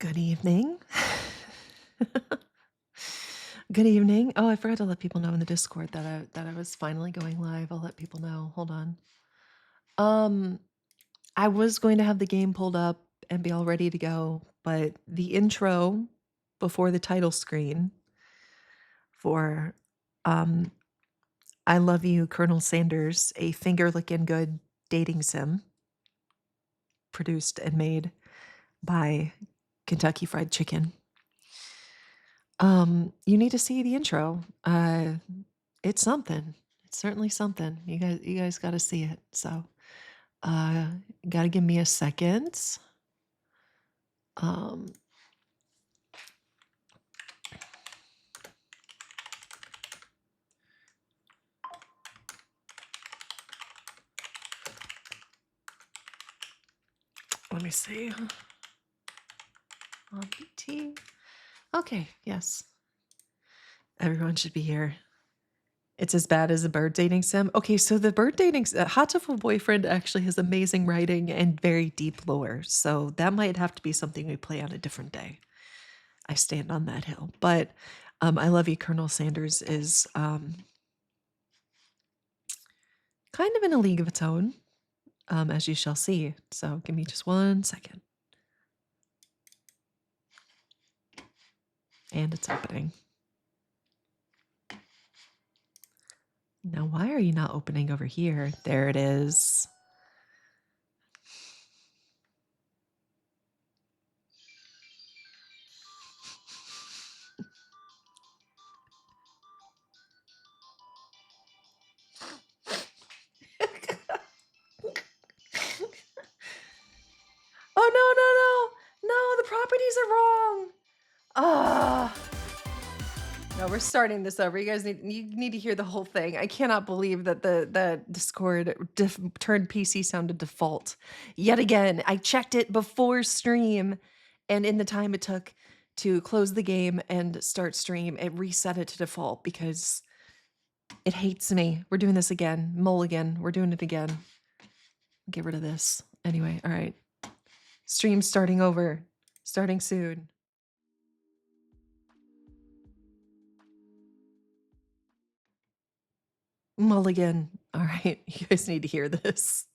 Good evening. Good evening. Oh, I forgot to let people know in the Discord that I was finally going live. I'll let people know. Hold on. Um, I was going to have the game pulled up and be all ready to go, but the intro before the title screen for um I Love You, Colonel Sanders, a finger licking good dating sim produced and made by Kentucky Fried Chicken. You need to see the intro. It's something. It's certainly something. You guys gotta see it. So, uh, gotta give me a second. Um, Let me see. On PT. Okay, yes. Everyone should be here. It's as bad as a bird dating sim. Okay, so the bird dating Hatoful Boyfriend actually has amazing writing and very deep lore. So that might have to be something we play on a different day. I stand on that hill. But I Love You, Colonel Sanders is kind of in a league of its own, as you shall see. So give me just 1 second. And it's opening. Now, why are you not opening over here? There it is. Oh, no, no, no. No, the properties are wrong. Ah. No, we're starting this over. You need to hear the whole thing. I cannot believe that the Discord turned PC sound to default yet again. I checked it before stream, and in the time it took to close the game and start stream, it reset it to default because it hates me. We're doing this again. Mulligan. We're doing it again. Get rid of this. Anyway, all right. Stream starting over. Starting soon. Mulligan. All right. You guys need to hear this.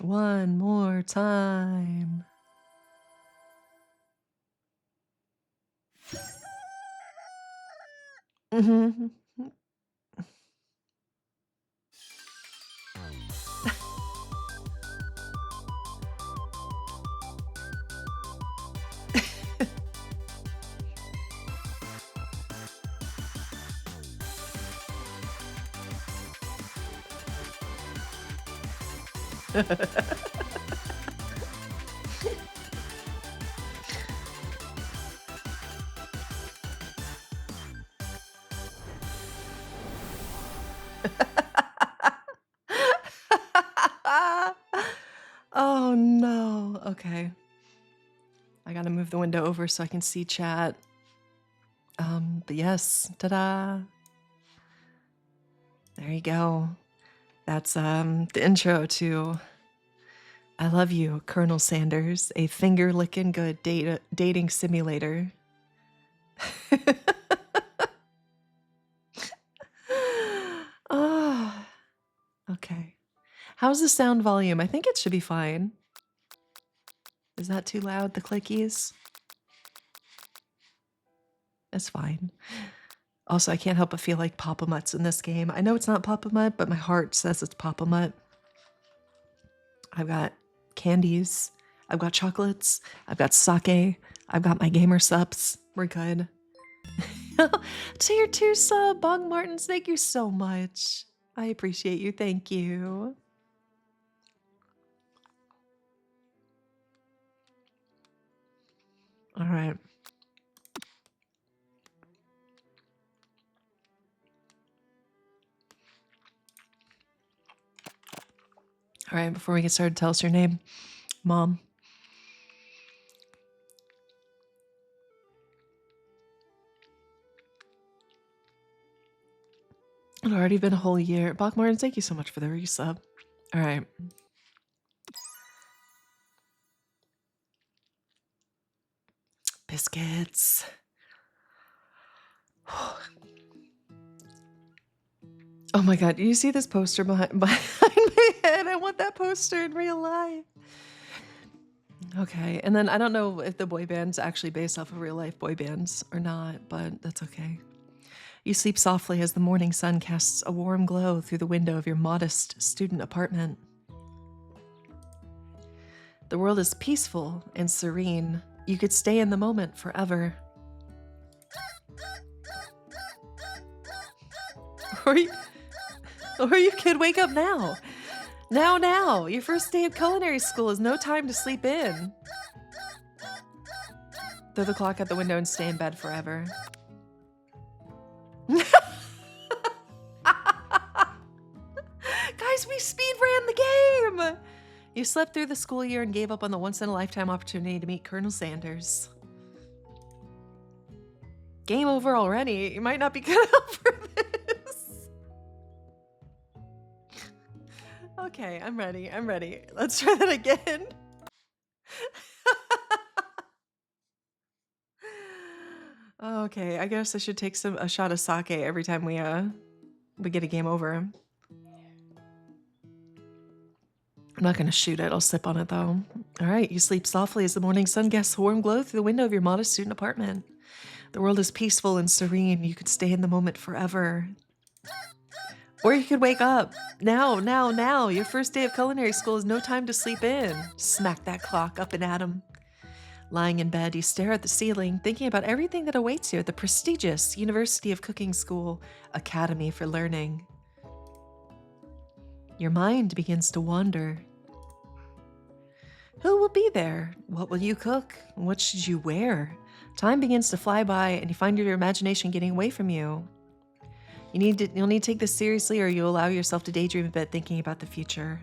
One more time. Mhm. Oh no. Okay. I gotta move the window over so I can see chat. But yes, ta-da. There you go. That's the intro to I Love You, Colonel Sanders, a finger-licking good dating simulator. Ah, okay. How's the sound volume? I think it should be fine. Is that too loud, the clickies? It's fine. Also, I can't help but feel like Papa Mutt's in this game. I know it's not Papa Mutt, but my heart says it's Papa Mutt. I've got candies. I've got chocolates. I've got sake. I've got my gamer subs. We're good. Tier 2 sub, Bong Martins, thank you so much. I appreciate you. Thank you. All right. All right, before we get started, tell us your name. Mom. It's already been a whole year. Bach Martins, thank you so much for the resub. All right. Biscuits. Oh my God, do you see this poster behind my head? I want that poster in real life. Okay, and then I don't know if the boy band's actually based off of real life boy bands or not, but that's okay. You sleep softly as the morning sun casts a warm glow through the window of your modest student apartment. The world is peaceful and serene. You could stay in the moment forever. Or you could wake up now. Now. Your first day of culinary school is no time to sleep in. Throw the clock out the window and stay in bed forever. Guys, we speed ran the game. You slept through the school year and gave up on the once-in-a-lifetime opportunity to meet Colonel Sanders. Game over already. You might not be cut out for this. Okay, I'm ready. Let's try that again. Okay, I guess I should take a shot of sake every time we get a game over. I'm not gonna shoot it. I'll sip on it though. All right, you sleep softly as the morning sun casts a warm glow through the window of your modest student apartment. The world is peaceful and serene. You could stay in the moment forever. Or you could wake up. Now. Your first day of culinary school is no time to sleep in. Smack that clock up and at 'em. Lying in bed, you stare at the ceiling, thinking about everything that awaits you at the prestigious University of Cooking School Academy for Learning. Your mind begins to wander. Who will be there? What will you cook? What should you wear? Time begins to fly by, and you find your imagination getting away from you. You'll need to take this seriously, or you'll allow yourself to daydream a bit thinking about the future.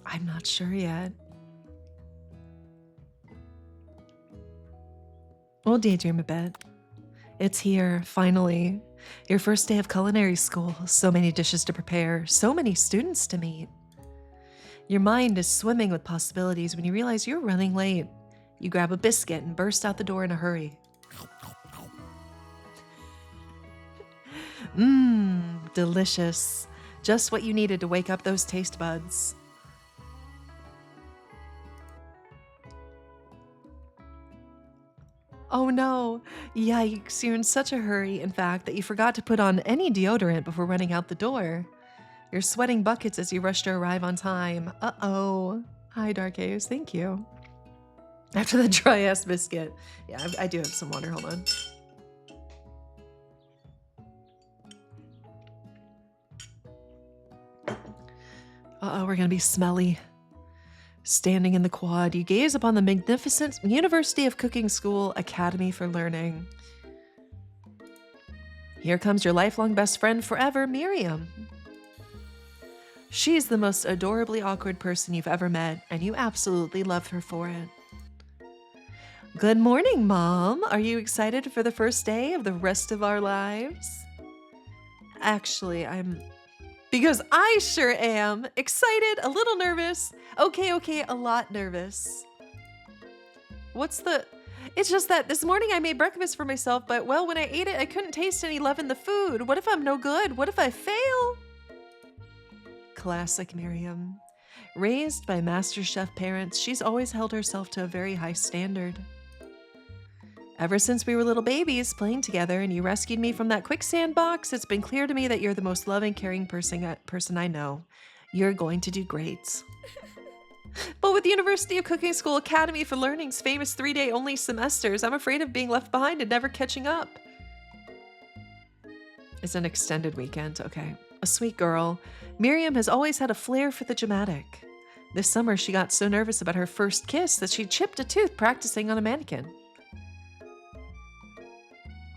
I'm not sure yet. We'll daydream a bit. It's here, finally. Your first day of culinary school. So many dishes to prepare, so many students to meet. Your mind is swimming with possibilities when you realize you're running late. You grab a biscuit and burst out the door in a hurry. Delicious. Just what you needed to wake up those taste buds. Oh no. Yikes, you're in such a hurry, in fact, that you forgot to put on any deodorant before running out the door. You're sweating buckets as you rush to arrive on time. Uh-oh. Hi, Dark Ace. Thank you. After the dry-ass biscuit. Yeah, I do have some water. Hold on. Uh-oh, we're gonna be smelly. Standing in the quad, you gaze upon the magnificent University of Cooking School Academy for Learning. Here comes your lifelong best friend forever, Miriam. She's the most adorably awkward person you've ever met, and you absolutely love her for it. Good morning, Mom. Are you excited for the first day of the rest of our lives? Actually, because I sure am. Excited, a little nervous. Okay, a lot nervous. It's just that this morning I made breakfast for myself, but well, when I ate it, I couldn't taste any love in the food. What if I'm no good? What if I fail? Classic Miriam. Raised by master chef parents, she's always held herself to a very high standard. Ever since we were little babies playing together and you rescued me from that quicksand box, it's been clear to me that you're the most loving, caring person I know. You're going to do great. But with the University of Cooking School Academy for Learning's famous 3-day only semesters, I'm afraid of being left behind and never catching up. It's an extended weekend, okay. A sweet girl, Miriam has always had a flair for the dramatic. This summer, she got so nervous about her first kiss that she chipped a tooth practicing on a mannequin.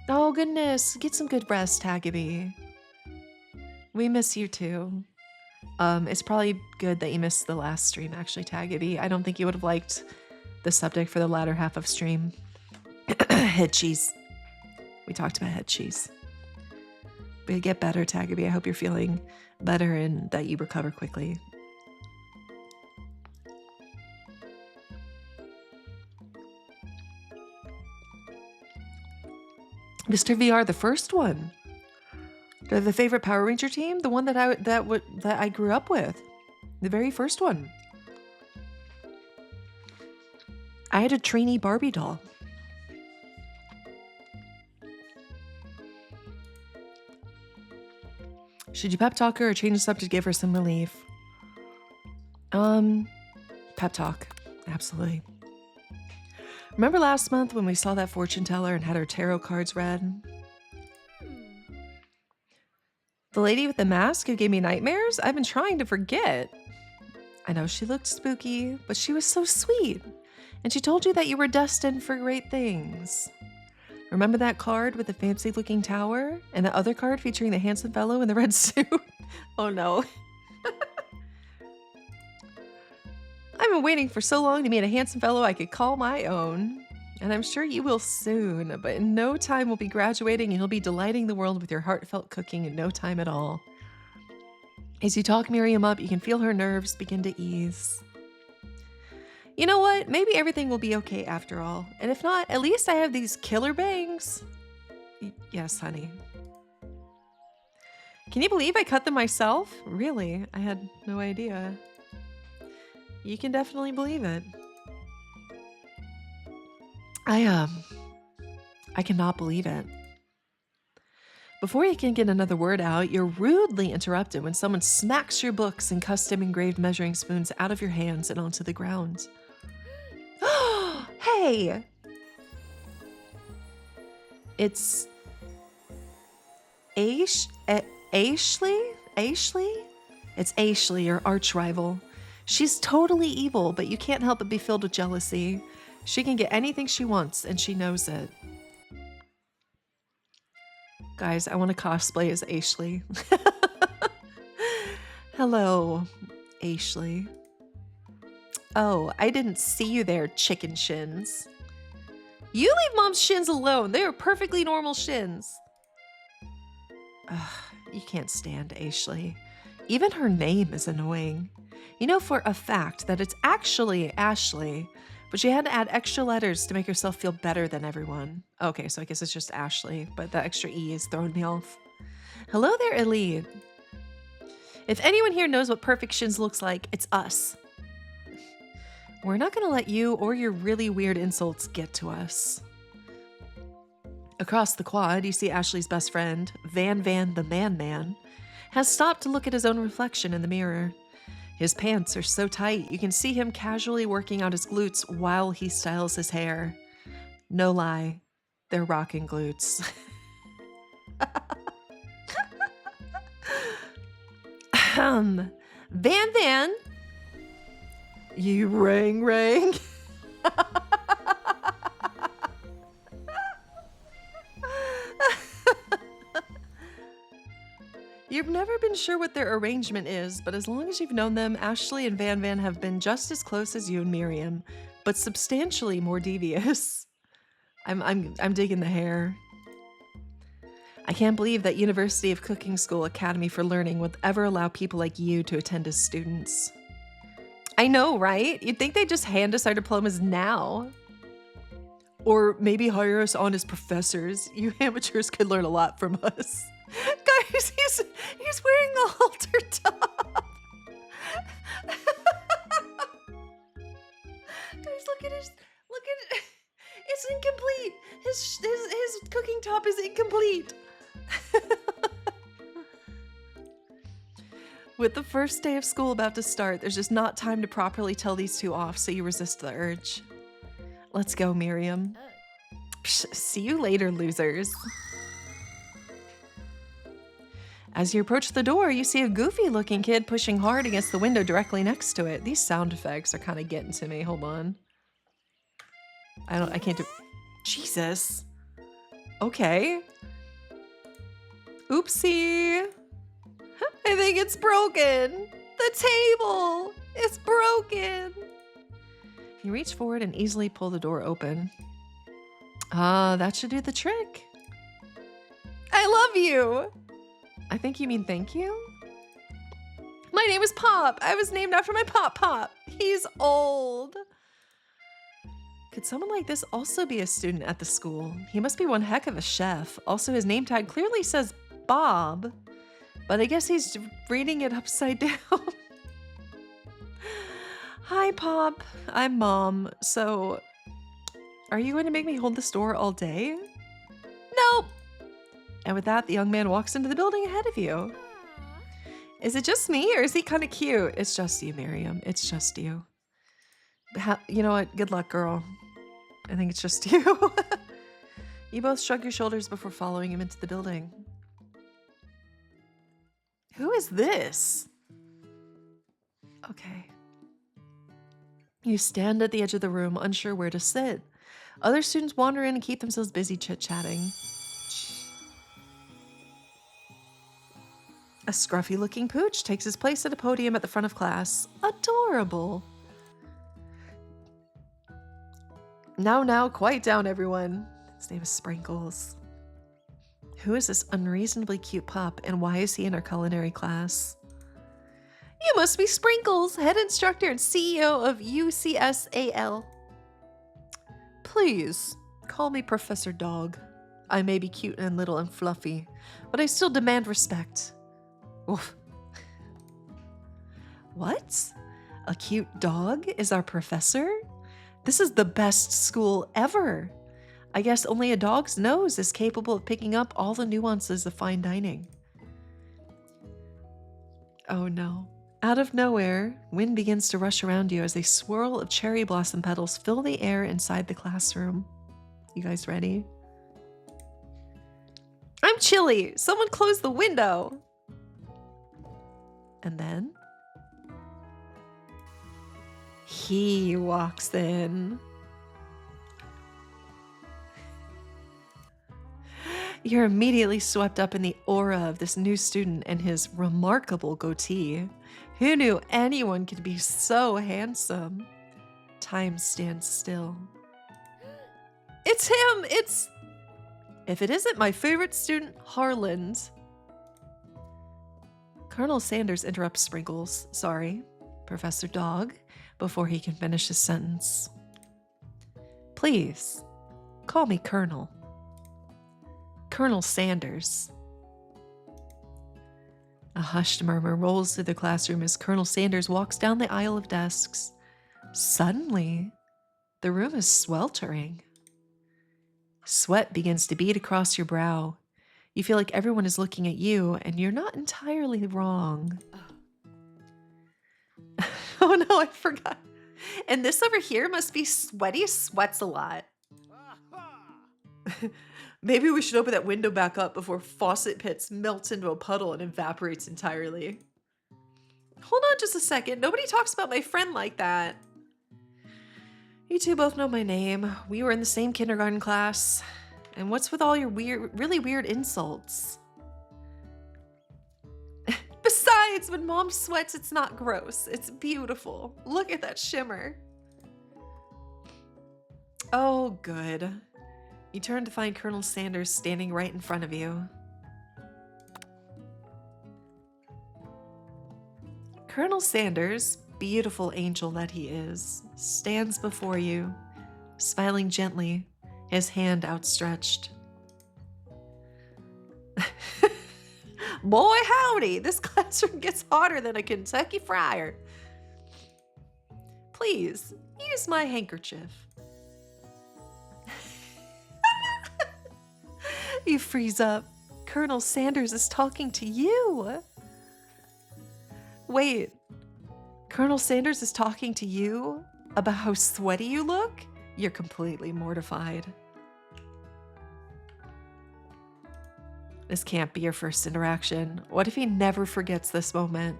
Oh goodness, get some good rest, Haggaby. We miss you too. It's probably good that you missed the last stream, actually, Haggaby. I don't think you would have liked the subject for the latter half of stream. Head cheese. We talked about head cheese. But get better, Haggaby. I hope you're feeling better and that you recover quickly. Mr. VR, the first one. The favorite Power Ranger team, the one that I grew up with. The very first one. I had a trainee Barbie doll. Should you pep talk her or change the subject to give her some relief? Pep talk. Absolutely. Remember last month when we saw that fortune teller and had her tarot cards read? The lady with the mask who gave me nightmares? I've been trying to forget. I know she looked spooky, but she was so sweet. And she told you that you were destined for great things. Remember that card with the fancy-looking tower? And the other card featuring the handsome fellow in the red suit? Oh no. I've been waiting for so long to meet a handsome fellow I could call my own. And I'm sure you will soon, but in no time we'll be graduating and you'll be delighting the world with your heartfelt cooking in no time at all. As you talk Miriam up, you can feel her nerves begin to ease. You know what? Maybe everything will be okay after all. And if not, at least I have these killer bangs. Yes, honey. Can you believe I cut them myself? Really? I had no idea. You can definitely believe it. I cannot believe it. Before you can get another word out, you're rudely interrupted when someone smacks your books and custom engraved measuring spoons out of your hands and onto the ground. Hey! It's Ashley? It's Ashley, your arch rival. She's totally evil, but you can't help but be filled with jealousy. She can get anything she wants, and she knows it. Guys, I want to cosplay as Ashley. Hello, Ashley. Oh, I didn't see you there, chicken shins. You leave Mom's shins alone. They are perfectly normal shins. Ugh, you can't stand Ashley. Even her name is annoying. You know for a fact that it's actually Ashley, but she had to add extra letters to make herself feel better than everyone. Okay, so I guess it's just Ashley, but the extra E is throwing me off. Hello there, Elite. If anyone here knows what perfect shins looks like, it's us. We're not going to let you or your really weird insults get to us. Across the quad, you see Ashley's best friend, Van the Man, has stopped to look at his own reflection in the mirror. His pants are so tight, you can see him casually working out his glutes while he styles his hair. No lie, they're rocking glutes. Van, you rang. You've never been sure what their arrangement is, but as long as you've known them, Ashley and Van have been just as close as you and Miriam, but substantially more devious. I'm digging the hair. I can't believe that University of Cooking School Academy for Learning would ever allow people like you to attend as students. I know, right? You'd think they'd just hand us our diplomas now. Or maybe hire us on as professors. You amateurs could learn a lot from us. Guys, he's wearing a halter top. Guys, look at it. It's incomplete. His cooking top is incomplete. With the first day of school about to start, there's just not time to properly tell these two off, so you resist the urge. Let's go, Miriam. Psh, see you later, losers. As you approach the door, you see a goofy-looking kid pushing hard against the window directly next to it. These sound effects are kind of getting to me. Hold on. I can't do... Jesus. Okay. Oopsie. I think it's broken. The table is broken. You reach forward and easily pull the door open. Ah, that should do the trick. I love you. I think you mean thank you? My name is Pop. I was named after my Pop. He's old. Could someone like this also be a student at the school? He must be one heck of a chef. Also, his name tag clearly says Bob, but I guess he's reading it upside down. Hi, Pop. I'm Mom. So, are you going to make me hold the store all day? Nope. And with that, the young man walks into the building ahead of you. Is it just me, or is he kind of cute? It's just you, Miriam. It's just you. You know what? Good luck, girl. I think it's just you. You both shrug your shoulders before following him into the building. Who is this? Okay. You stand at the edge of the room, unsure where to sit. Other students wander in and keep themselves busy chit-chatting. A scruffy-looking pooch takes his place at a podium at the front of class. Adorable. Now, quiet down, everyone. His name is Sprinkles. Who is this unreasonably cute pup, and why is he in our culinary class? You must be Sprinkles, head instructor and CEO of UCSAL. Please, call me Professor Dog. I may be cute and little and fluffy, but I still demand respect. Oof. What? A cute dog is our professor? This is the best school ever. I guess only a dog's nose is capable of picking up all the nuances of fine dining. Oh no. Out of nowhere, wind begins to rush around you as a swirl of cherry blossom petals fill the air inside the classroom. You guys ready? I'm chilly. Someone close the window. And then he walks in. You're immediately swept up in the aura of this new student and his remarkable goatee. Who knew anyone could be so handsome? Time stands still. It's him! If it isn't my favorite student, Harland. Colonel Sanders interrupts Sprinkles, sorry, Professor Dog, before he can finish his sentence. Please, call me Colonel. Colonel Sanders. A hushed murmur rolls through the classroom as Colonel Sanders walks down the aisle of desks. Suddenly, the room is sweltering. Sweat begins to bead across your brow. You feel like everyone is looking at you, and you're not entirely wrong. Oh no, I forgot. And this over here must be Sweaty Sweats a lot. Maybe we should open that window back up before Faucet Pits melts into a puddle and evaporates entirely. Hold on just a second. Nobody talks about my friend like that. You two both know my name. We were in the same kindergarten class. And what's with all your really weird insults? Besides, when Mom sweats, it's not gross. It's beautiful. Look at that shimmer. Oh, good. You turn to find Colonel Sanders standing right in front of you. Colonel Sanders, beautiful angel that he is, stands before you, smiling gently, his hand outstretched. Boy, howdy, this classroom gets hotter than a Kentucky fryer. Please, use my handkerchief. You freeze up. Colonel Sanders is talking to you. Wait, Colonel Sanders is talking to you about how sweaty you look? You're completely mortified. This can't be your first interaction. What if he never forgets this moment?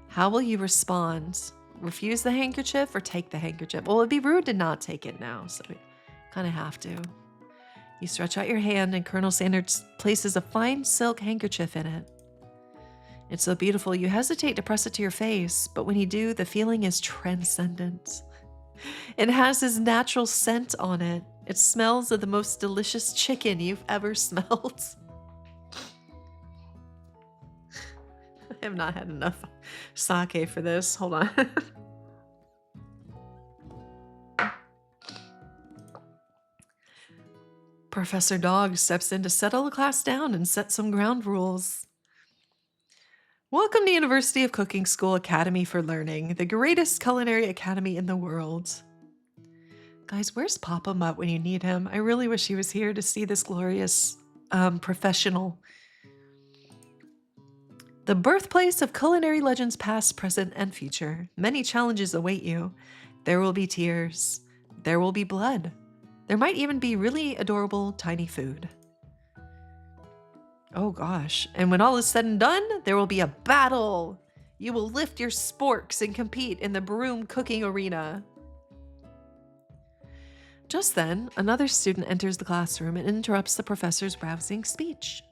How will you respond? Refuse the handkerchief or take the handkerchief? Well, it'd be rude to not take it now, so we kind of have to. You stretch out your hand and Colonel Sanders places a fine silk handkerchief in it. It's so beautiful you hesitate to press it to your face, but when you do, the feeling is transcendent. It has his natural scent on it. It smells of the most delicious chicken you've ever smelled. have not had enough sake for this. Hold on. Professor Dog steps in to settle the class down and set some ground rules. Welcome to University of Cooking School Academy for Learning, the greatest culinary academy in the world. Guys, where's Papa Mutt when you need him? I really wish he was here to see this glorious professional. The birthplace of culinary legends past, present, and future. Many challenges await you. There will be tears. There will be blood. There might even be really adorable tiny food. Oh gosh. And when all is said and done, there will be a battle. You will lift your sporks and compete in the broom cooking arena. Just then, another student enters the classroom and interrupts the professor's rousing speech.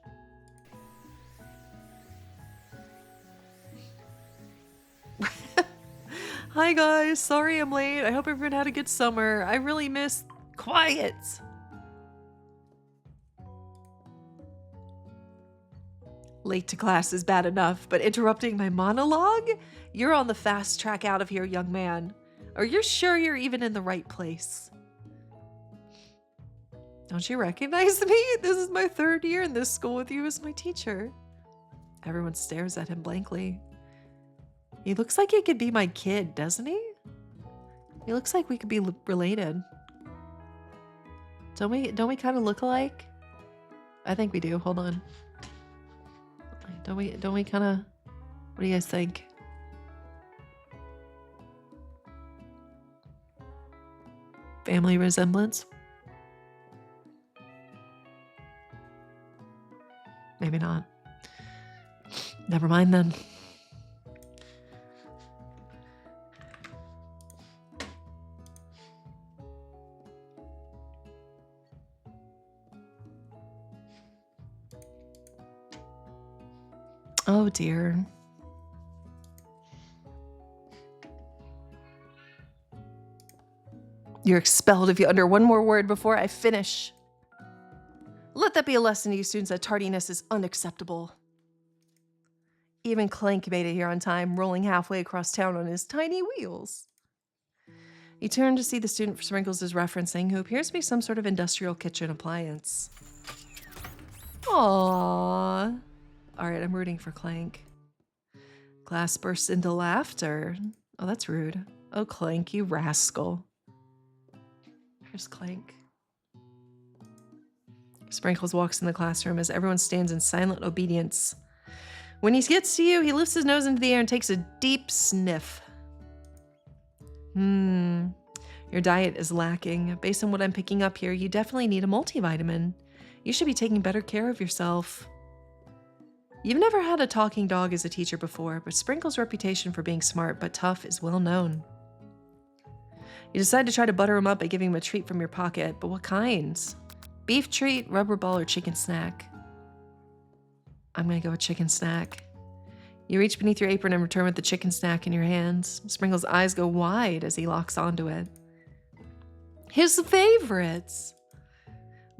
Hi guys, sorry I'm late. I hope everyone had a good summer. I really miss quiet. Late to class is bad enough, but interrupting my monologue? You're on the fast track out of here, young man. Are you sure you're even in the right place? Don't you recognize me? This is my 3rd year in this school with you as my teacher. Everyone stares at him blankly. He looks like he could be my kid, doesn't he? He looks like we could be related. Don't we kind of look alike? I think we do. Hold on. Don't we kind of... What do you guys think? Family resemblance? Maybe not. Never mind then. Oh dear. You're expelled if you utter one more word before I finish. Let that be a lesson to you students that tardiness is unacceptable. Even Clank made it here on time, rolling halfway across town on his tiny wheels. You turn to see the student Sprinkles is referencing, who appears to be some sort of industrial kitchen appliance. Aww. Alright, I'm rooting for Clank. Class bursts into laughter. Oh, that's rude. Oh, Clank, you rascal. Here's Clank. Sprinkles walks in the classroom as everyone stands in silent obedience. When he gets to you, he lifts his nose into the air and takes a deep sniff. Your diet is lacking. Based on what I'm picking up here, you definitely need a multivitamin. You should be taking better care of yourself. You've never had a talking dog as a teacher before, but Sprinkles' reputation for being smart but tough is well known. You decide to try to butter him up by giving him a treat from your pocket, but what kinds? Beef treat, rubber ball, or chicken snack? I'm gonna go with chicken snack. You reach beneath your apron and return with the chicken snack in your hands. Sprinkles' eyes go wide as he locks onto it. His favorites!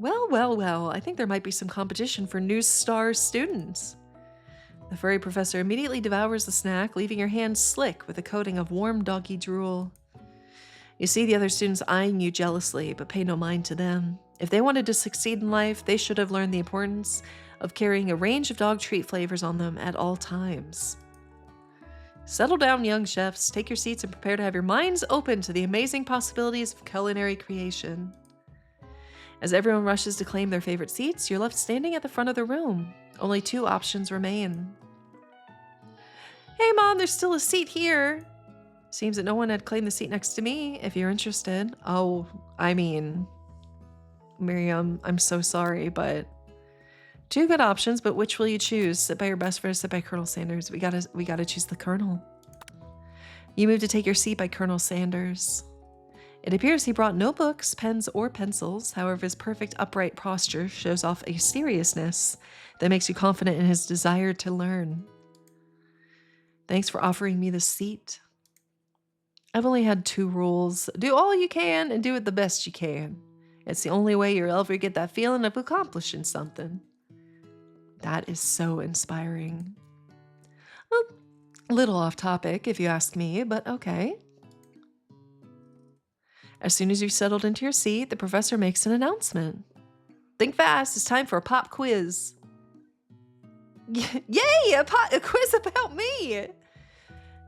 Well, I think there might be some competition for New Star students. The furry professor immediately devours the snack, leaving your hands slick with a coating of warm doggy drool. You see the other students eyeing you jealously, but pay no mind to them. If they wanted to succeed in life, they should have learned the importance of carrying a range of dog treat flavors on them at all times. Settle down, young chefs. Take your seats and prepare to have your minds open to the amazing possibilities of culinary creation. As everyone rushes to claim their favorite seats, you're left standing at the front of the room. Only 2 options remain. Hey Mom, there's still a seat here. Seems that no one had claimed the seat next to me, if you're interested. Oh, I mean, Miriam, I'm so sorry, but 2 good options, but which will you choose? Sit by your best friend or sit by Colonel Sanders? We gotta choose the Colonel. You move to take your seat by Colonel Sanders. It appears he brought no books, pens, or pencils. However, his perfect upright posture shows off a seriousness that makes you confident in his desire to learn. Thanks for offering me this seat. I've only had 2 rules. Do all you can and do it the best you can. It's the only way you'll ever get that feeling of accomplishing something. That is so inspiring. Well, a little off topic, if you ask me, but okay. As soon as you've settled into your seat, the professor makes an announcement. Think fast, it's time for a pop quiz. Yay, a quiz about me!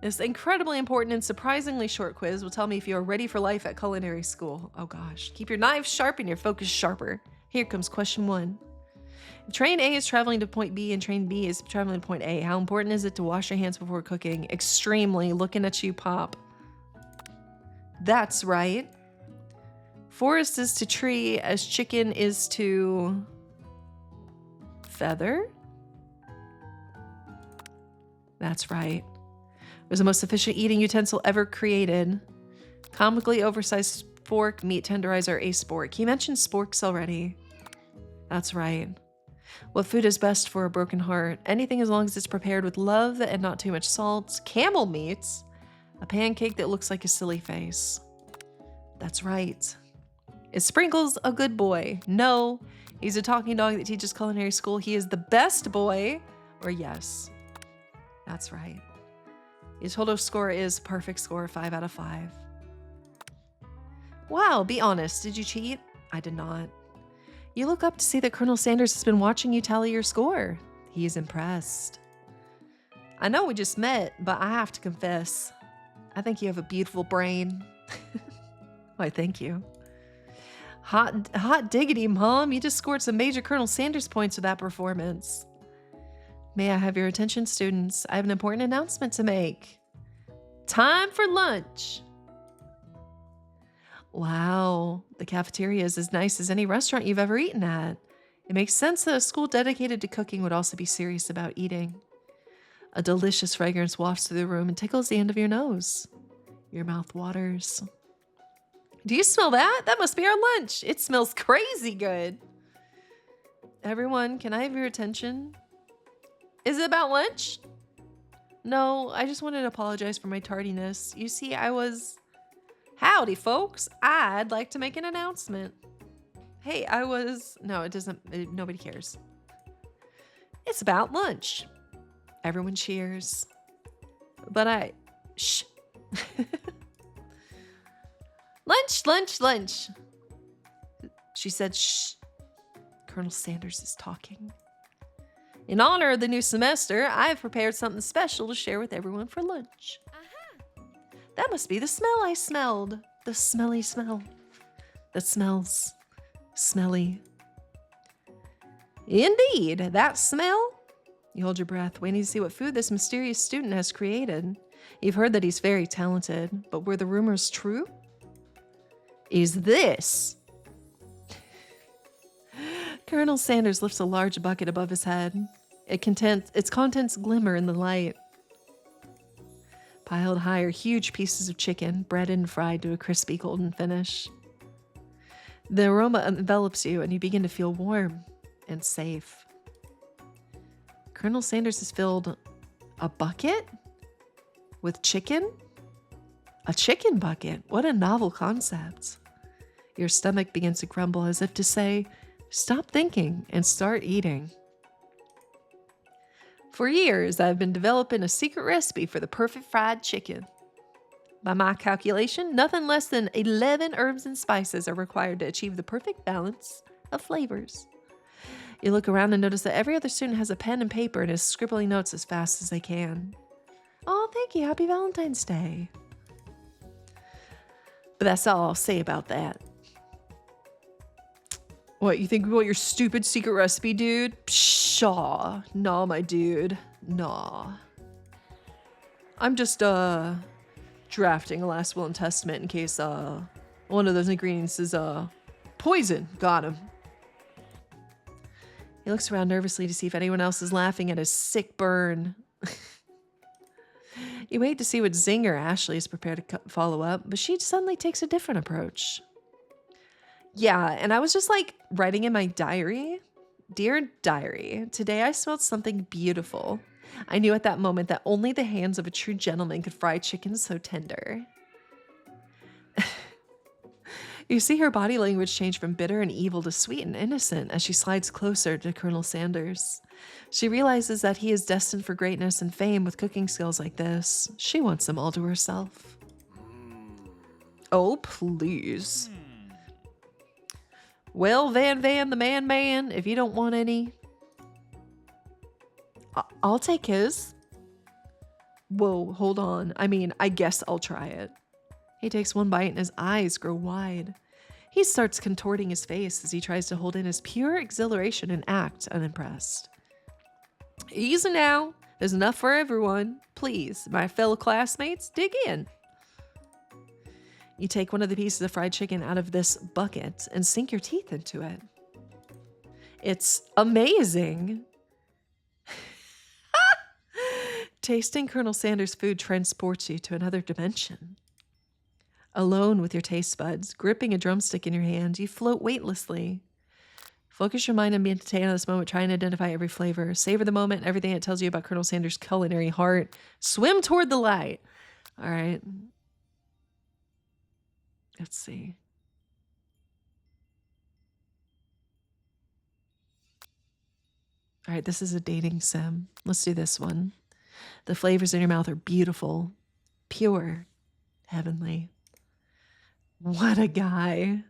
This incredibly important and surprisingly short quiz will tell me if you are ready for life at culinary school. Oh gosh. Keep your knives sharp and your focus sharper. Here comes question 1. If train A is traveling to point B and train B is traveling to point A, how important is it to wash your hands before cooking? Extremely. Looking at you, Pop. That's right. Forest is to tree as chicken is to feather. That's right. It was the most efficient eating utensil ever created. Comically oversized fork, meat tenderizer, a spork. He mentioned sporks already. That's right. What food is best for a broken heart? Anything as long as it's prepared with love and not too much salt. Camel meats. A pancake that looks like a silly face. That's right. Is Sprinkles a good boy? No. He's a talking dog that teaches culinary school. He is the best boy. Or yes. That's right. His total score is perfect score, 5 out of 5. Wow, be honest. Did you cheat? I did not. You look up to see that Colonel Sanders has been watching you tally your score. He is impressed. I know we just met, but I have to confess, I think you have a beautiful brain. Why, thank you. Hot diggity, Mom. You just scored some major Colonel Sanders points with that performance. May I have your attention, students? I have an important announcement to make. Time for lunch. Wow, the cafeteria is as nice as any restaurant you've ever eaten at. It makes sense that a school dedicated to cooking would also be serious about eating. A delicious fragrance wafts through the room and tickles the end of your nose. Your mouth waters. Do you smell that? That must be our lunch. It smells crazy good. Everyone, can I have your attention? Is it about lunch? No, I just wanted to apologize for my tardiness. You see, Howdy, folks. I'd like to make an announcement. Hey, No, it doesn't. Nobody cares. It's about lunch. Everyone cheers. But Shh. Lunch. She said, shh. Colonel Sanders is talking. In honor of the new semester, I have prepared something special to share with everyone for lunch. That must be the smell I smelled. The smelly smell. That smells smelly. Indeed, that smell. You hold your breath, waiting to see what food this mysterious student has created. You've heard that he's very talented, but were the rumors true? Is this? Colonel Sanders lifts a large bucket above his head. Its contents glimmer in the light. Piled high are huge pieces of chicken, breaded and fried to a crispy golden finish. The aroma envelops you, and you begin to feel warm and safe. Colonel Sanders has filled a bucket with chicken? A chicken bucket? What a novel concept. Your stomach begins to grumble as if to say, stop thinking and start eating. For years, I've been developing a secret recipe for the perfect fried chicken. By my calculation, nothing less than 11 herbs and spices are required to achieve the perfect balance of flavors. You look around and notice that every other student has a pen and paper and is scribbling notes as fast as they can. Oh, thank you. Happy Valentine's Day. But that's all I'll say about that. What, you think we want your stupid secret recipe, dude? Pshaw. Nah, my dude. Nah. I'm just, drafting a last will and testament in case, one of those ingredients is, poison. Got him. He looks around nervously to see if anyone else is laughing at his sick burn. You wait to see what zinger Ashley is prepared to follow up, but she suddenly takes a different approach. Yeah, and I was just like writing in my diary, dear diary, today I smelled something beautiful. I knew at that moment that only the hands of a true gentleman could fry chicken so tender. You see her body language change from bitter and evil to sweet and innocent as she slides closer to Colonel Sanders. She realizes that he is destined for greatness and fame with cooking skills like this. She wants them all to herself. Oh, please. Well, Van the man, if you don't want any, I'll take his. Whoa, hold on. I mean, I guess I'll try it. He takes one bite and his eyes grow wide. He starts contorting his face as he tries to hold in his pure exhilaration and act unimpressed. Easy now. There's enough for everyone. Please, my fellow classmates, dig in. You take one of the pieces of fried chicken out of this bucket and sink your teeth into it. It's amazing. Tasting Colonel Sanders' food transports you to another dimension. Alone with your taste buds, gripping a drumstick in your hand, you float weightlessly. Focus your mind and meditate on this moment. Try and identify every flavor. Savor the moment and everything it tells you about Colonel Sanders' culinary heart. Swim toward the light. All right. Let's see. All right, this is a dating sim. Let's do this one. The flavors in your mouth are beautiful, pure, heavenly. What a guy.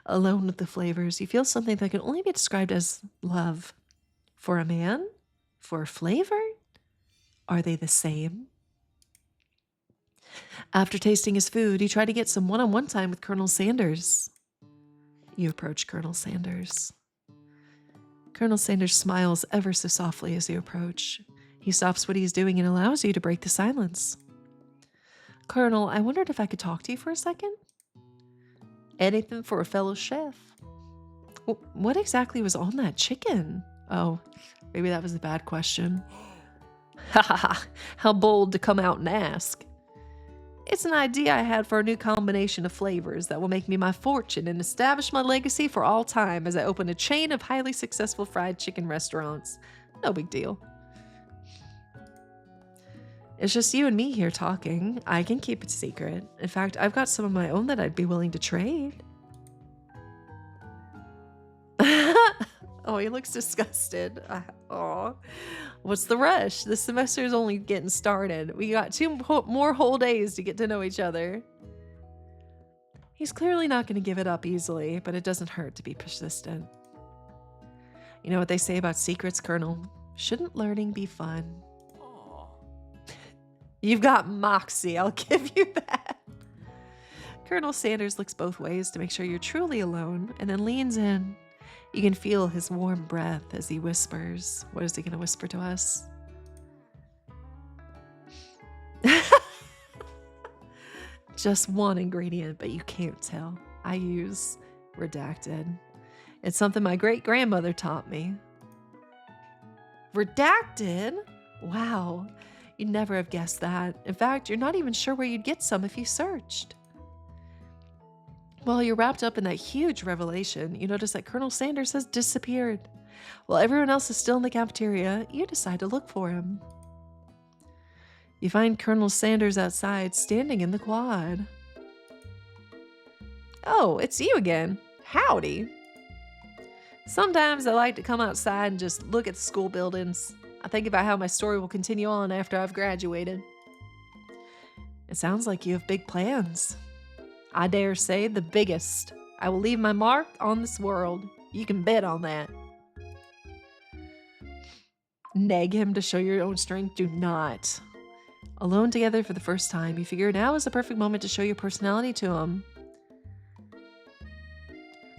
Alone with the flavors, you feel something that can only be described as love. For a man? For flavor? Are they the same? After tasting his food, you try to get some one-on-one time with Colonel Sanders. You approach Colonel Sanders. Colonel Sanders smiles ever so softly as you approach. He stops what he's doing and allows you to break the silence. Colonel, I wondered if I could talk to you for a second? Anything for a fellow chef. What exactly was on that chicken? Oh, maybe that was a bad question. Ha ha ha, how bold to come out and ask. It's an idea I had for a new combination of flavors that will make me my fortune and establish my legacy for all time as I open a chain of highly successful fried chicken restaurants. No big deal. It's just you and me here talking. I can keep it secret. In fact, I've got some of my own that I'd be willing to trade. Oh, he looks disgusted. Aw. What's the rush? This semester is only getting started. We got 2 more whole days to get to know each other. He's clearly not going to give it up easily, but it doesn't hurt to be persistent. You know what they say about secrets, Colonel? Shouldn't learning be fun? You've got moxie, I'll give you that. Colonel Sanders looks both ways to make sure you're truly alone and then leans in. You can feel his warm breath as he whispers. What is he going to whisper to us? Just one ingredient, but you can't tell. I use redacted. It's something my great-grandmother taught me. Redacted? Wow. You'd never have guessed that. In fact, you're not even sure where you'd get some if you searched. While you're wrapped up in that huge revelation, you notice that Colonel Sanders has disappeared. While everyone else is still in the cafeteria, you decide to look for him. You find Colonel Sanders outside, standing in the quad. Oh, it's you again. Howdy. Sometimes I like to come outside and just look at the school buildings. I think about how my story will continue on after I've graduated. It sounds like you have big plans. I dare say the biggest. I will leave my mark on this world. You can bet on that. Nag him to show your own strength? Do not. Alone together for the first time, you figure now is the perfect moment to show your personality to him.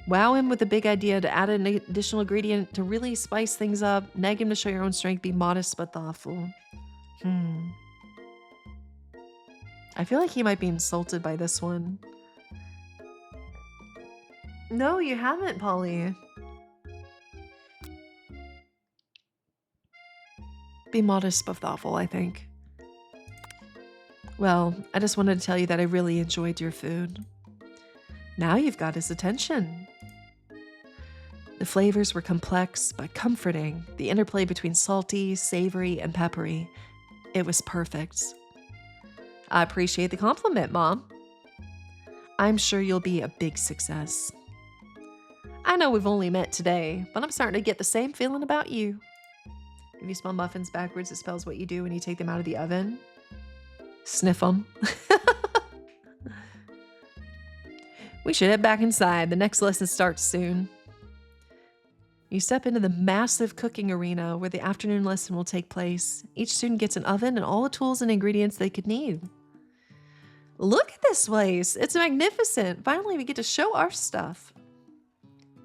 Wow him with a big idea to add an additional ingredient to really spice things up. Nag him to show your own strength. Be modest but thoughtful. I feel like he might be insulted by this one. No, you haven't, Polly. Be modest but thoughtful, I think. Well, I just wanted to tell you that I really enjoyed your food. Now you've got his attention. The flavors were complex but comforting. The interplay between salty, savory, and peppery. It was perfect. I appreciate the compliment, Mom. I'm sure you'll be a big success. I know we've only met today, but I'm starting to get the same feeling about you. If you spell muffins backwards, it spells what you do when you take them out of the oven. Sniff them. We should head back inside. The next lesson starts soon. You step into the massive cooking arena where the afternoon lesson will take place. Each student gets an oven and all the tools and ingredients they could need. Look at this place. It's magnificent. Finally, we get to show our stuff.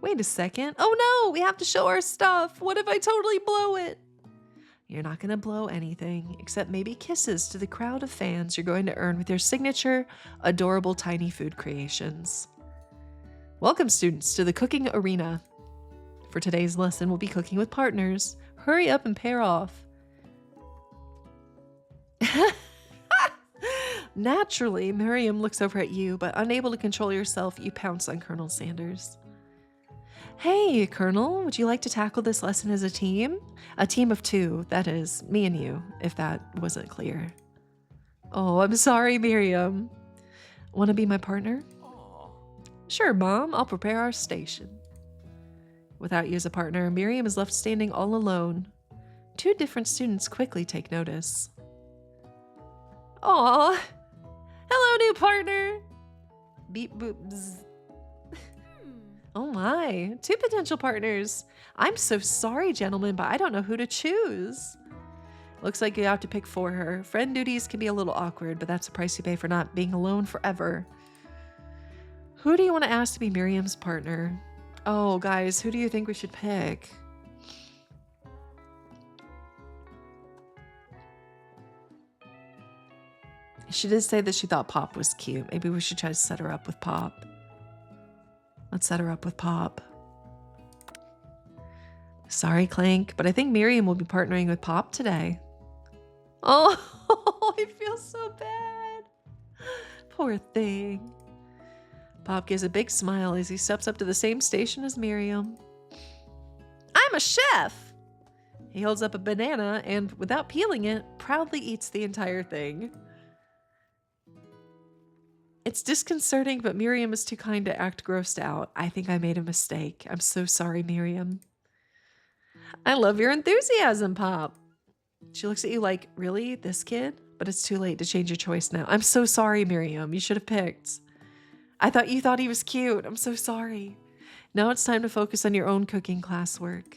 Wait a second. Oh no, we have to show our stuff. What if I totally blow it? You're not going to blow anything, except maybe kisses to the crowd of fans you're going to earn with your signature, adorable tiny food creations. Welcome, students, to the cooking arena. For today's lesson, we'll be cooking with partners. Hurry up and pair off. Naturally, Miriam looks over at you, but unable to control yourself, you pounce on Colonel Sanders. Hey, Colonel, would you like to tackle this lesson as a team? A team of 2, that is, me and you, if that wasn't clear. Oh, I'm sorry, Miriam. Want to be my partner? Sure, Mom, I'll prepare our station. Without you as a partner, Miriam is left standing all alone. 2 different students quickly take notice. Aw, hello, new partner. Beep boop bzz. Oh my, 2 potential partners. I'm so sorry, gentlemen, but I don't know who to choose. Looks like you have to pick for her. Friend duties can be a little awkward, but that's the price you pay for not being alone forever. Who do you want to ask to be Miriam's partner? Oh, guys, who do you think we should pick? She did say that she thought Pop was cute. Maybe we should try to set her up with Pop. Let's set her up with Pop. Sorry, Clank, but I think Miriam will be partnering with Pop today. Oh, I feel so bad. Poor thing. Pop gives a big smile as he steps up to the same station as Miriam. I'm a chef! He holds up a banana and, without peeling it, proudly eats the entire thing. It's disconcerting, but Miriam is too kind to act grossed out. I think I made a mistake. I'm so sorry, Miriam. I love your enthusiasm, Pop. She looks at you like, really? This kid? But it's too late to change your choice now. I'm so sorry, Miriam. You should have picked. I thought you thought he was cute. I'm so sorry. Now it's time to focus on your own cooking classwork.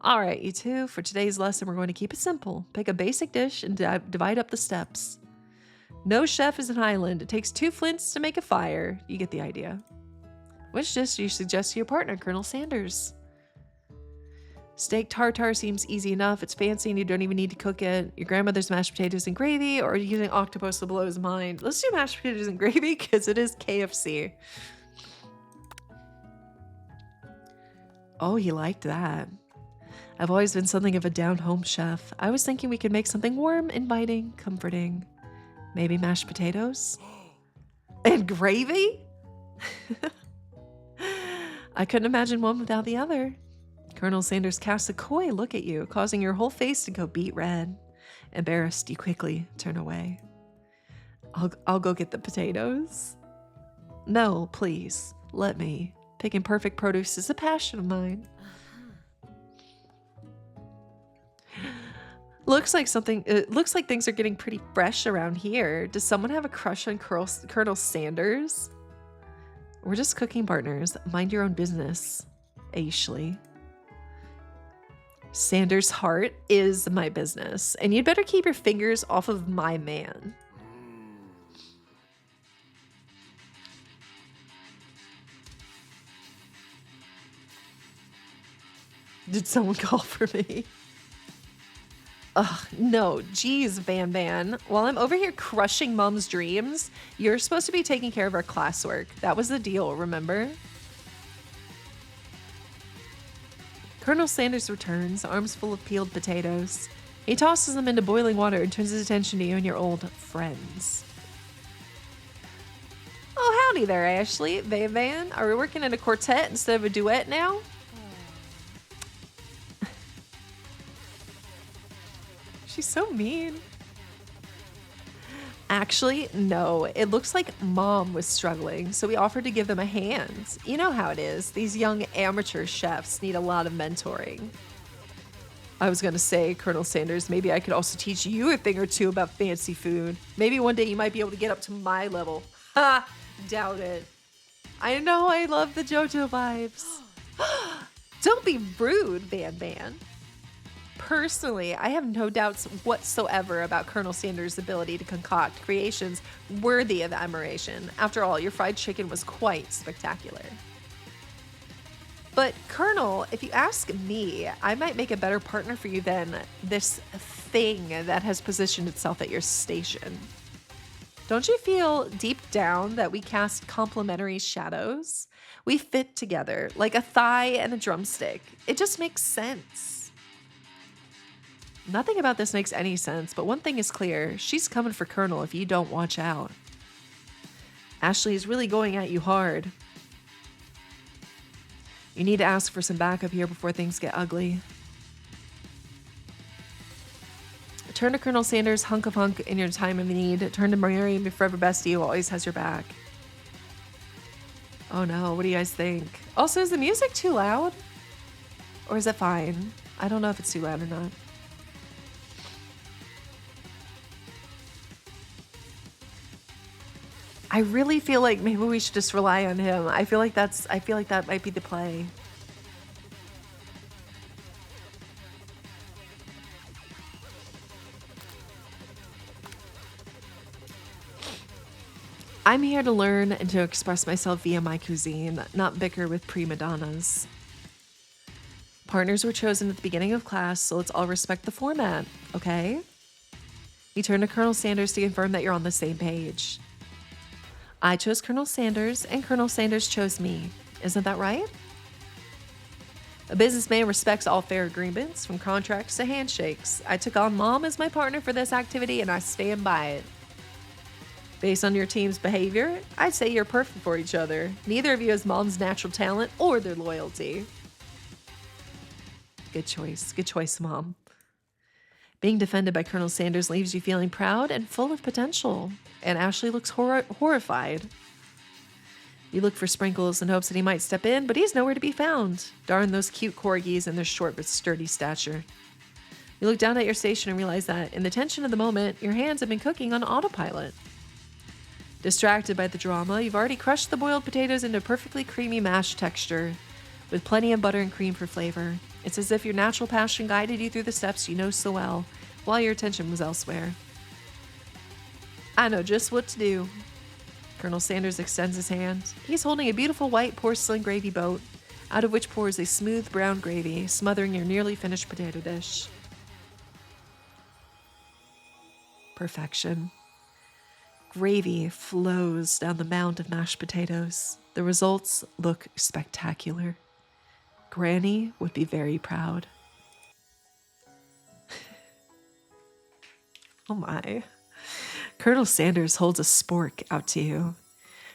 All right, you two, for today's lesson, we're going to keep it simple. Pick a basic dish and divide up the steps. No chef is an island. It takes 2 flints to make a fire. You get the idea. Which dish do you suggest to your partner, Colonel Sanders? Steak tartare seems easy enough. It's fancy and you don't even need to cook it. Your grandmother's mashed potatoes and gravy, or using octopus to blow his mind. Let's do mashed potatoes and gravy because it is KFC. Oh, he liked that. I've always been something of a down-home chef. I was thinking we could make something warm, inviting, comforting. Maybe mashed potatoes? And gravy? I couldn't imagine one without the other. Colonel Sanders casts a coy look at you, causing your whole face to go beet red. Embarrassed, you quickly turn away. I'll go get the potatoes. No, please, let me. Picking perfect produce is a passion of mine. Looks like things are getting pretty fresh around here. Does someone have a crush on Colonel Sanders? We're just cooking partners. Mind your own business. Ashley. Sanders' heart is my business, and you'd better keep your fingers off of my man. Did someone call for me? Ugh, no, geez, Van Van. While I'm over here crushing Mom's dreams, you're supposed to be taking care of our classwork. That was the deal, remember? Colonel Sanders returns, arms full of peeled potatoes. He tosses them into boiling water and turns his attention to you and your old friends. Oh, howdy there, Ashley. Van Van, are we working in a quartet instead of a duet now? She's so mean. Actually, no. It looks like mom was struggling, so we offered to give them a hand. You know how it is. These young amateur chefs need a lot of mentoring. I was gonna say, Colonel Sanders, maybe I could also teach you a thing or two about fancy food. Maybe one day you might be able to get up to my level. Ha! Doubt it. I know I love the JoJo vibes. Don't be rude, Van Van. Personally, I have no doubts whatsoever about Colonel Sanders' ability to concoct creations worthy of admiration. After all, your fried chicken was quite spectacular. But Colonel, if you ask me, I might make a better partner for you than this thing that has positioned itself at your station. Don't you feel deep down that we cast complementary shadows? We fit together like a thigh and a drumstick. It just makes sense. Nothing about this makes any sense, but one thing is clear. She's coming for Colonel if you don't watch out. Ashley is really going at you hard. You need to ask for some backup here before things get ugly. Turn to Colonel Sanders, hunk of hunk in your time of need. Turn to Mary, your forever bestie who always has your back. Oh no, what do you guys think? Also, is the music too loud? Or is it fine? I don't know if it's too loud or not. I really feel like maybe we should just rely on him. I feel like that might be the play. I'm here to learn and to express myself via my cuisine, not bicker with prima donnas. Partners were chosen at the beginning of class, so let's all respect the format, okay? You turn to Colonel Sanders to confirm that you're on the same page. I chose Colonel Sanders, and Colonel Sanders chose me. Isn't that right? A businessman respects all fair agreements, from contracts to handshakes. I took on Mom as my partner for this activity, and I stand by it. Based on your team's behavior, I'd say you're perfect for each other. Neither of you has Mom's natural talent or their loyalty. Good choice. Good choice, Mom. Being defended by Colonel Sanders leaves you feeling proud and full of potential, and Ashley looks horrified. You look for Sprinkles in hopes that he might step in, but he's nowhere to be found. Darn those cute corgis and their short but sturdy stature. You look down at your station and realize that, in the tension of the moment, your hands have been cooking on autopilot. Distracted by the drama, you've already crushed the boiled potatoes into a perfectly creamy mashed texture, with plenty of butter and cream for flavor. It's as if your natural passion guided you through the steps you know so well, while your attention was elsewhere. I know just what to do. Colonel Sanders extends his hand. He's holding a beautiful white porcelain gravy boat, out of which pours a smooth brown gravy, smothering your nearly finished potato dish. Perfection. Gravy flows down the mound of mashed potatoes. The results look spectacular. Granny would be very proud. Oh my. Colonel Sanders holds a spork out to you.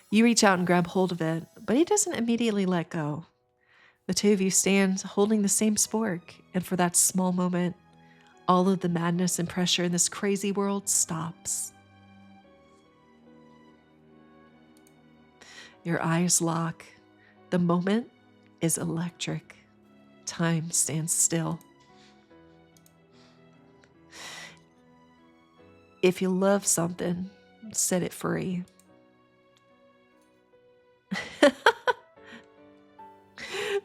You reach out and grab hold of it, but he doesn't immediately let go. The two of you stand holding the same spork, and for that small moment, all of the madness and pressure in this crazy world stops. Your eyes lock. The moment is electric. Time stands still. If you love something, set it free.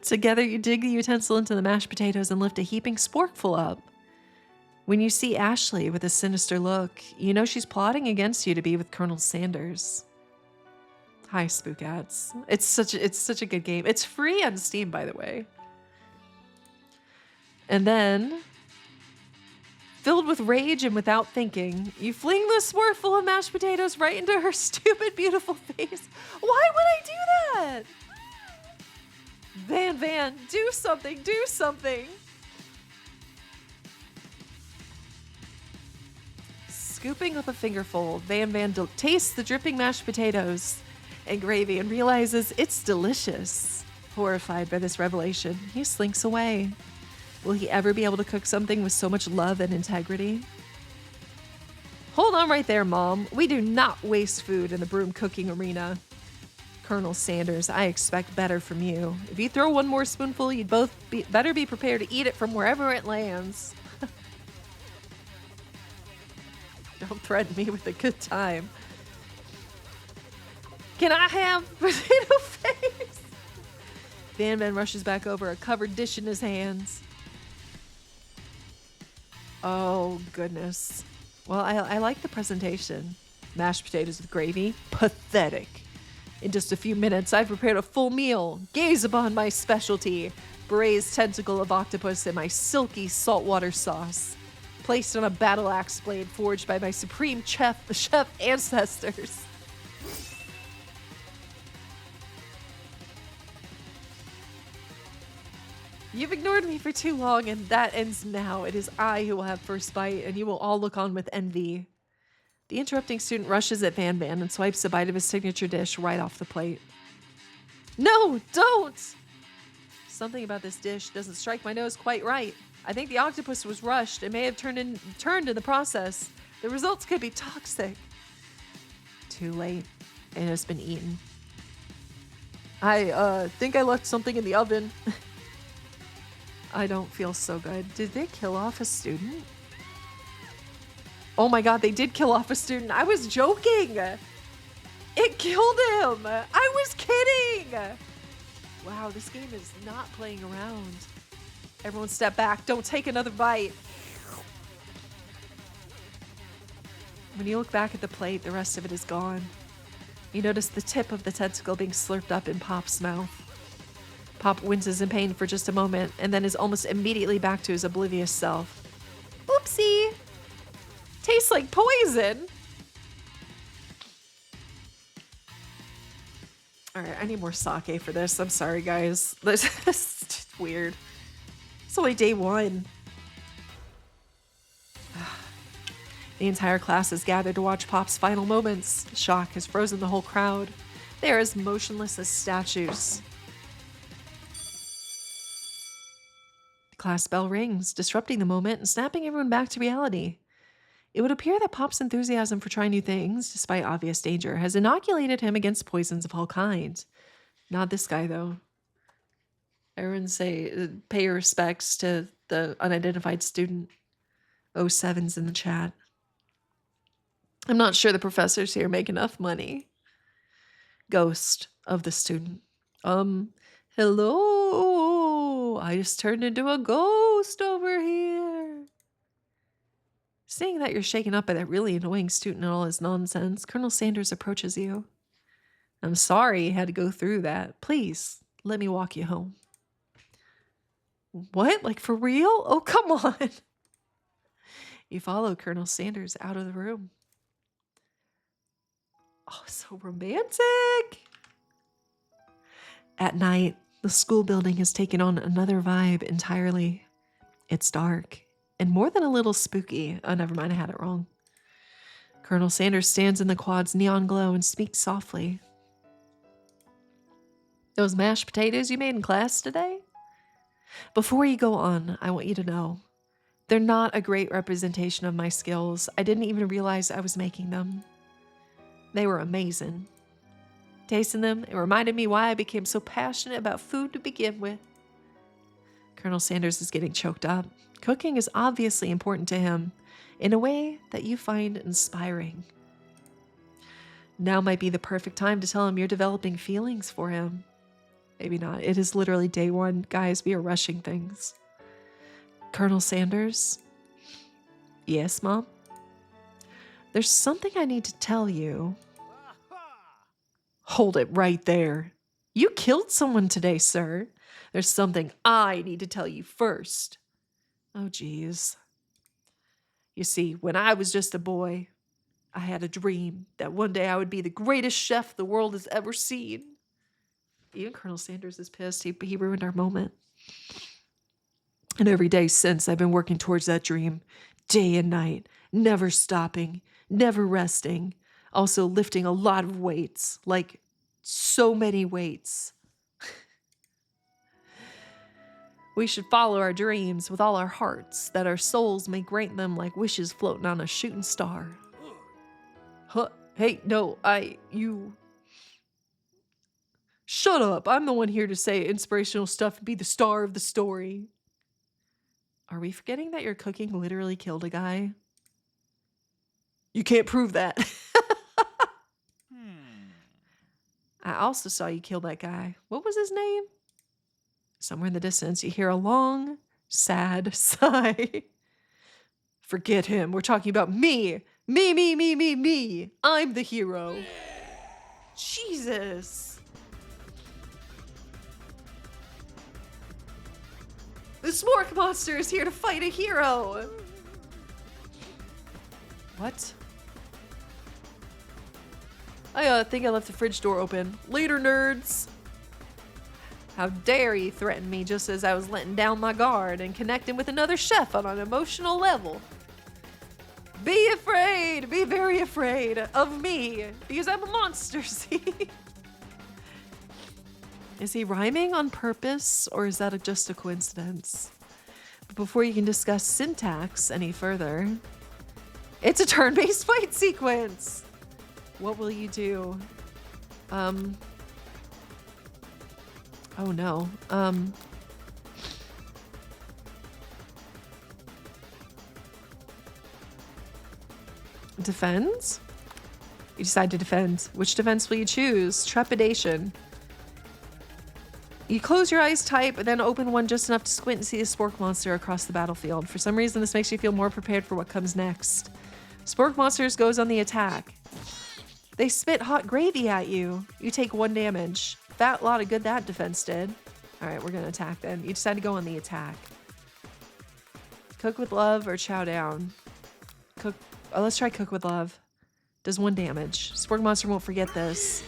Together, you dig the utensil into the mashed potatoes and lift a heaping sporkful up. When you see Ashley with a sinister look, you know she's plotting against you to be with Colonel Sanders. Hi, Spookats. It's such a good game. It's free on Steam, by the way. And then, filled with rage and without thinking, you fling the sporkful of mashed potatoes right into her stupid, beautiful face. Why would I do that? Van, do something, do something. Scooping up a fingerful, Van tastes the dripping mashed potatoes and gravy and realizes it's delicious. Horrified by this revelation, he slinks away. Will he ever be able to cook something with so much love and integrity? Hold on right there, Mom. We do not waste food in the broom cooking arena. Colonel Sanders, I expect better from you. If you throw one more spoonful, you'd both better be prepared to eat it from wherever it lands. Don't threaten me with a good time. Can I have potato face? Van Man rushes back over, a covered dish in his hands. Oh, goodness. Well, I like the presentation. Mashed potatoes with gravy. Pathetic. In just a few minutes, I've prepared a full meal. Gaze upon my specialty. Braised tentacle of octopus in my silky saltwater sauce. Placed on a battle axe blade forged by my supreme chef ancestors. You've ignored me for too long, and that ends now. It is I who will have first bite, and you will all look on with envy. The interrupting student rushes at Van Man and swipes a bite of his signature dish right off the plate. No, don't! Something about this dish doesn't strike my nose quite right. I think the octopus was rushed and may have turned in the process. The results could be toxic. Too late. It has been eaten. I think I left something in the oven. I don't feel so good. Did they kill off a student? Oh my god, they did kill off a student. I was joking. It killed him. I was kidding. Wow, this game is not playing around. Everyone step back. Don't take another bite. When you look back at the plate, the rest of it is gone. You notice the tip of the tentacle being slurped up in Pop's mouth. Pop winces in pain for just a moment and then is almost immediately back to his oblivious self. Oopsie! Tastes like poison! Alright, I need more sake for this. I'm sorry, guys. This is just weird. It's only day one. The entire class is gathered to watch Pop's final moments. Shock has frozen the whole crowd. They are as motionless as statues. The class bell rings, disrupting the moment and snapping everyone back to reality. It would appear that Pop's enthusiasm for trying new things, despite obvious danger, has inoculated him against poisons of all kinds. Not this guy, though. Everyone say, pay your respects to the unidentified student. 07's in the chat. I'm not sure the professors here make enough money. Ghost of the student. Hello. I just turned into a ghost over here. Seeing that you're shaken up by that really annoying student and all his nonsense, Colonel Sanders approaches you. I'm sorry you had to go through that. Please, let me walk you home. What? Like, for real? Oh, come on. You follow Colonel Sanders out of the room. Oh, so romantic. At night, the school building has taken on another vibe entirely. It's dark. And more than a little spooky. Oh, never mind, I had it wrong. Colonel Sanders stands in the quad's neon glow and speaks softly. Those mashed potatoes you made in class today? Before you go on, I want you to know, they're not a great representation of my skills. I didn't even realize I was making them. They were amazing. Tasting them, it reminded me why I became so passionate about food to begin with. Colonel Sanders is getting choked up. Cooking is obviously important to him in a way that you find inspiring. Now might be the perfect time to tell him you're developing feelings for him. Maybe not. It is literally day one. Guys, we are rushing things. Colonel Sanders? Yes, Mom? There's something I need to tell you. Hold it right there. You killed someone today, sir. There's something I need to tell you first. Oh, geez. You see, when I was just a boy, I had a dream that one day I would be the greatest chef the world has ever seen. Even Colonel Sanders is pissed. He ruined our moment. And every day since, I've been working towards that dream, day and night, never stopping, never resting. Also lifting a lot of weights, like so many weights. We should follow our dreams with all our hearts, that our souls may grant them like wishes floating on a shooting star. Huh? Hey, no, you. Shut up. I'm the one here to say inspirational stuff and be the star of the story. Are we forgetting that your cooking literally killed a guy? You can't prove that. I also saw you kill that guy. What was his name? Somewhere in the distance, you hear a long, sad sigh. Forget him. We're talking about me. Me. I'm the hero. Jesus. The Spork Monster is here to fight a hero. What? I think I left the fridge door open. Later, nerds. How dare you threaten me just as I was letting down my guard and connecting with another chef on an emotional level. Be afraid, be very afraid of me because I'm a monster, see? Is he rhyming on purpose or is that just a coincidence? But before you can discuss syntax any further, it's a turn-based fight sequence. What will you do? Oh no. Defends? You decide to defend. Which defense will you choose? Trepidation. You close your eyes tight, but then open one just enough to squint and see the Spork Monster across the battlefield. For some reason, this makes you feel more prepared for what comes next. Spork Monsters goes on the attack. They spit hot gravy at you. You take 1 damage. Fat lot of good that defense did. All right, we're gonna attack then. You decide to go on the attack. Cook with love or chow down. Cook. Oh, let's try cook with love. Does 1 damage. Spork Monster won't forget this.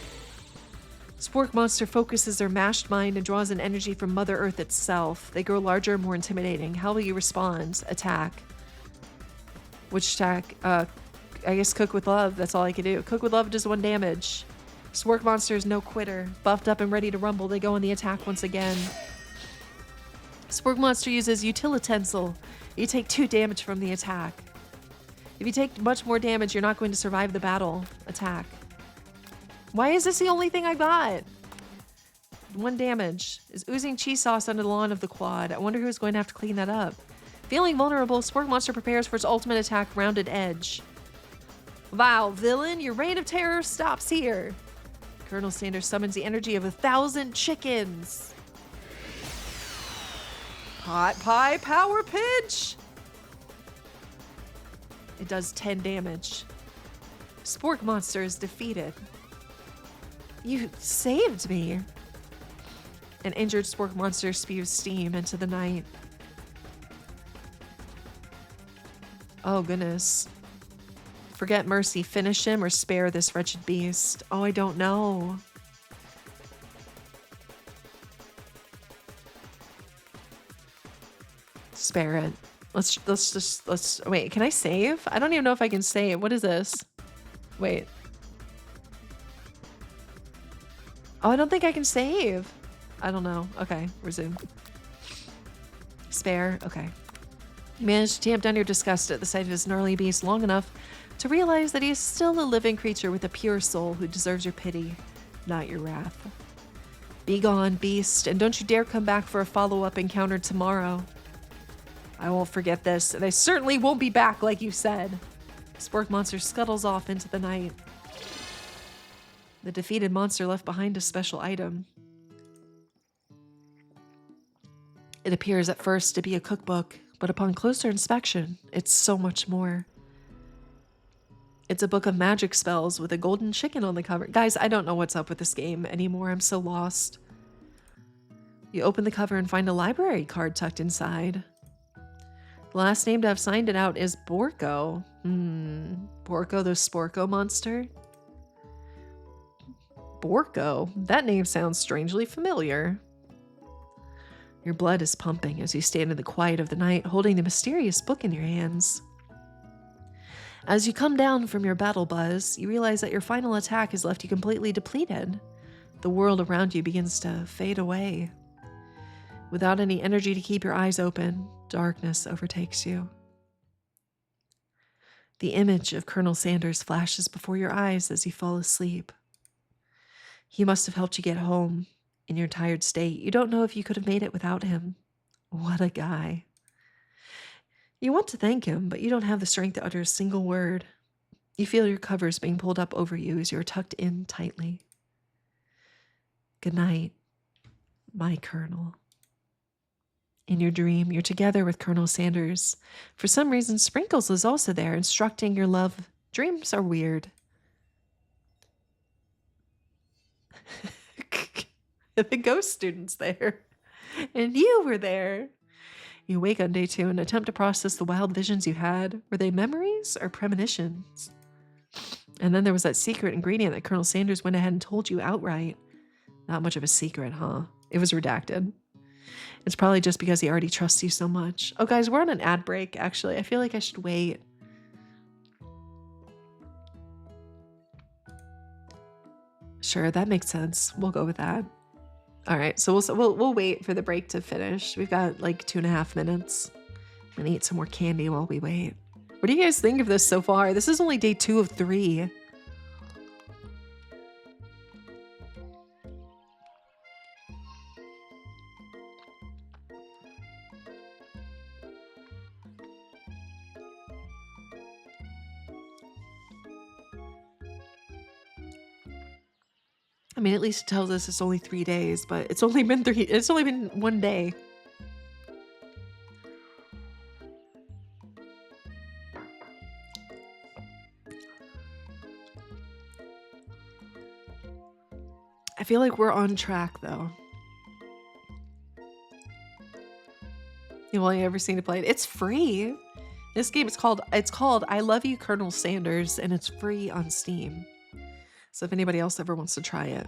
Spork Monster focuses their mashed mind and draws an energy from Mother Earth itself. They grow larger and more intimidating. How will you respond? Attack. Which attack? I guess cook with love. That's all I can do. Cook with love does 1 damage. Spork Monster is no quitter. Buffed up and ready to rumble, they go on the attack once again. Spork Monster uses Utilitensile. You take 2 damage from the attack. If you take much more damage, you're not going to survive the battle. Attack. Why is this the only thing I got? 1 damage. Is oozing cheese sauce under the lawn of the quad. I wonder who's going to have to clean that up. Feeling vulnerable, Spork Monster prepares for its ultimate attack, Rounded Edge. Wow, villain, your reign of terror stops here. Colonel Sanders summons the energy of 1,000 chickens. Hot pie power pinch. It does 10 damage. Spork Monster is defeated. You saved me. An injured Spork Monster spews steam into the night. Oh, goodness. Forget mercy, finish him, or spare this wretched beast. Oh, I don't know. Spare it. Let's wait, can I save? I don't even know if I can save. What is this? Wait. Oh, I don't think I can save. I don't know. Okay, resume. Spare, okay. You managed to tamp down your disgust at the sight of this gnarly beast long enough to realize that he is still a living creature with a pure soul who deserves your pity, not your wrath. Be gone, beast, and don't you dare come back for a follow-up encounter tomorrow. I won't forget this, and I certainly won't be back like you said. Spork Monster scuttles off into the night. The defeated monster left behind a special item. It appears at first to be a cookbook, but upon closer inspection, it's so much more. It's a book of magic spells with a golden chicken on the cover. Guys, I don't know what's up with this game anymore. I'm so lost. You open the cover and find a library card tucked inside. The last name to have signed it out is Borko. Borko the Sporko monster? Borko? That name sounds strangely familiar. Your blood is pumping as you stand in the quiet of the night, holding the mysterious book in your hands. As you come down from your battle buzz, you realize that your final attack has left you completely depleted. The world around you begins to fade away. Without any energy to keep your eyes open, darkness overtakes you. The image of Colonel Sanders flashes before your eyes as you fall asleep. He must have helped you get home in your tired state. You don't know if you could have made it without him. What a guy. You want to thank him, but you don't have the strength to utter a single word. You feel your covers being pulled up over you as you are tucked in tightly. Good night, my Colonel. In your dream, you're together with Colonel Sanders. For some reason, Sprinkles is also there, instructing your love. Dreams are weird. The ghost student's there. And you were there. You wake on day 2 and attempt to process the wild visions you had. Were they memories or premonitions? And then there was that secret ingredient that Colonel Sanders went ahead and told you outright. Not much of a secret, huh? It was redacted. It's probably just because he already trusts you so much. Oh, guys, we're on an ad break, actually. I feel like I should wait. Sure, that makes sense. We'll go with that. All right, so we'll wait for the break to finish. We've got like 2.5 minutes. I'm gonna eat some more candy while we wait. What do you guys think of this so far? This is only day 2 of 3. I mean, at least it tells us it's only 3 days, but it's only been 1 day. I feel like we're on track, though. You've only ever seen it played. It's free. This game is called I Love You, Colonel Sanders, and it's free on Steam. So if anybody else ever wants to try it.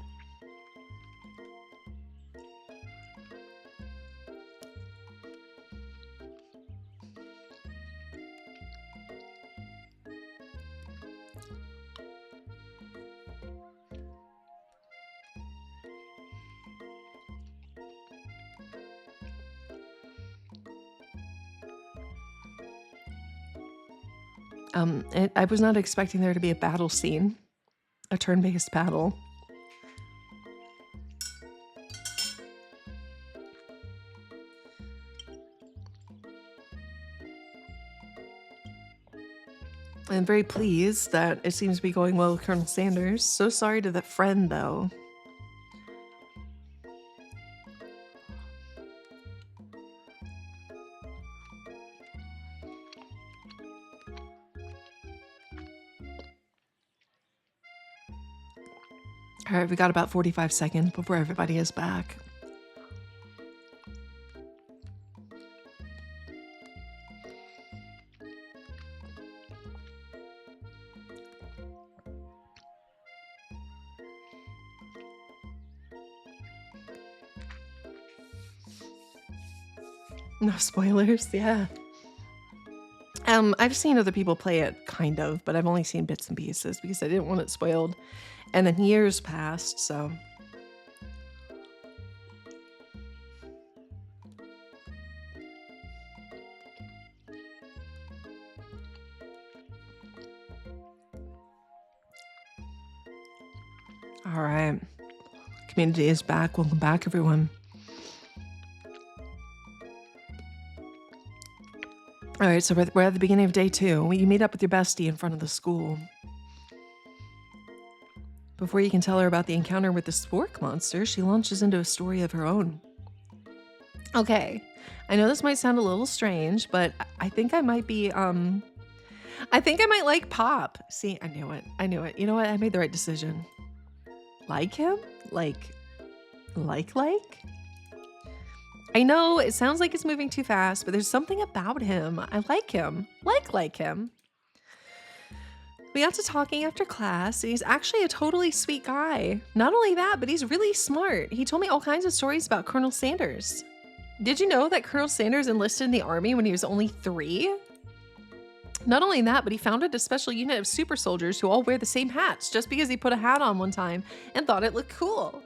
I was not expecting there to be a battle scene. A turn-based battle. I'm very pleased that it seems to be going well with Colonel Sanders. So sorry to that friend, though. All right, we got about 45 seconds before everybody is back. No spoilers, yeah. I've seen other people play it, kind of, but I've only seen bits and pieces because I didn't want it spoiled. And then years passed, so. All right. Community is back. Welcome back, everyone. All right, so we're at the beginning of day 2. You meet up with your bestie in front of the school. Before you can tell her about the encounter with the spork monster, she launches into a story of her own. Okay, I know this might sound a little strange, but I think I might be, I think I might like Pop. See, I knew it. You know what? I made the right decision. Like him? Like? I know it sounds like it's moving too fast, but there's something about him. I like him. Like him. We got to talking after class, and he's actually a totally sweet guy. Not only that, but he's really smart. He told me all kinds of stories about Colonel Sanders. Did you know that Colonel Sanders enlisted in the army when he was only 3? Not only that, but he founded a special unit of super soldiers who all wear the same hats just because he put a hat on one time and thought it looked cool.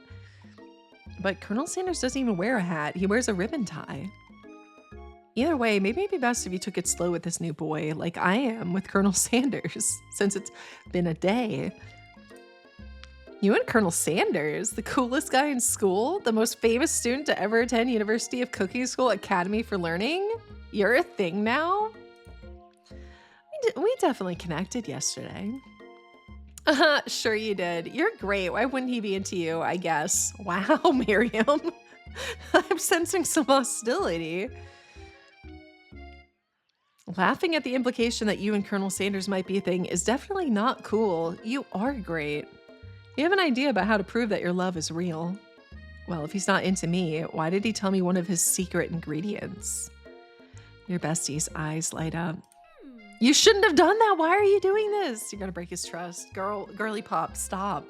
But Colonel Sanders doesn't even wear a hat. He wears a ribbon tie. Either way, maybe it'd be best if you took it slow with this new boy, like I am with Colonel Sanders, since it's been a day. You and Colonel Sanders, the coolest guy in school, the most famous student to ever attend University of Cooking School Academy for Learning? You're a thing now? We definitely connected yesterday. Sure you did. You're great. Why wouldn't he be into you, I guess? Wow, Miriam. I'm sensing some hostility. Laughing at the implication that you and Colonel Sanders might be a thing is definitely not cool. You are great. You have an idea about how to prove that your love is real. Well, if he's not into me, why did he tell me one of his secret ingredients? Your bestie's eyes light up. You shouldn't have done that. Why are you doing this? You're gonna break his trust. Girly pop, stop.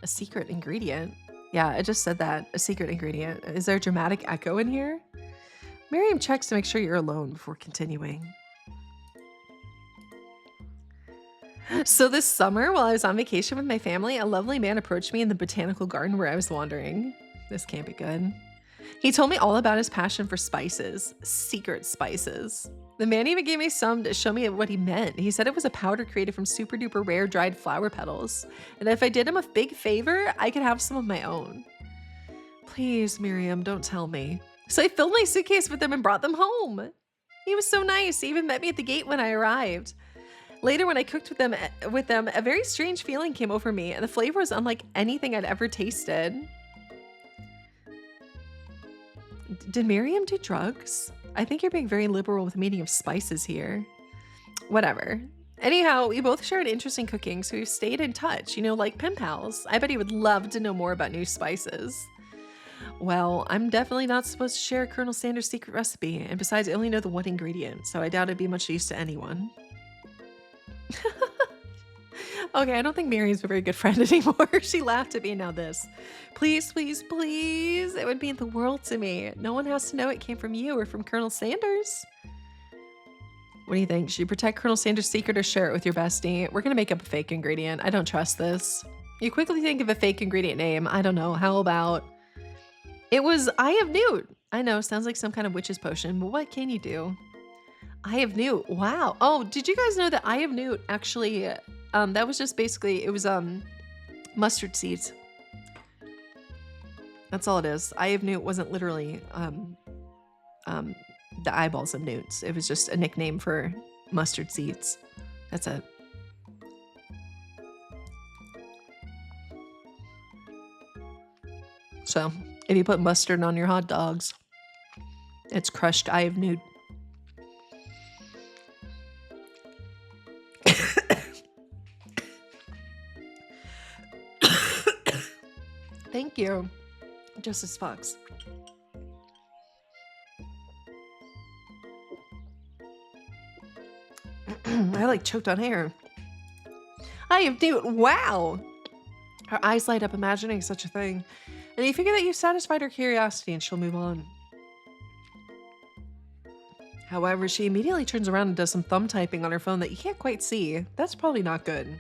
A secret ingredient. Yeah, I just said that. A secret ingredient. Is there a dramatic echo in here? Miriam checks to make sure you're alone before continuing. So this summer, while I was on vacation with my family, a lovely man approached me in the botanical garden where I was wandering. This can't be good. He told me all about his passion for spices, secret spices. The man even gave me some to show me what he meant. He said it was a powder created from super duper rare dried flower petals. And if I did him a big favor, I could have some of my own. Please, Miriam, don't tell me. So I filled my suitcase with them and brought them home. He was so nice. He even met me at the gate when I arrived. Later, when I cooked with them, a very strange feeling came over me, and the flavor was unlike anything I'd ever tasted. Did Miriam do drugs? I think you're being very liberal with the meaning of spices here. Whatever. Anyhow, we both shared interest in cooking, so we've stayed in touch, like pen pals. I bet he would love to know more about new spices. Well, I'm definitely not supposed to share Colonel Sanders' secret recipe, and besides, I only know the one ingredient, so I doubt it'd be much use to anyone. Okay, I don't think Miriam's a very good friend anymore. She laughed at me, now this. Please, please, please. It would mean the world to me. No one has to know it came from you or from Colonel Sanders. What do you think? Should you protect Colonel Sanders' secret or share it with your bestie? We're gonna make up a fake ingredient. I don't trust this. You quickly think of a fake ingredient name. I don't know. How about... It was Eye of Newt. I know, sounds like some kind of witch's potion, but what can you do? Eye of Newt. Wow. Oh, did you guys know that Eye of Newt actually... that was just basically, it was mustard seeds. That's all it is. Eye of Newt wasn't literally the eyeballs of newts. It was just a nickname for mustard seeds. That's it. So, if you put mustard on your hot dogs, it's crushed Eye of Newt. Thank you. Justice Fox. I like choked on air. I have Newt. Wow. Her eyes light up imagining such a thing. And you figure that you've satisfied her curiosity and she'll move on. However, she immediately turns around and does some thumb typing on her phone that you can't quite see. That's probably not good.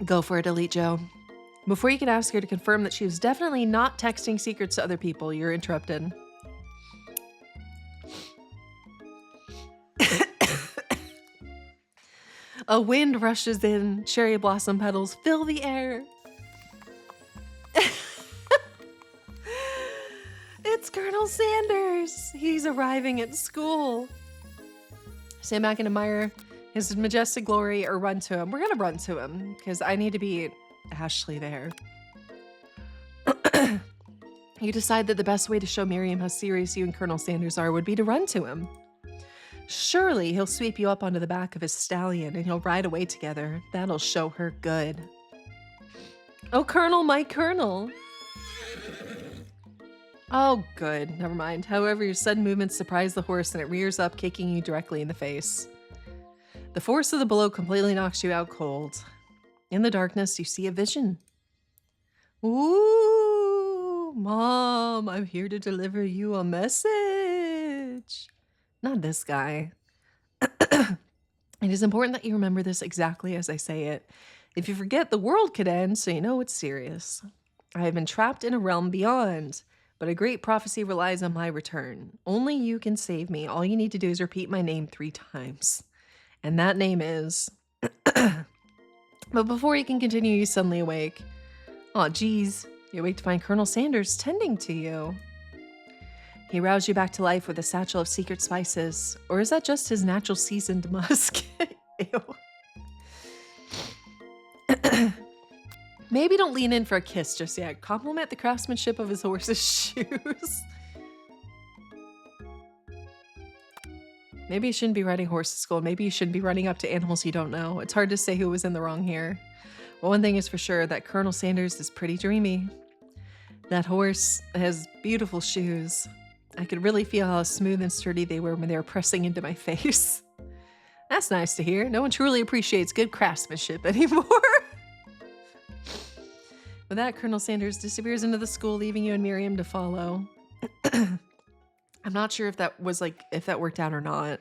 Go for it, Elite Joe. Before you can ask her to confirm that she was definitely not texting secrets to other people, you're interrupted. A wind rushes in, cherry blossom petals fill the air. It's Colonel Sanders. He's arriving at school. Stand back and admire his majestic glory or run to him. We're going to run to him because I need to beat Ashley there. You decide that the best way to show Miriam how serious you and Colonel Sanders are would be to run to him. Surely he'll sweep you up onto the back of his stallion and you'll ride away together. That'll show her good. Oh, Colonel, my Colonel. Oh, good. Never mind. However, your sudden movements surprise the horse and it rears up, kicking you directly in the face. The force of the blow completely knocks you out cold. In the darkness, you see a vision. Ooh, Mom, I'm here to deliver you a message. Not this guy. It is important that you remember this exactly as I say it. If you forget, the world could end, so you know it's serious. I have been trapped in a realm beyond, but a great prophecy relies on my return. Only you can save me. All you need to do is repeat my name 3 times. And that name is... But before you can continue, you suddenly awake. Aw, geez. You awake to find Colonel Sanders tending to you. He roused you back to life with a satchel of secret spices. Or is that just his natural seasoned musk? Ew. Maybe don't lean in for a kiss just yet. Compliment the craftsmanship of his horse's shoes. Maybe you shouldn't be riding horse to school. Maybe you shouldn't be running up to animals you don't know. It's hard to say who was in the wrong here. But one thing is for sure, that Colonel Sanders is pretty dreamy. That horse has beautiful shoes. I could really feel how smooth and sturdy they were when they were pressing into my face. That's nice to hear. No one truly appreciates good craftsmanship anymore. With that, Colonel Sanders disappears into the school, leaving you and Miriam to follow. I'm not sure if that was if that worked out or not.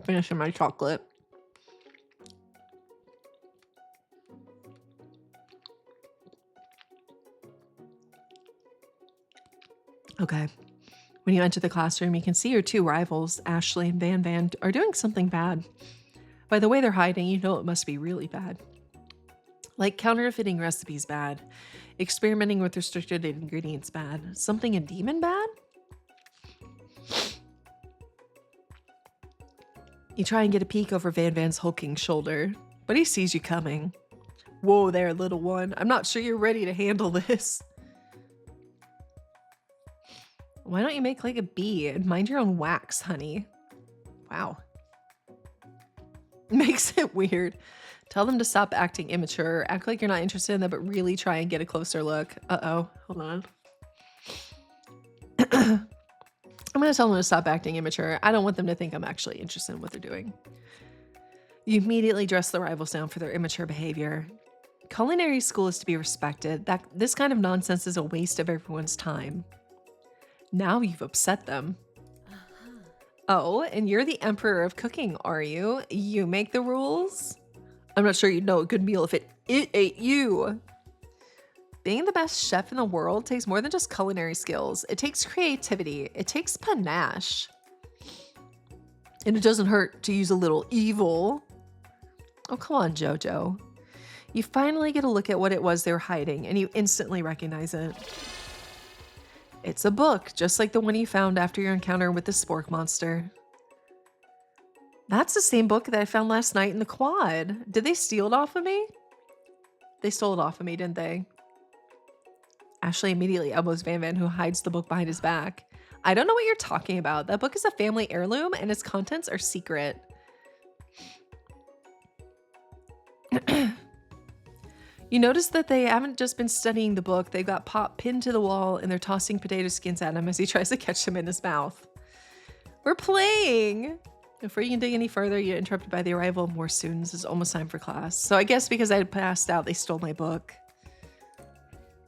Finishing my chocolate. Okay. When you enter the classroom, you can see your 2 rivals, Ashley and Van Van, are doing something bad. By the way they're hiding, you know it must be really bad. Like counterfeiting recipes bad. Experimenting with restricted ingredients bad. Something a demon bad? You try and get a peek over Van Van's hulking shoulder, but he sees you coming. Whoa there, little one. I'm not sure you're ready to handle this. Why don't you make like a bee and mind your own wax, honey? Wow. Makes it weird. Tell them to stop acting immature. Act like you're not interested in them, but really try and get a closer look. Uh-oh. Hold on. I'm going to tell them to stop acting immature. I don't want them to think I'm actually interested in what they're doing. You immediately dress the rivals down for their immature behavior. Culinary school is to be respected. This kind of nonsense is a waste of everyone's time. Now you've upset them. Oh, and you're the emperor of cooking, are you? You make the rules? I'm not sure you'd know a good meal if it ate you. Being the best chef in the world takes more than just culinary skills. It takes creativity. It takes panache. And it doesn't hurt to use a little evil. Oh, come on, Jojo. You finally get a look at what it was they were hiding, and you instantly recognize it. It's a book, just like the one you found after your encounter with the spork monster. That's the same book that I found last night in the quad. Did they steal it off of me? They stole it off of me, didn't they? Ashley immediately elbows Van Van, who hides the book behind his back. I don't know what you're talking about. That book is a family heirloom, and its contents are secret. You notice that they haven't just been studying the book. They've got Pop pinned to the wall, and they're tossing potato skins at him as he tries to catch them in his mouth. We're playing! Before you can dig any further, you're interrupted by the arrival of more students. It's almost time for class. So I guess because I had passed out, they stole my book.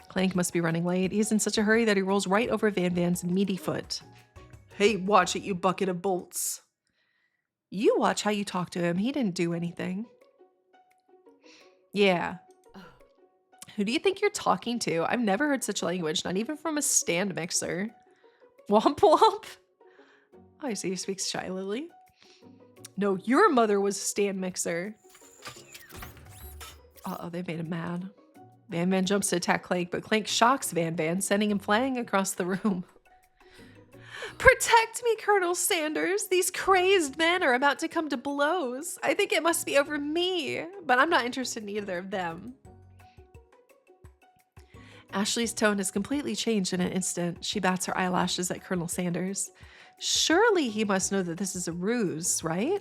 Clank must be running late. He's in such a hurry that he rolls right over Van Van's meaty foot. Hey, watch it, you bucket of bolts. You watch how you talk to him. He didn't do anything. Yeah. Who do you think you're talking to? I've never heard such language, not even from a stand mixer. Womp womp. Oh, I see he speaks shylily. No, your mother was a stand mixer. Uh-oh, they made him mad. Van Van jumps to attack Clank, but Clank shocks Van Van, sending him flying across the room. Protect me, Colonel Sanders. These crazed men are about to come to blows. I think it must be over me, but I'm not interested in either of them. Ashley's tone has completely changed in an instant. She bats her eyelashes at Colonel Sanders. Surely he must know that this is a ruse, right?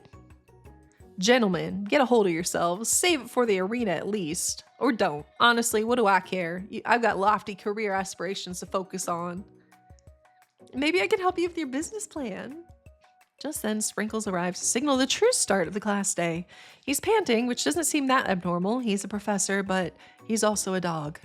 Gentlemen, get a hold of yourselves. Save it for the arena at least. Or don't. Honestly, what do I care? I've got lofty career aspirations to focus on. Maybe I can help you with your business plan. Just then, Sprinkles arrives to signal the true start of the class day. He's panting, which doesn't seem that abnormal. He's a professor, but he's also a dog.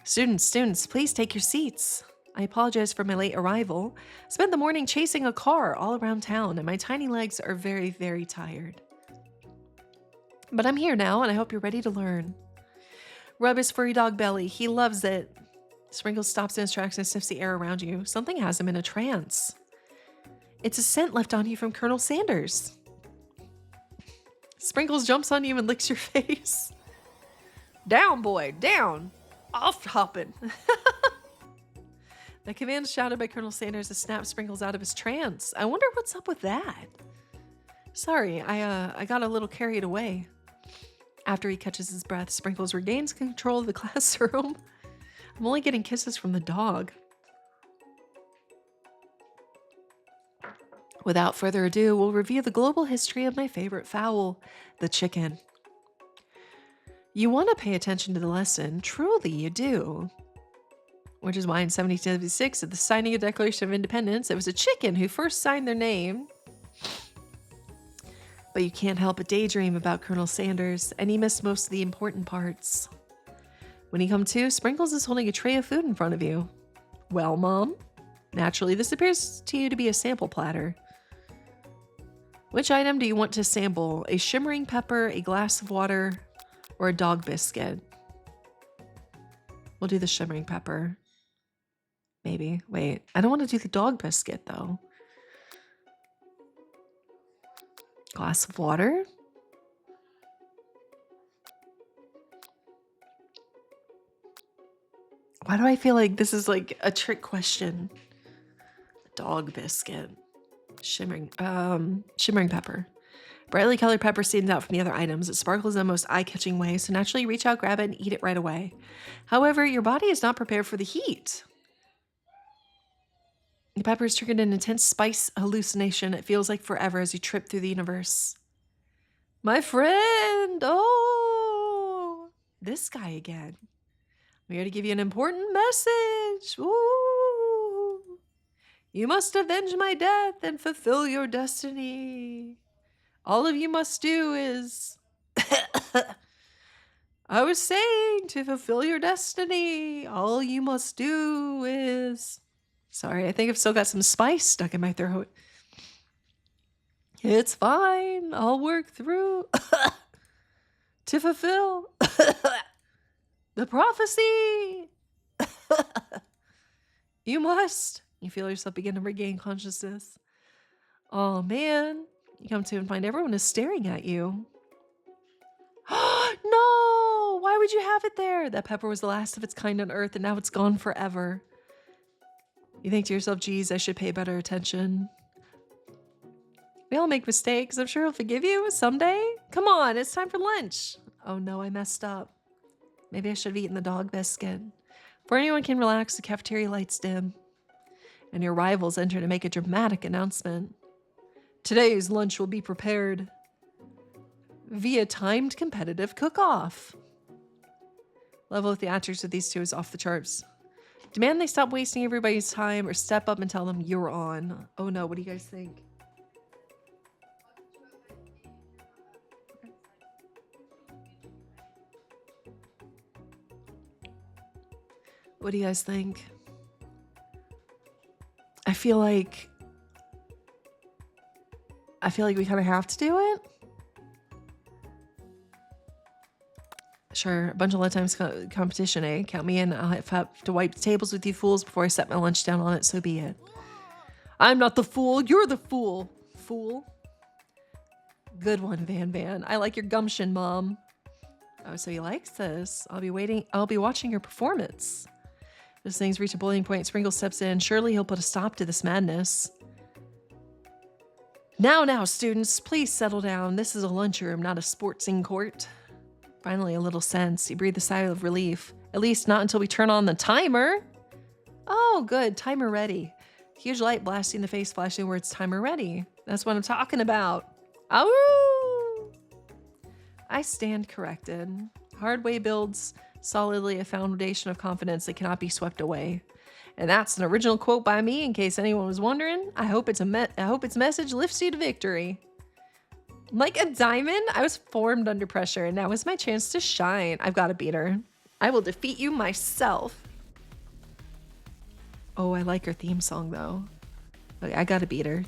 Students, please take your seats. I apologize for my late arrival. Spent the morning chasing a car all around town, and my tiny legs are very, very tired. But I'm here now, and I hope you're ready to learn. Rub his furry dog belly. He loves it. Sprinkles stops in his tracks and sniffs the air around you. Something has him in a trance. It's a scent left on you from Colonel Sanders. Sprinkles jumps on you and licks your face. Down, boy, down. Off hopping. The command shouted by Colonel Sanders has snapped Sprinkles out of his trance. I wonder what's up with that. Sorry, I got a little carried away. After he catches his breath, Sprinkles regains control of the classroom. I'm only getting kisses from the dog. Without further ado, we'll review the global history of my favorite fowl, the chicken. You want to pay attention to the lesson, truly you do. Which is why in 1776, at the signing of the Declaration of Independence, it was a chicken who first signed their name. But you can't help but daydream about Colonel Sanders, and he missed most of the important parts. When you come to, Sprinkles is holding a tray of food in front of you. Well, Mom? Naturally, this appears to you to be a sample platter. Which item do you want to sample? A shimmering pepper, a glass of water, or a dog biscuit? We'll do the shimmering pepper. Maybe. Wait, I don't want to do the dog biscuit, though. Glass of water? Why do I feel like this is like a trick question? Dog biscuit. Shimmering pepper. Brightly colored pepper stands out from the other items. It sparkles in the most eye-catching way, so naturally reach out, grab it, and eat it right away. However, your body is not prepared for the heat. The pepper has triggered an intense spice hallucination. It feels like forever as you trip through the universe. My friend! Oh! This guy again. I'm here to give you an important message. Ooh! You must avenge my death and fulfill your destiny. All of you must do is... I was saying, to fulfill your destiny, all you must do is... Sorry, I think I've still got some spice stuck in my throat. It's fine. I'll work through to fulfill the prophecy. You must. You feel yourself begin to regain consciousness. Oh, man. You come to and find everyone is staring at you. No! Why would you have it there? That pepper was the last of its kind on Earth, and now it's gone forever. You think to yourself, geez, I should pay better attention. We all make mistakes. I'm sure he'll forgive you someday. Come on, it's time for lunch. Oh no, I messed up. Maybe I should have eaten the dog biscuit. Before anyone can relax, the cafeteria lights dim, and your rivals enter to make a dramatic announcement. Today's lunch will be prepared via timed competitive cook-off. Level of theatrics with these two is off the charts. Demand they stop wasting everybody's time or step up and tell them you're on. Oh no, what do you guys think? What do you guys think? I feel like we kind of have to do it. Sure, a bunch of lunchtimes competition, eh? Count me in. I'll have to wipe the tables with you fools before I set my lunch down on it, so be it. I'm not the fool, you're the fool. Fool. Good one, Van Van. I like your gumption, Mom. Oh, so he likes this. I'll be watching your performance. This thing's reached a boiling point. Sprinkle steps in. Surely he'll put a stop to this madness. Now, students, please settle down. This is a lunchroom, not a sportsing court. Finally, a little sense. He breathed a sigh of relief. At least not until we turn on the timer. Oh, good. Timer ready. Huge light blasting the face, flashing words, timer ready. That's what I'm talking about. Ow! I stand corrected. Hard way builds solidly a foundation of confidence that cannot be swept away. And that's an original quote by me, in case anyone was wondering. I hope its message lifts you to victory. Like a diamond, I was formed under pressure, and now is my chance to shine. I've got to beat her. I will defeat you myself. Oh, I like her theme song though. Okay, I gotta beat her.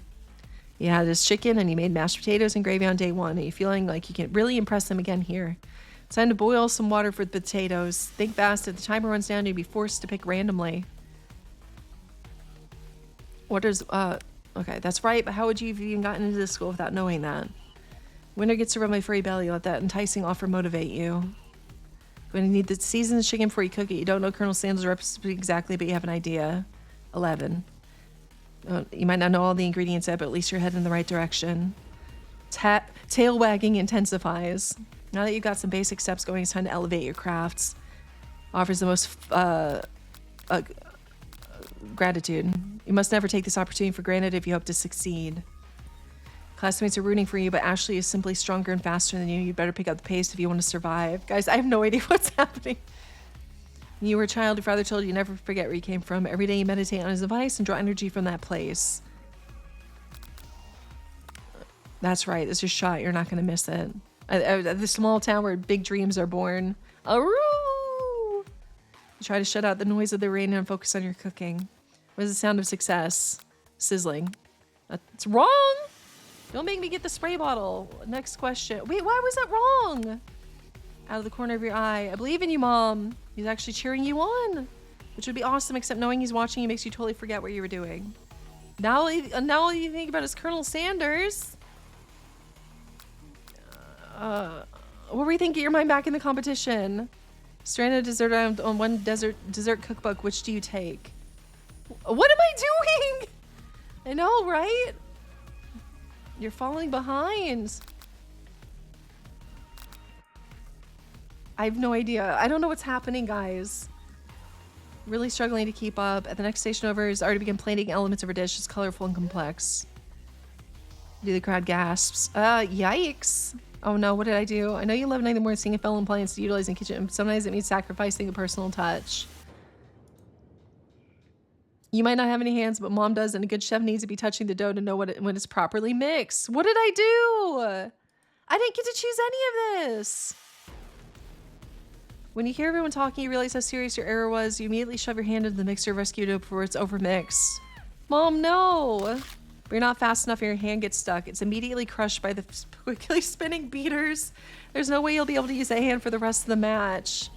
You had this chicken and you made mashed potatoes and gravy on day 1. And you're feeling like you can really impress them again here. It's time to boil some water for the potatoes. Think fast. If the timer runs down, you'll be forced to pick randomly. What is, okay, that's right. But how would you have even gotten into this school without knowing that? Winter gets to rub my furry belly. Let that enticing offer motivate you. When you need to season the chicken before you cook it, you don't know Colonel Sanders' recipe exactly, but you have an idea. 11. You might not know all the ingredients yet, but at least you're heading in the right direction. Tail wagging intensifies. Now that you've got some basic steps going, it's time to elevate your crafts. Offers the most gratitude. You must never take this opportunity for granted if you hope to succeed. Classmates are rooting for you, but Ashley is simply stronger and faster than you. You better pick up the pace if you want to survive. Guys, I have no idea what's happening. When you were a child, your father told you never forget where you came from. Every day you meditate on his advice and draw energy from that place. That's right. It's your shot. You're not going to miss it. The small town where big dreams are born. Aroo! You try to shut out the noise of the rain and focus on your cooking. What is the sound of success? Sizzling. It's wrong! Don't make me get the spray bottle. Next question. Wait, why was that wrong? Out of the corner of your eye. I believe in you, Mom. He's actually cheering you on. Which would be awesome, except knowing he's watching you makes you totally forget what you were doing. Now all you think about is Colonel Sanders. What were you thinking? Your mind back in the competition. Stranded dessert on one dessert cookbook. Which do you take? What am I doing? I know, right? You're falling behind. I have no idea. I don't know what's happening, guys. Really struggling to keep up. At the next station over, has already begun plating elements of her dish. It's colorful and complex. The crowd gasps. Yikes. Oh no, what did I do? I know you love nothing more than seeing a fellow appliance to utilize in the kitchen. Sometimes it means sacrificing a personal touch. You might not have any hands, but Mom does, and a good chef needs to be touching the dough to know when it's properly mixed. What did I do? I didn't get to choose any of this. When you hear everyone talking, you realize how serious your error was. You immediately shove your hand into the mixer, rescue dough before it's overmixed. Mom, no. But you're not fast enough and your hand gets stuck. It's immediately crushed by the quickly spinning beaters. There's no way you'll be able to use that hand for the rest of the match.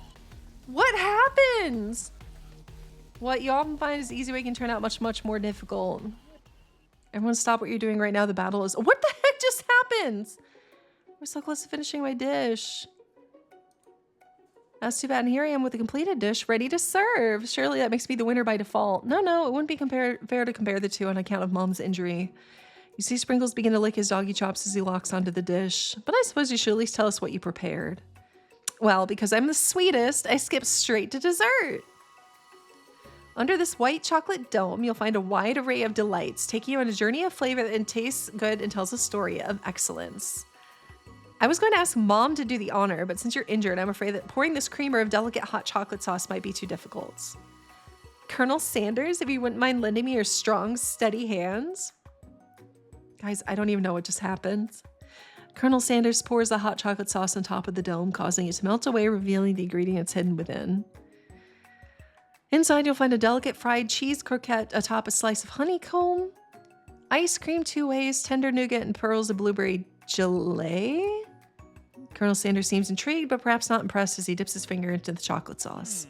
What happens? What you often find is the easy way can turn out much, much more difficult. Everyone stop what you're doing right now. The battle is... What the heck just happened? We're so close to finishing my dish. That's too bad. And here I am with a completed dish ready to serve. Surely that makes me the winner by default. No, it wouldn't be fair to compare the two on account of Mom's injury. You see Sprinkles begin to lick his doggy chops as he locks onto the dish. But I suppose you should at least tell us what you prepared. Well, because I'm the sweetest, I skipped straight to dessert. Under this white chocolate dome, you'll find a wide array of delights, taking you on a journey of flavor that tastes good and tells a story of excellence. I was going to ask Mom to do the honor, but since you're injured, I'm afraid that pouring this creamer of delicate hot chocolate sauce might be too difficult. Colonel Sanders, if you wouldn't mind lending me your strong, steady hands. Guys, I don't even know what just happened. Colonel Sanders pours the hot chocolate sauce on top of the dome, causing it to melt away, revealing the ingredients hidden within. Inside, you'll find a delicate fried cheese croquette atop a slice of honeycomb, ice cream 2 ways, tender nougat, and pearls of blueberry gelée. Colonel Sanders seems intrigued, but perhaps not impressed as he dips his finger into the chocolate sauce.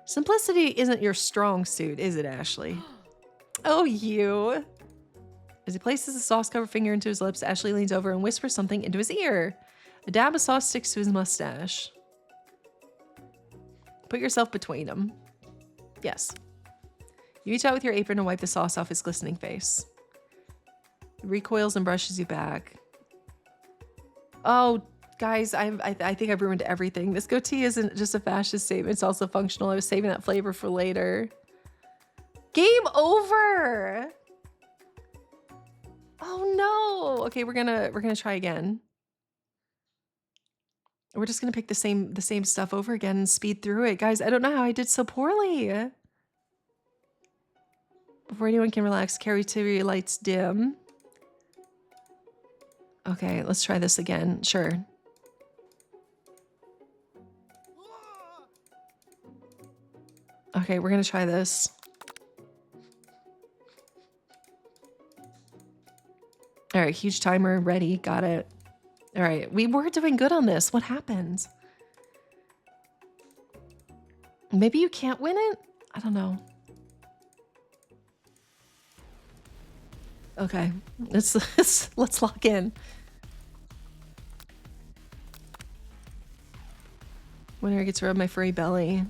Simplicity isn't your strong suit, is it, Ashley? Oh, you. As he places the sauce-covered finger into his lips, Ashley leans over and whispers something into his ear. A dab of sauce sticks to his mustache. Put yourself between them. Yes. You reach out with your apron and wipe the sauce off his glistening face. He recoils and brushes you back. Oh, guys, I think I've ruined everything. This goatee isn't just a fashion statement. It's also functional. I was saving that flavor for later. Game over. Oh no. Okay, we're gonna try again. We're just gonna pick the same stuff over again and speed through it. Guys, I don't know how I did so poorly. Before anyone can relax, carry lights dim. Okay, let's try this again. Sure. Okay, we're gonna try this. All right, huge timer, ready, got it. All right, we were doing good on this. What happened? Maybe you can't win it? I don't know. Okay, let's lock in. Winner gets to rub my furry belly.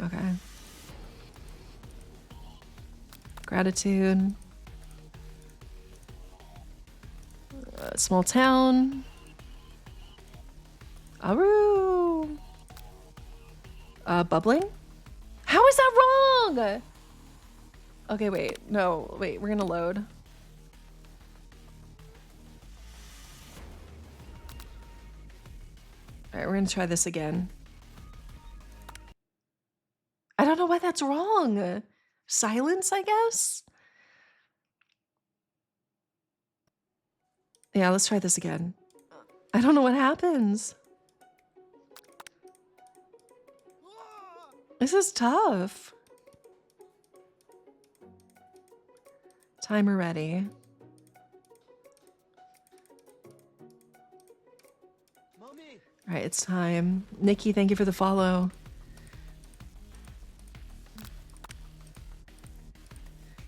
Okay. Gratitude. Small town. Aru. Bubbling? How is that wrong? Okay, wait. No, wait. We're gonna load. All right, we're gonna try this again. I don't know why that's wrong. Silence, I guess? Yeah, let's try this again. I don't know what happens. This is tough. Timer ready. All right, it's time. Nikki, thank you for the follow.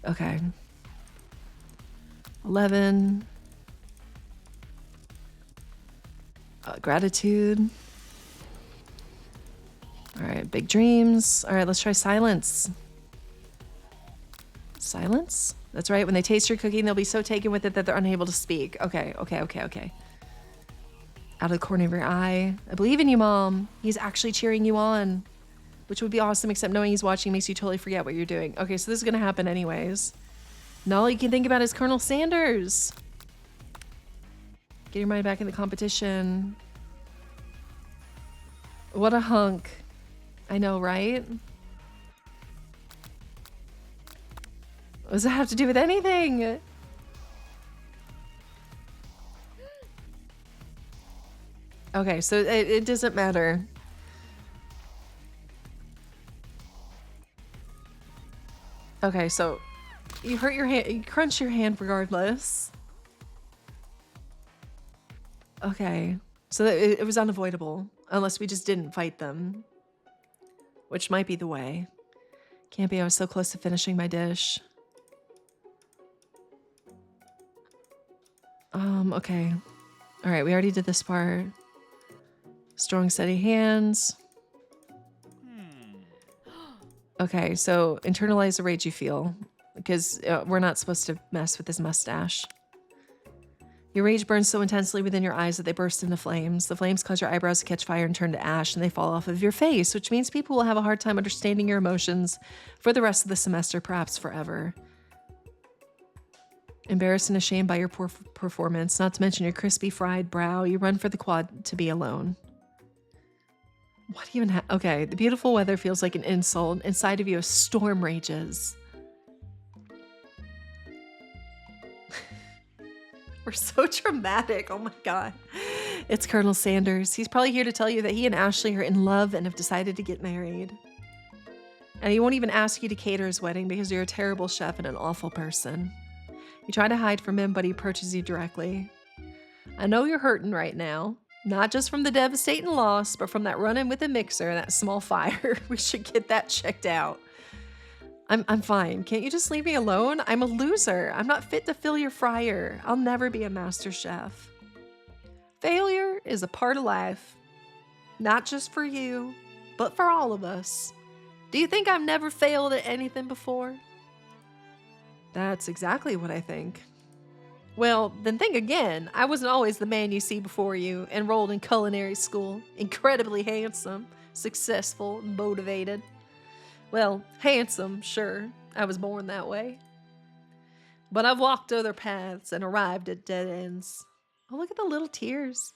Okay. 11. Gratitude. All right, big dreams. All right, let's try silence. Silence? That's right. When they taste your cooking, they'll be so taken with it that they're unable to speak. Okay. Out of the corner of your eye. I believe in you, Mom. He's actually cheering you on, which would be awesome, except knowing he's watching makes you totally forget what you're doing. Okay, so this is going to happen anyways. Now all you can think about is Colonel Sanders. Get your mind back in the competition. What a hunk. I know, right? What does that have to do with anything? Okay, so it doesn't matter. Okay, so you hurt your hand, you crunch your hand regardless. Okay, so it was unavoidable, unless we just didn't fight them. Which might be the way. Can't be, I was so close to finishing my dish. Okay. All right, we already did this part. Strong, steady hands. Okay, so internalize the rage you feel, because we're not supposed to mess with his mustache. Your rage burns so intensely within your eyes that they burst into flames. The flames cause your eyebrows to catch fire and turn to ash, and they fall off of your face, which means people will have a hard time understanding your emotions for the rest of the semester, perhaps forever. Embarrassed and ashamed by your poor performance, not to mention your crispy fried brow, you run for the quad to be alone. What even okay, the beautiful weather feels like an insult. Inside of you, a storm rages. We're so dramatic. Oh my God. It's Colonel Sanders. He's probably here to tell you that he and Ashley are in love and have decided to get married. And he won't even ask you to cater his wedding because you're a terrible chef and an awful person. You try to hide from him, but he approaches you directly. I know you're hurting right now. Not just from the devastating loss, but from that run-in with the mixer and that small fire. We should get that checked out. I'm fine. Can't you just leave me alone? I'm a loser. I'm not fit to fill your fryer. I'll never be a master chef. Failure is a part of life. Not just for you, but for all of us. Do you think I've never failed at anything before? That's exactly what I think. Well, then think again. I wasn't always the man you see before you, enrolled in culinary school, incredibly handsome, successful, and motivated. Well, handsome, sure. I was born that way. But I've walked other paths and arrived at dead ends. Oh, look at the little tears.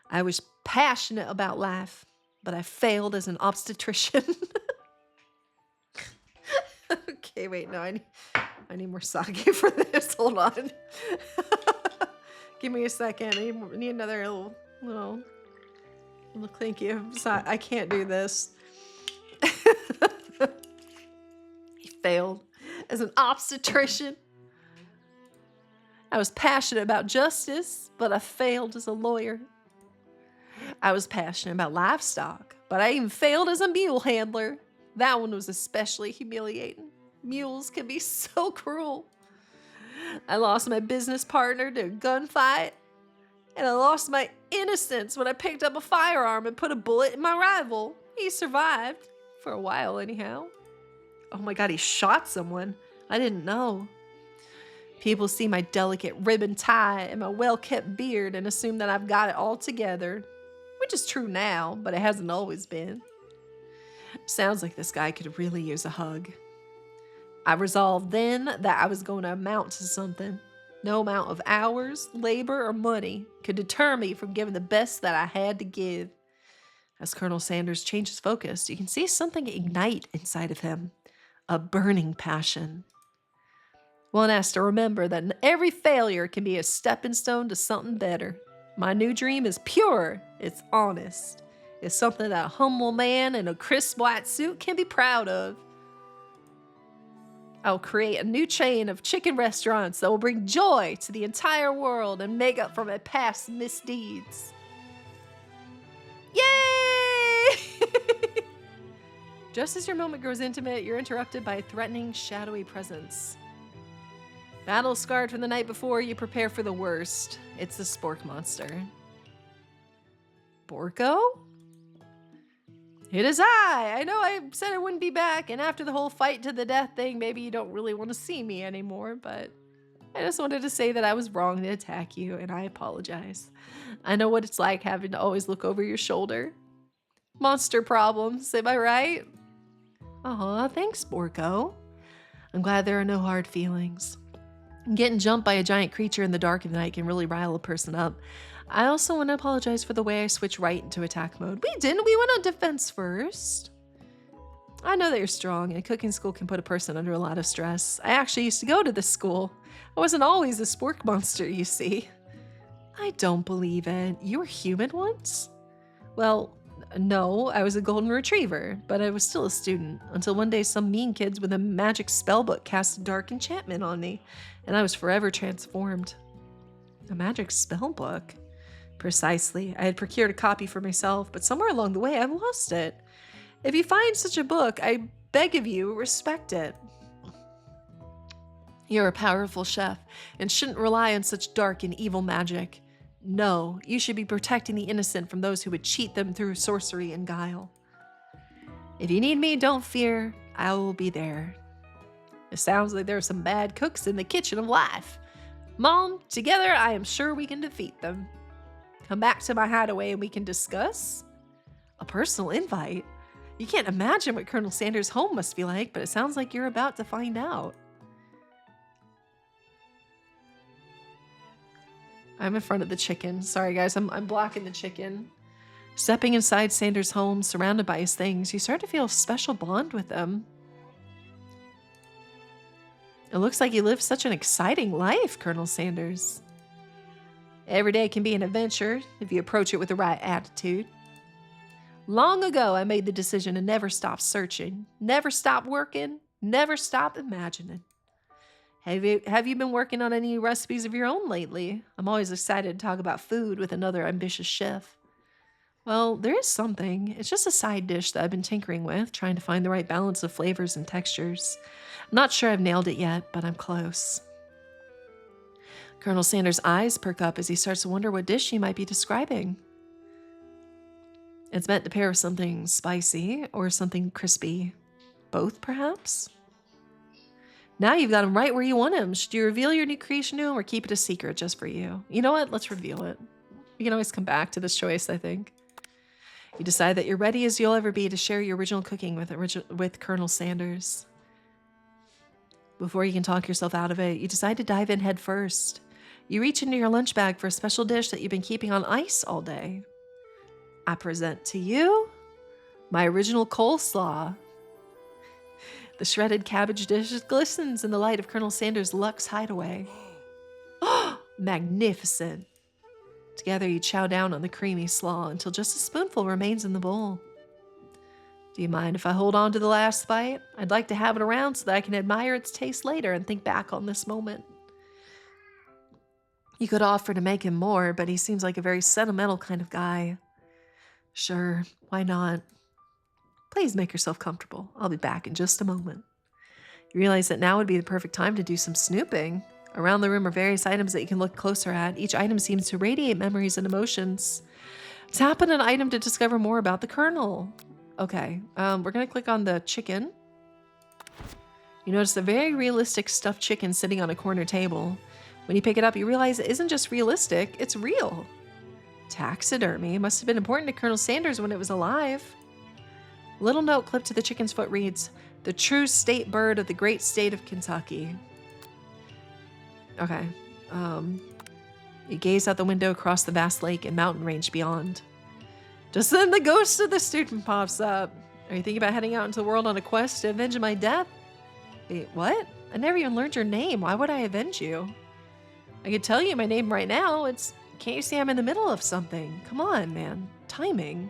I was passionate about life, but I failed as an obstetrician. Okay, wait, no, I need more sake for this. Hold on. Give me a second. I need another little Well, thank you. I can't do this. He failed as an obstetrician. I was passionate about justice, but I failed as a lawyer. I was passionate about livestock, but I even failed as a mule handler. That one was especially humiliating. Mules can be so cruel. I lost my business partner to a gunfight, and I lost my innocence when I picked up a firearm and put a bullet in my rival. He survived, for a while anyhow. Oh my god, he shot someone. I didn't know. People see my delicate ribbon tie and my well-kept beard and assume that I've got it all together, which is true now, but it hasn't always been. Sounds like this guy could really use a hug. I resolved then that I was going to amount to something. No amount of hours, labor, or money could deter me from giving the best that I had to give. As Colonel Sanders changes focus, you can see something ignite inside of him. A burning passion. One has to remember that every failure can be a stepping stone to something better. My new dream is pure. It's honest. It's something that a humble man in a crisp white suit can be proud of. I'll create a new chain of chicken restaurants that will bring joy to the entire world and make up for my past misdeeds. Yay! Just as your moment grows intimate, you're interrupted by a threatening, shadowy presence. Battle scarred from the night before, you prepare for the worst. It's the spork monster. Borko? It is I know I said I wouldn't be back, and after the whole fight to the death thing, maybe you don't really want to see me anymore, but I just wanted to say that I was wrong to attack you, and I apologize. I know what it's like having to always look over your shoulder. Monster problems, am I right? Aw, thanks, Borko. I'm glad there are no hard feelings. Getting jumped by a giant creature in the dark of the night can really rile a person up. I also want to apologize for the way I switched right into attack mode. We didn't. We went on defense first. I know that you're strong, and cooking school can put a person under a lot of stress. I actually used to go to this school. I wasn't always a spork monster, you see. I don't believe it. You were human once? Well, no, I was a golden retriever, but I was still a student, until one day some mean kids with a magic spellbook cast a dark enchantment on me, and I was forever transformed. A magic spellbook? Precisely. I had procured a copy for myself, but somewhere along the way I lost it. If you find such a book, I beg of you, respect it. You're a powerful chef, and shouldn't rely on such dark and evil magic. No, you should be protecting the innocent from those who would cheat them through sorcery and guile. If you need me, don't fear. I will be there. It sounds like there are some bad cooks in the kitchen of life. Mom, together I am sure we can defeat them. Come back to my hideaway and we can discuss. A personal invite? You can't imagine what Colonel Sanders' home must be like, but it sounds like you're about to find out. I'm in front of the chicken. Sorry, guys, I'm blocking the chicken. Stepping inside Sanders' home, surrounded by his things, you start to feel a special bond with them. It looks like you live such an exciting life, Colonel Sanders. Every day can be an adventure if you approach it with the right attitude. Long ago, I made the decision to never stop searching, never stop working, never stop imagining. Have you been working on any recipes of your own lately? I'm always excited to talk about food with another ambitious chef. Well, there is something. It's just a side dish that I've been tinkering with, trying to find the right balance of flavors and textures. I'm not sure I've nailed it yet, but I'm close. Colonel Sanders' eyes perk up as he starts to wonder what dish you might be describing. It's meant to pair with something spicy or something crispy. Both, perhaps? Now you've got him right where you want him. Should you reveal your new creation to him or keep it a secret just for you? You know what? Let's reveal it. We can always come back to this choice, I think. You decide that you're ready as you'll ever be to share your original cooking with Colonel Sanders. Before you can talk yourself out of it, you decide to dive in head first. You reach into your lunch bag for a special dish that you've been keeping on ice all day. I present to you my original coleslaw. The shredded cabbage dish glistens in the light of Colonel Sanders' luxe hideaway. Oh, magnificent. Together, you chow down on the creamy slaw until just a spoonful remains in the bowl. Do you mind if I hold on to the last bite? I'd like to have it around so that I can admire its taste later and think back on this moment. You could offer to make him more, but he seems like a very sentimental kind of guy. Sure, why not? Please make yourself comfortable. I'll be back in just a moment. You realize that now would be the perfect time to do some snooping. Around the room are various items that you can look closer at. Each item seems to radiate memories and emotions. Tap on an item to discover more about the Colonel. Okay, we're going to click on the chicken. You notice a very realistic stuffed chicken sitting on a corner table. When you pick it up, you realize it isn't just realistic, it's real. Taxidermy must have been important to Colonel Sanders when it was alive. A little note clipped to the chicken's foot reads, "The true state bird of the great state of Kentucky." Okay. You gaze out the window across the vast lake and mountain range beyond. Just then the ghost of the student pops up. Are you thinking about heading out into the world on a quest to avenge my death? Wait, what? I never even learned your name. Why would I avenge you? I could tell you my name right now. Can't you see I'm in the middle of something? Come on, man. Timing.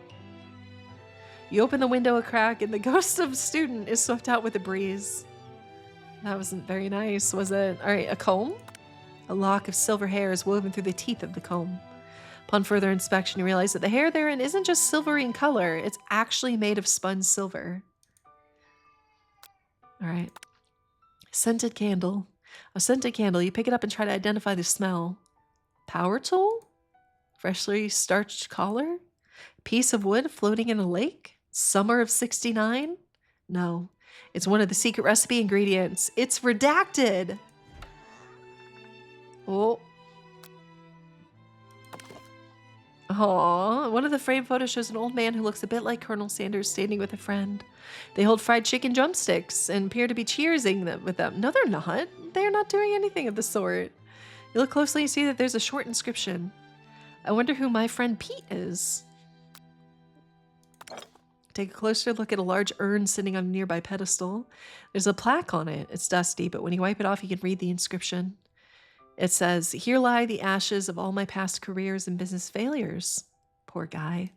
You open the window a crack and the ghost of student is swept out with a breeze. That wasn't very nice, was it? All right, a comb? A lock of silver hair is woven through the teeth of the comb. Upon further inspection, you realize that the hair therein isn't just silvery in color, it's actually made of spun silver. All right. Scented candle. A scented candle. You pick it up and try to identify the smell. Power tool? Freshly starched collar? Piece of wood floating in a lake? Summer of 69? No. It's one of the secret recipe ingredients. It's redacted. Oh. Aww. One of the framed photos shows an old man who looks a bit like Colonel Sanders standing with a friend. They hold fried chicken drumsticks and appear to be cheersing with them. No, they're not. They're not doing anything of the sort. You look closely and see that there's a short inscription. I wonder who my friend Pete is. Take a closer look at a large urn sitting on a nearby pedestal. There's a plaque on it. It's dusty, but when you wipe it off, you can read the inscription. It says, "Here lie the ashes of all my past careers and business failures." Poor guy.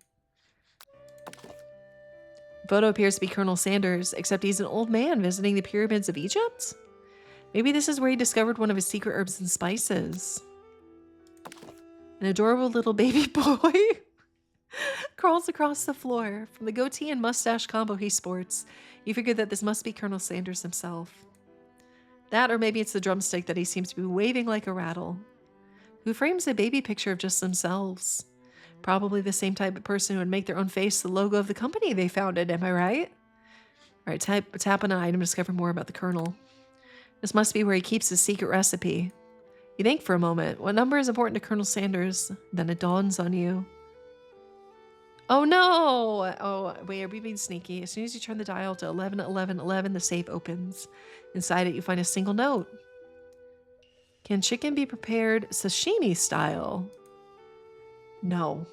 The photo appears to be Colonel Sanders, except he's an old man visiting the pyramids of Egypt. Maybe this is where he discovered one of his secret herbs and spices. An adorable little baby boy crawls across the floor. From the goatee and mustache combo he sports, you figure that this must be Colonel Sanders himself. That, or maybe it's the drumstick that he seems to be waving like a rattle. Who frames a baby picture of just themselves? Probably the same type of person who would make their own face the logo of the company they founded, am I right? All right, tap on an item to discover more about the Colonel. This must be where he keeps his secret recipe. You think for a moment, what number is important to Colonel Sanders? Then it dawns on you. Oh no! Oh, wait, are we being sneaky? As soon as you turn the dial to 111111, the safe opens. Inside it, you find a single note. Can chicken be prepared sashimi style? No,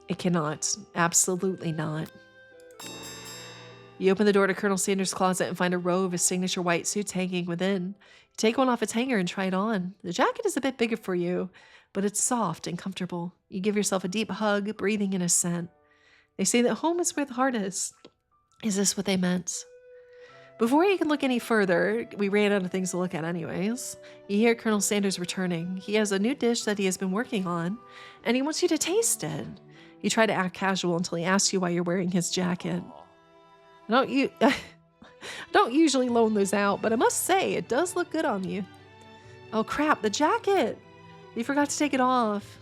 it cannot. Absolutely not. You open the door to Colonel Sanders' closet and find a row of his signature white suits hanging within. You take one off its hanger and try it on. The jacket is a bit bigger for you, but it's soft and comfortable. You give yourself a deep hug, breathing in a scent. They say that home is where the heart is. Is this what they meant? Before you can look any further, we ran out of things to look at anyways. You hear Colonel Sanders returning. He has a new dish that he has been working on, and he wants you to taste it. You try to act casual until he asks you why you're wearing his jacket. I don't usually loan those out, but I must say, it does look good on you. Oh crap, the jacket! You forgot to take it off.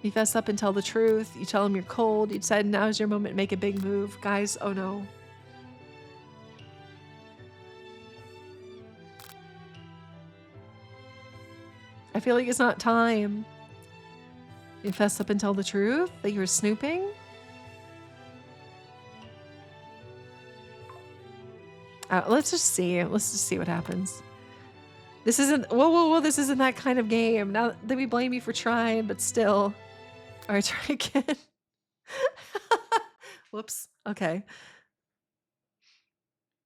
You fess up and tell the truth. You tell him you're cold. You decide now is your moment to make a big move. Guys, oh no. I feel like it's not time. You fess up and tell the truth that you were snooping. Let's just see. Let's just see what happens. This isn't, whoa, this isn't that kind of game. Now that we blame you for trying, but still. All right, try again. Whoops. Okay.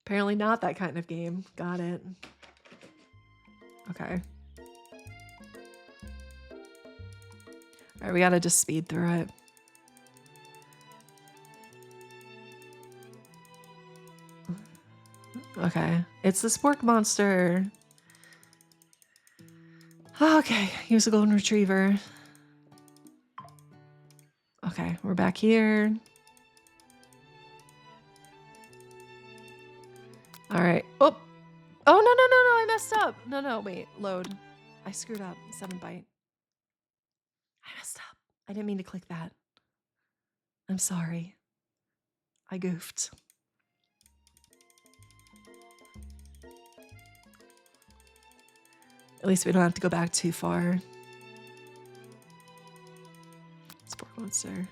Apparently not that kind of game. Got it. Okay. All right, we gotta just speed through it. Okay, it's the spork monster. Okay, use a golden retriever. Okay, we're back here. All right. Oh, no, I messed up. No, wait, load. I screwed up. 7 byte. I messed up. I didn't mean to click that. I'm sorry. I goofed. At least we don't have to go back too far. Spork monster.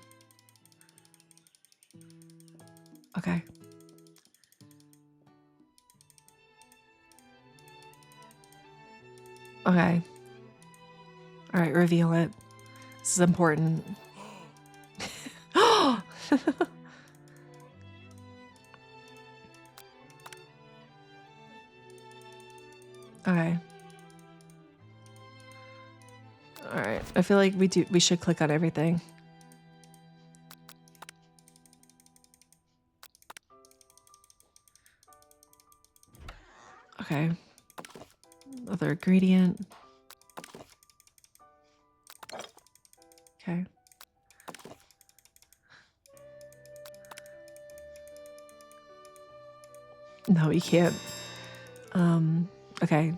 Okay. Okay. All right, reveal it. This is important. Okay. All right. I feel like we should click on everything. Okay. Other ingredient. Okay. No, you can't. Okay.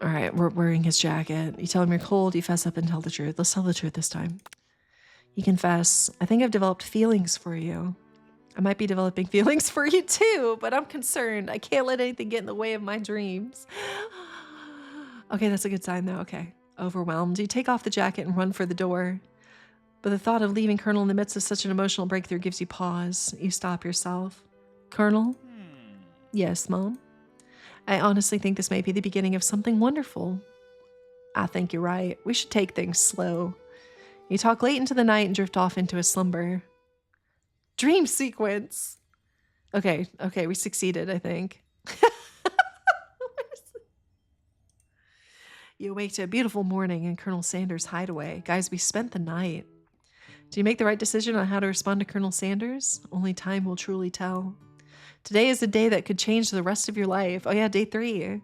All right, we're wearing his jacket. You tell him you're cold, you fess up and tell the truth. Let's tell the truth this time. You confess, I think I've developed feelings for you. I might be developing feelings for you too, but I'm concerned. I can't let anything get in the way of my dreams. Okay, that's a good sign though. Okay. Overwhelmed. You take off the jacket and run for the door. But the thought of leaving Colonel in the midst of such an emotional breakthrough gives you pause. You stop yourself. Colonel? Yes, Mom? I honestly think this may be the beginning of something wonderful. I think you're right. We should take things slow. You talk late into the night and drift off into a slumber. Dream sequence. Okay, we succeeded, I think. You awake to a beautiful morning in Colonel Sanders' hideaway. Guys, we spent the night. Do you make the right decision on how to respond to Colonel Sanders? Only time will truly tell. Today is a day that could change the rest of your life. Oh yeah, day 3.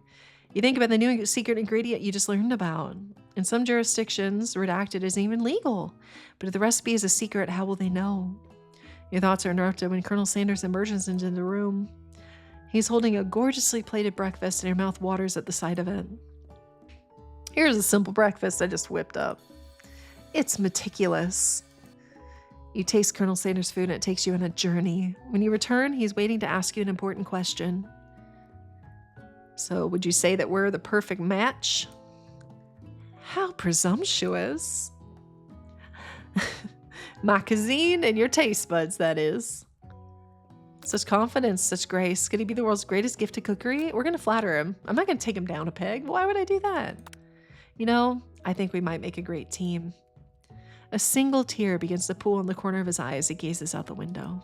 You think about the new secret ingredient you just learned about. In some jurisdictions, redacted isn't even legal. But if the recipe is a secret, how will they know? Your thoughts are interrupted when Colonel Sanders emerges into the room. He's holding a gorgeously plated breakfast and your mouth waters at the sight of it. Here's a simple breakfast I just whipped up. It's meticulous. You taste Colonel Sanders' food and it takes you on a journey. When you return, he's waiting to ask you an important question. So, would you say that we're the perfect match? How presumptuous. My cuisine and your taste buds, that is. Such confidence, such grace. Could he be the world's greatest gift to cookery? We're going to flatter him. I'm not going to take him down a peg. Why would I do that? You know, I think we might make a great team. A single tear begins to pool in the corner of his eye as he gazes out the window.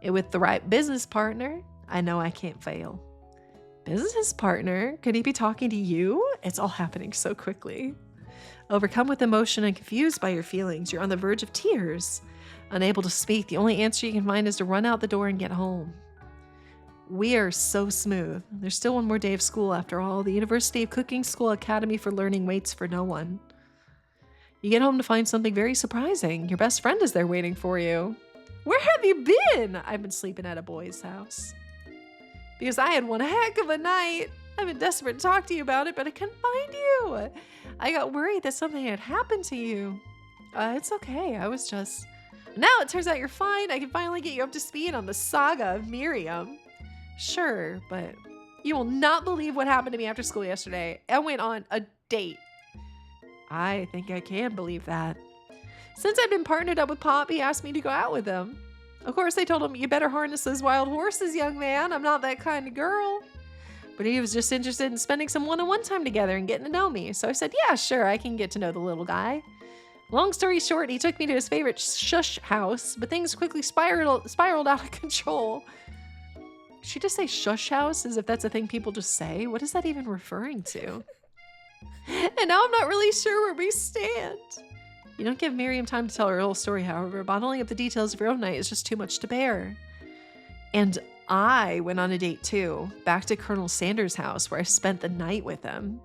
And with the right business partner, I know I can't fail. Business partner? Could he be talking to you? It's all happening so quickly. Overcome with emotion and confused by your feelings, you're on the verge of tears. Unable to speak, the only answer you can find is to run out the door and get home. We are so smooth. There's still one more day of school after all. The University of Cooking School Academy for Learning waits for no one. You get home to find something very surprising. Your best friend is there waiting for you. Where have you been? I've been sleeping at a boy's house. Because I had one heck of a night. I've been desperate to talk to you about it, but I couldn't find you. I got worried that something had happened to you. It's okay. I was just... Now it turns out you're fine. I can finally get you up to speed on the saga of Miriam. Sure, but you will not believe what happened to me after school yesterday. I went on a date. I think I can believe that. Since I've been partnered up with Pop, he asked me to go out with him. Of course, I told him, you better harness those wild horses, young man. I'm not that kind of girl. But he was just interested in spending some one-on-one time together and getting to know me. So I said, yeah, sure, I can get to know the little guy. Long story short, he took me to his favorite shush house, but things quickly spiraled out of control. Did she just say shush house as if that's a thing people just say? What is that even referring to? And now I'm not really sure where we stand. You don't give Miriam time to tell her whole story, however. Bottling up the details of your own night is just too much to bear. And I went on a date too, back to Colonel Sanders' house where I spent the night with him.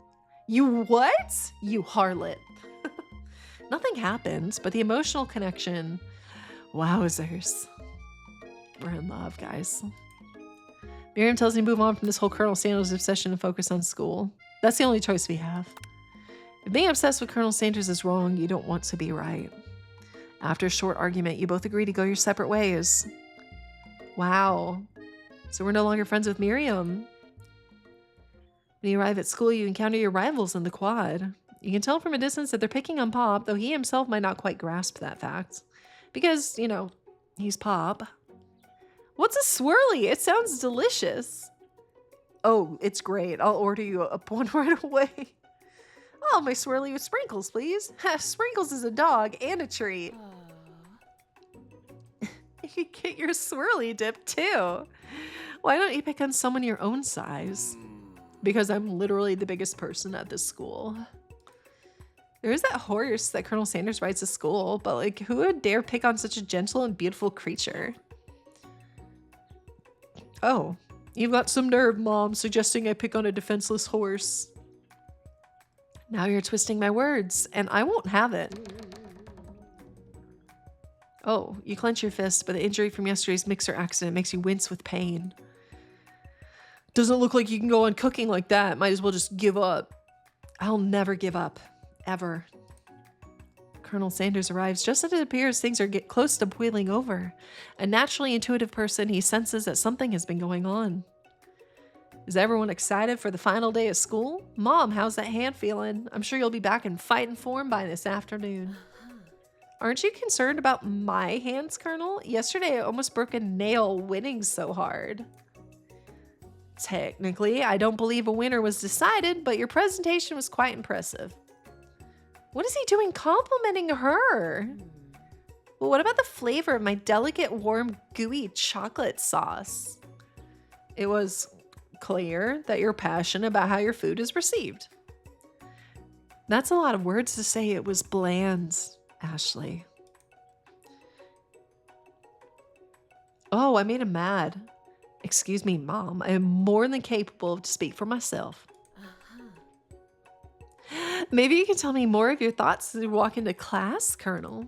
You what? You harlot. Nothing happened, but the emotional connection, wowzers. We're in love, guys. Miriam tells me to move on from this whole Colonel Sanders obsession and focus on school. That's the only choice we have. If being obsessed with Colonel Sanders is wrong, you don't want to be right. After a short argument, you both agree to go your separate ways. Wow. So we're no longer friends with Miriam. When you arrive at school, you encounter your rivals in the quad. You can tell from a distance that they're picking on Pop, though he himself might not quite grasp that fact. Because, you know, he's Pop. What's a swirly? It sounds delicious. Oh, it's great. I'll order you up one right away. Oh, my swirly with sprinkles, please. Sprinkles is a dog and a treat. You get your swirly dip too. Why don't you pick on someone your own size? Because I'm literally the biggest person at this school. There is that horse that Colonel Sanders rides to school, but like, who would dare pick on such a gentle and beautiful creature? Oh, you've got some nerve, Mom, suggesting I pick on a defenseless horse. Now you're twisting my words, and I won't have it. Oh, you clench your fist, but the injury from yesterday's mixer accident makes you wince with pain. Doesn't look like you can go on cooking like that. Might as well just give up. I'll never give up. Ever. Colonel Sanders arrives just as it appears things are get close to boiling over. A naturally intuitive person, he senses that something has been going on. Is everyone excited for the final day of school? Mom, how's that hand feeling? I'm sure you'll be back in fighting form by this afternoon. Aren't you concerned about my hands, Colonel? Yesterday I almost broke a nail winning so hard. Technically, I don't believe a winner was decided, but your presentation was quite impressive. What is he doing complimenting her? Well, what about the flavor of my delicate, warm, gooey chocolate sauce? It was clear that you're passionate about how your food is received. That's a lot of words to say it was bland, Ashley. Oh, I made him mad. Excuse me, Mom. I am more than capable to speak for myself. Maybe you can tell me more of your thoughts as you walk into class, Colonel.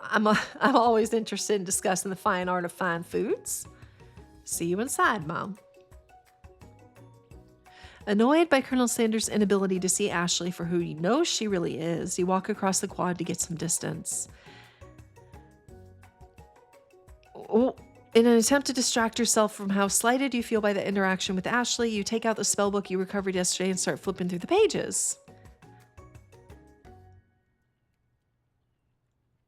I'm always interested in discussing the fine art of fine foods. See you inside, Mom. Annoyed by Colonel Sanders' inability to see Ashley for who he knows she really is, you walk across the quad to get some distance. Oh, in an attempt to distract yourself from how slighted you feel by the interaction with Ashley, you take out the spellbook you recovered yesterday and start flipping through the pages.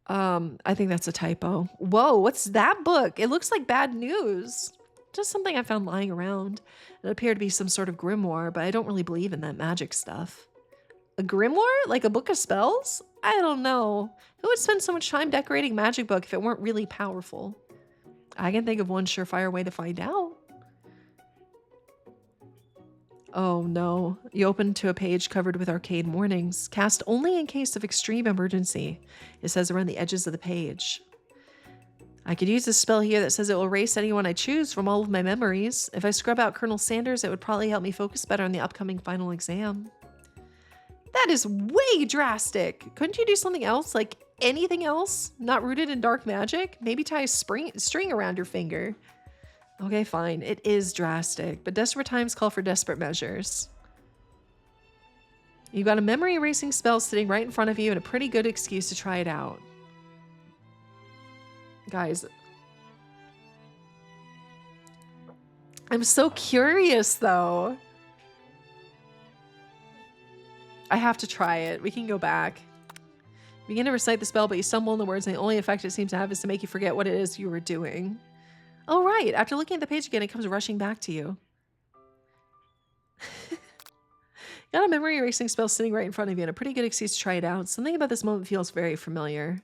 I think that's a typo. Whoa, what's that book? It looks like bad news. Just something I found lying around. It appeared to be some sort of grimoire, but I don't really believe in that magic stuff. A grimoire? Like a book of spells? I don't know. Who would spend so much time decorating a magic book if it weren't really powerful? I can think of one surefire way to find out. Oh no. You open to a page covered with arcane warnings. Cast only in case of extreme emergency. It says around the edges of the page. I could use this spell here that says it will erase anyone I choose from all of my memories. If I scrub out Colonel Sanders, it would probably help me focus better on the upcoming final exam. That is way drastic. Couldn't you do something else? Like anything else? Not rooted in dark magic? Maybe tie a string around your finger. Okay, fine. It is drastic, but desperate times call for desperate measures. You've got a memory erasing spell sitting right in front of you and a pretty good excuse to try it out. Guys, I'm so curious though. I have to try it. We can go back. You begin to recite the spell, but you stumble on the words, and the only effect it seems to have is to make you forget what it is you were doing. Oh, right. After looking at the page again, it comes rushing back to you. Got a memory erasing spell sitting right in front of you and a pretty good excuse to try it out. Something about this moment feels very familiar.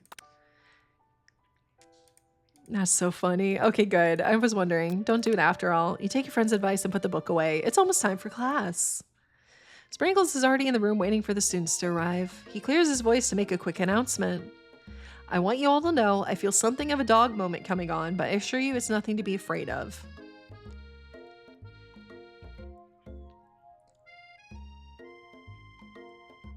That's so funny. Okay, good. I was wondering. Don't do it after all. You take your friend's advice and put the book away. It's almost time for class. Sprinkles is already in the room waiting for the students to arrive. He clears his voice to make a quick announcement. I want you all to know I feel something of a dog moment coming on, but I assure you it's nothing to be afraid of.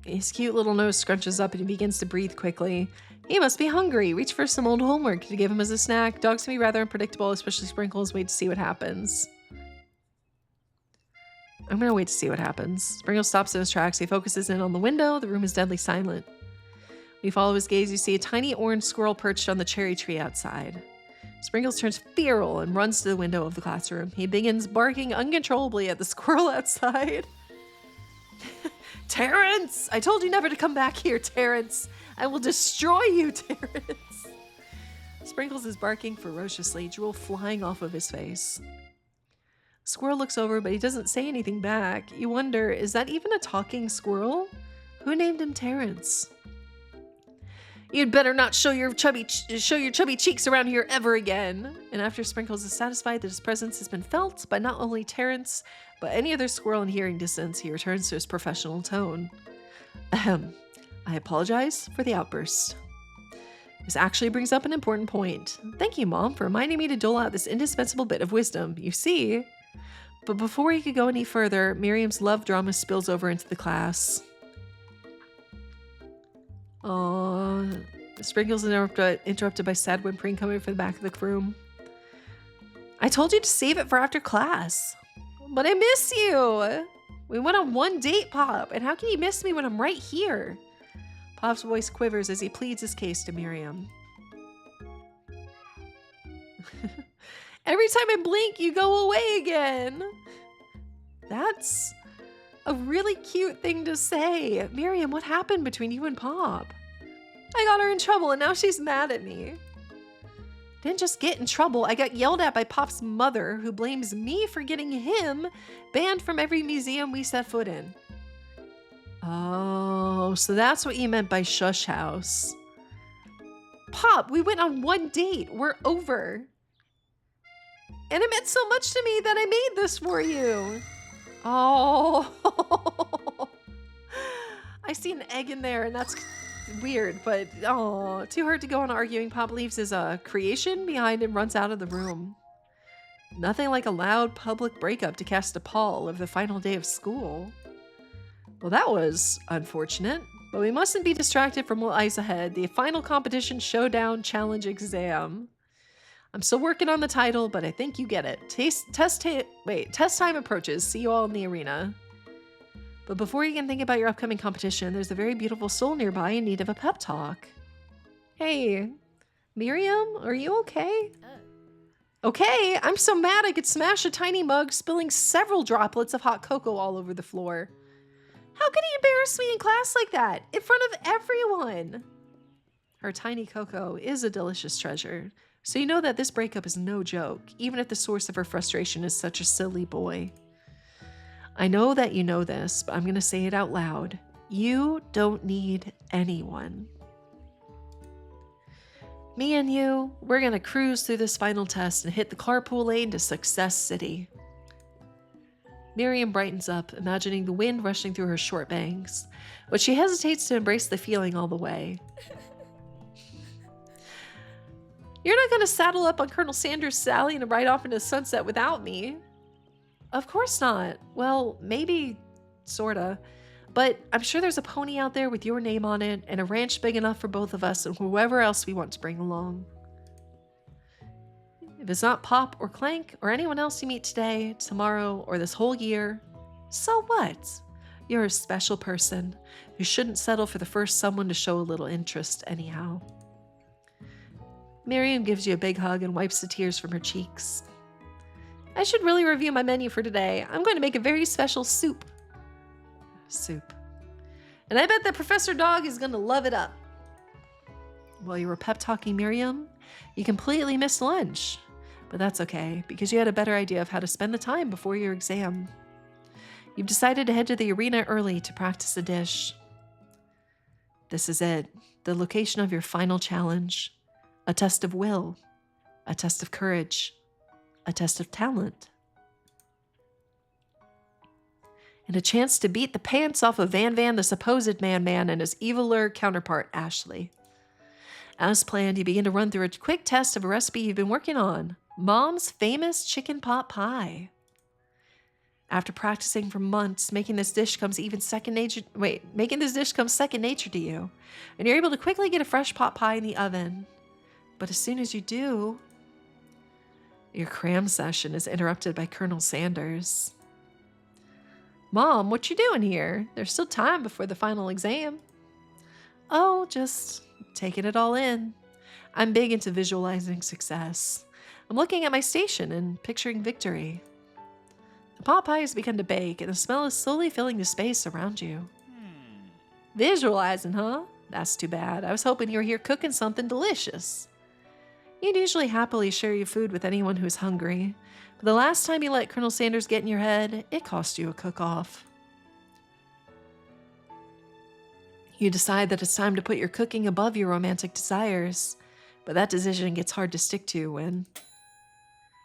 His cute little nose scrunches up and he begins to breathe quickly. He must be hungry. Reach for some old homework to give him as a snack. Dogs can be rather unpredictable, especially Sprinkles. Wait to see what happens. I'm gonna wait to see what happens. Sprinkles stops in his tracks. He focuses in on the window. The room is deadly silent. When you follow his gaze, you see a tiny orange squirrel perched on the cherry tree outside. Sprinkles turns feral and runs to the window of the classroom. He begins barking uncontrollably at the squirrel outside. Terrence! I told you never to come back here, Terrence! I will destroy you, Terrence! Sprinkles is barking ferociously, drool flying off of his face. Squirrel looks over, but he doesn't say anything back. You wonder, is that even a talking squirrel? Who named him Terrence? You'd better not show your chubby cheeks around here ever again. And after Sprinkles is satisfied that his presence has been felt by not only Terrence, but any other squirrel in hearing distance, he returns to his professional tone. Ahem. I apologize for the outburst. This actually brings up an important point. Thank you, Mom, for reminding me to dole out this indispensable bit of wisdom. You see... But before he could go any further, Miriam's love drama spills over into the class. Sprinkles is interrupted by sad whimpering coming from the back of the room. I told you to save it for after class. But I miss you. We went on one date, Pop, and how can you miss me when I'm right here? Pop's voice quivers as he pleads his case to Miriam. Every time I blink, you go away again. That's a really cute thing to say. Miriam, what happened between you and Pop? I got her in trouble and now she's mad at me. Didn't just get in trouble. I got yelled at by Pop's mother, who blames me for getting him banned from every museum we set foot in. Oh, so that's what you meant by shush house. Pop, we went on one date. We're over. And it meant so much to me that I made this for you. Oh. I see an egg in there, and that's weird, but oh, too hard to go on arguing. Pop leaves his creation behind and runs out of the room. Nothing like a loud public breakup to cast a pall over the final day of school. Well, that was unfortunate, but we mustn't be distracted from what lies ahead. The final competition showdown challenge exam. I'm still working on the title, but I think you get it. Test time approaches. See you all in the arena. But before you can think about your upcoming competition, there's a very beautiful soul nearby in need of a pep talk. Hey, Miriam, are you okay? Okay, I'm so mad I could smash a tiny mug, spilling several droplets of hot cocoa all over the floor. How could he embarrass me in class like that, in front of everyone? Her tiny cocoa is a delicious treasure, so you know that this breakup is no joke, even if the source of her frustration is such a silly boy. I know that you know this, but I'm going to say it out loud. You don't need anyone. Me and you, we're going to cruise through this final test and hit the carpool lane to Success City. Miriam brightens up, imagining the wind rushing through her short bangs, but she hesitates to embrace the feeling all the way. You're not going to saddle up on Colonel Sanders' Sally and ride off into the sunset without me. Of course not. Well, maybe, sorta. But I'm sure there's a pony out there with your name on it and a ranch big enough for both of us and whoever else we want to bring along. If it's not Pop or Clank or anyone else you meet today, tomorrow, or this whole year, so what? You're a special person who shouldn't settle for the first someone to show a little interest anyhow. Miriam gives you a big hug and wipes the tears from her cheeks. I should really review my menu for today. I'm going to make a very special soup. Soup. And I bet that Professor Dog is going to love it up. While you were pep talking Miriam, you completely missed lunch. But that's okay, because you had a better idea of how to spend the time before your exam. You've decided to head to the arena early to practice a dish. This is it, the location of your final challenge. A test of will, a test of courage, a test of talent. and a chance to beat the pants off of Van Van, the supposed man, and his eviler counterpart, Ashley. As planned, you begin to run through a quick test of a recipe you've been working on, Mom's famous chicken pot pie. After practicing for months, making this dish comes second nature to you, and you're able to quickly get a fresh pot pie in the oven. But as soon as you do, your cram session is interrupted by Colonel Sanders. Mom, what you doing here? There's still time before the final exam. Oh, just taking it all in. I'm big into visualizing success. I'm looking at my station and picturing victory. The pot pie has begun to bake, and the smell is slowly filling the space around you. Visualizing, huh? That's too bad. I was hoping you were here cooking something delicious. You'd usually happily share your food with anyone who's hungry, but the last time you let Colonel Sanders get in your head, it cost you a cook-off. You decide that it's time to put your cooking above your romantic desires, but that decision gets hard to stick to when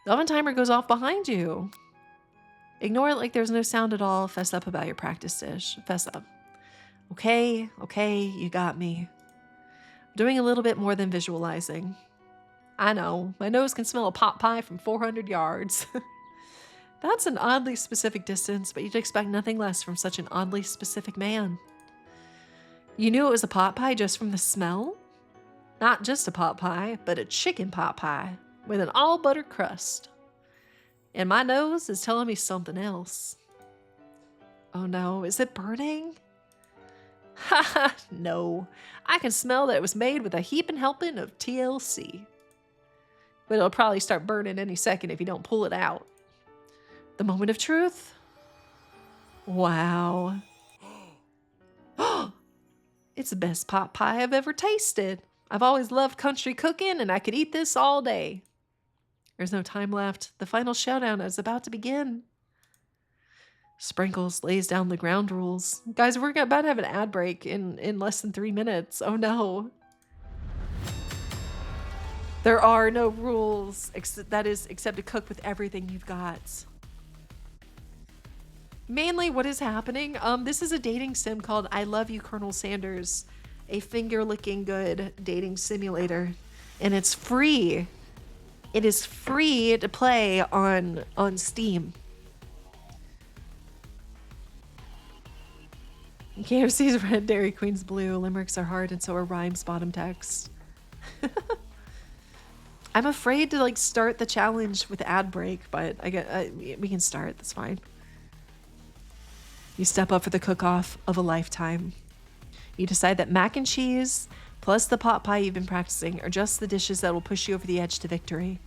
the oven timer goes off behind you. Ignore it like there's no sound at all. Fess up about your practice dish. Fess up. Okay, you got me. I'm doing a little bit more than visualizing. I know, my nose can smell a pot pie from 400 yards. That's an oddly specific distance, but you'd expect nothing less from such an oddly specific man. You knew it was a pot pie just from the smell? Not just a pot pie, but a chicken pot pie with an all-butter crust. And my nose is telling me something else. Oh no, is it burning? Haha, no. I can smell that it was made with a heaping helping of TLC. But it'll probably start burning any second if you don't pull it out. The moment of truth? Wow. It's the best pot pie I've ever tasted. I've always loved country cooking, and I could eat this all day. There's no time left. The final showdown is about to begin. Sprinkles lays down the ground rules. Guys, we're about to have an ad break in less than 3 minutes. Oh no. There are no rules, except to cook with everything you've got. Mainly what is happening, this is a dating sim called I Love You, Colonel Sanders, a finger-licking good dating simulator, and it's free. It is free to play on Steam. KFC's red, Dairy Queen's blue, limericks are hard, and so are rhymes bottom text. I'm afraid to start the challenge with ad break, but we can start. That's fine. You step up for the cook-off of a lifetime. You decide that mac and cheese plus the pot pie you've been practicing are just the dishes that will push you over the edge to victory.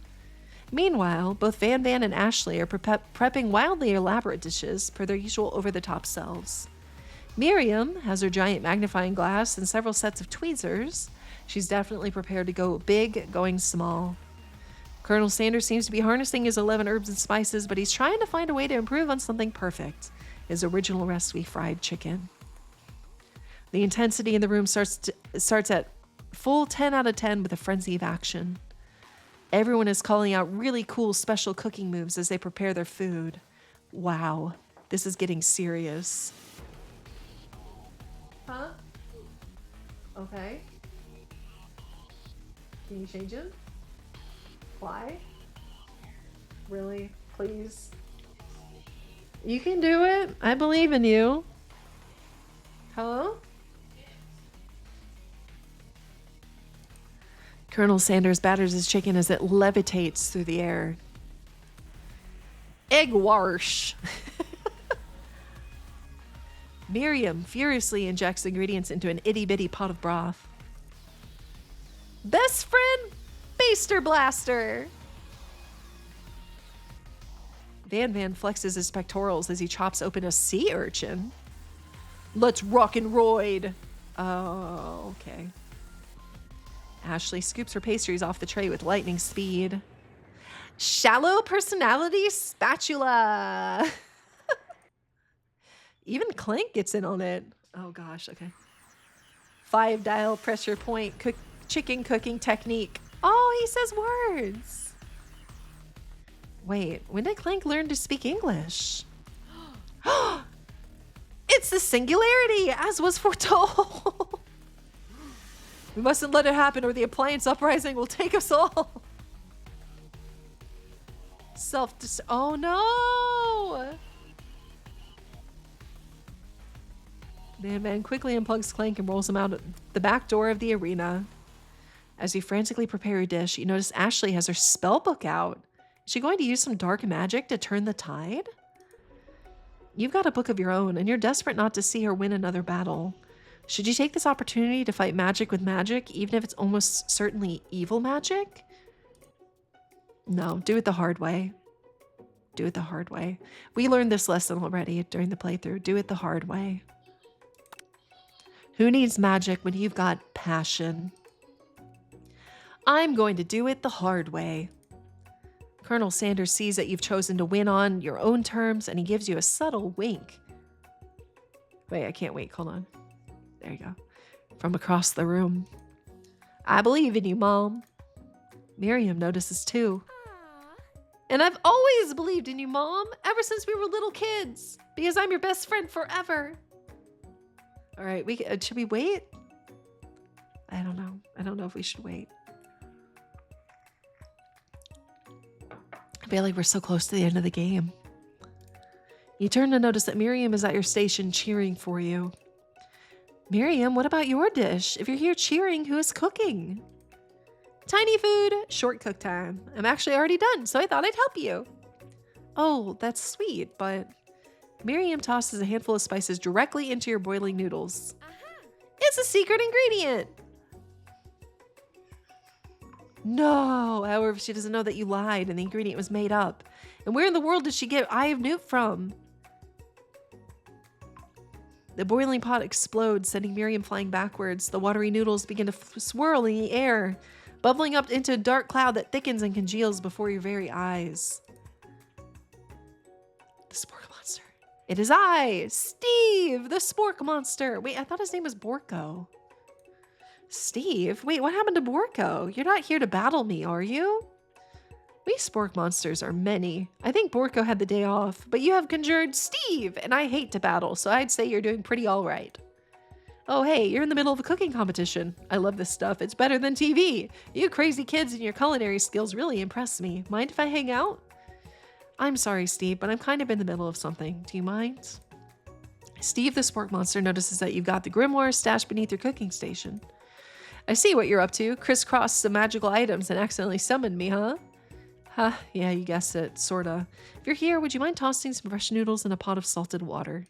Meanwhile, both Van Van and Ashley are prepping wildly elaborate dishes per their usual over-the-top selves. Miriam has her giant magnifying glass and several sets of tweezers. She's definitely prepared to go big, going small. Colonel Sanders seems to be harnessing his 11 herbs and spices, but he's trying to find a way to improve on something perfect, his original recipe fried chicken. The intensity in the room starts at full 10 out of 10 with a frenzy of action. Everyone is calling out really cool special cooking moves as they prepare their food. Wow, this is getting serious. Huh? Okay. Can you change it? Why? Really? Please? You can do it. I believe in you. Hello? Colonel Sanders batters his chicken as it levitates through the air. Egg wash. Miriam furiously injects ingredients into an itty-bitty pot of broth. Best friend Baster Blaster! Van Van flexes his pectorals as he chops open a sea urchin. Let's rock and roid! Oh, okay. Ashley scoops her pastries off the tray with lightning speed. Shallow personality spatula! Even Clank gets in on it. Oh gosh, okay. 5-dial pressure point chicken cooking technique. Oh, he says words. Wait, when did Clank learn to speak English? It's the singularity, as was foretold. We mustn't let it happen or the appliance uprising will take us all. Oh no! Man quickly unplugs Clank and rolls him out the back door of the arena. As you frantically prepare your dish, you notice Ashley has her spell book out. Is she going to use some dark magic to turn the tide? You've got a book of your own, and you're desperate not to see her win another battle. Should you take this opportunity to fight magic with magic, even if it's almost certainly evil magic? No, do it the hard way. Do it the hard way. We learned this lesson already during the playthrough. Do it the hard way. Who needs magic when you've got passion? I'm going to do it the hard way. Colonel Sanders sees that you've chosen to win on your own terms, and he gives you a subtle wink. Wait, I can't wait. Hold on. There you go. From across the room. I believe in you, Mom. Miriam notices too. And I've always believed in you, Mom, ever since we were little kids, because I'm your best friend forever. All right, should we wait? I don't know. I don't know if we should wait. I feel like we're so close to the end of the game. You turn to notice that Miriam is at your station cheering for you. Miriam, what about your dish? If you're here cheering, who is cooking? Tiny food, short cook time. I'm actually already done, so I thought I'd help you. Oh, that's sweet, but... Miriam tosses a handful of spices directly into your boiling noodles. It's a secret ingredient! No, however, she doesn't know that you lied and the ingredient was made up. And where in the world did she get Eye of Newt from? The boiling pot explodes, sending Miriam flying backwards. The watery noodles begin to swirl in the air, bubbling up into a dark cloud that thickens and congeals before your very eyes. The spork monster. It is I, Steve, the spork monster. Wait, I thought his name was Borko. Steve? Wait, what happened to Borko? You're not here to battle me, are you? We spork monsters are many. I think Borko had the day off, but you have conjured Steve, and I hate to battle, so I'd say you're doing pretty all right. Oh, hey, you're in the middle of a cooking competition. I love this stuff. It's better than TV. You crazy kids and your culinary skills really impress me. Mind if I hang out? I'm sorry, Steve, but I'm kind of in the middle of something. Do you mind? Steve the spork monster notices that you've got the grimoire stashed beneath your cooking station. I see what you're up to. Crisscrossed some magical items and accidentally summoned me, huh? Huh, yeah, you guessed it, sorta. If you're here, would you mind tossing some fresh noodles in a pot of salted water?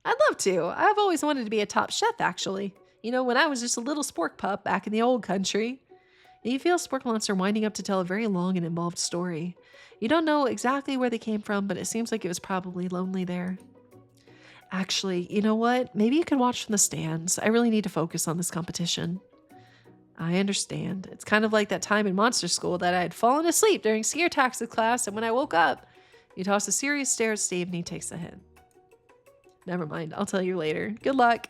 I'd love to. I've always wanted to be a top chef, actually. You know, when I was just a little spork pup back in the old country. And you feel spork monster winding up to tell a very long and involved story. You don't know exactly where they came from, but it seems like it was probably lonely there. Actually, you know what? Maybe you can watch from the stands. I really need to focus on this competition. I understand. It's kind of like that time in monster school that I had fallen asleep during scare tactics class, and when I woke up, you toss a serious stare at Steve and he takes a hit. Never mind, I'll tell you later. Good luck.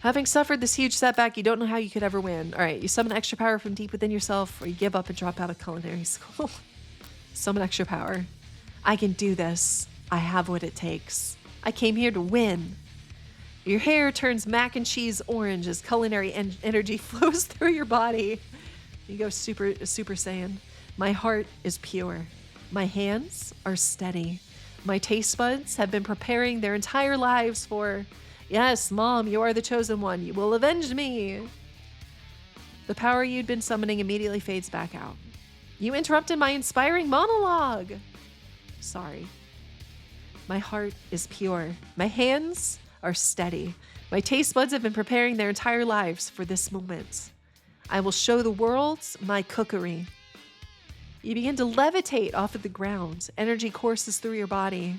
Having suffered this huge setback, you don't know how you could ever win. All right, you summon extra power from deep within yourself, or you give up and drop out of culinary school. Summon extra power. I can do this. I have what it takes. I came here to win. Your hair turns mac and cheese orange as culinary energy flows through your body. You go super Saiyan. My heart is pure. My hands are steady. My taste buds have been preparing their entire lives for... Yes, Mom, you are the chosen one. You will avenge me. The power you'd been summoning immediately fades back out. You interrupted my inspiring monologue. Sorry. My heart is pure. My hands are steady. My taste buds have been preparing their entire lives for this moment. I will show the world my cookery. You begin to levitate off of the ground. Energy courses through your body.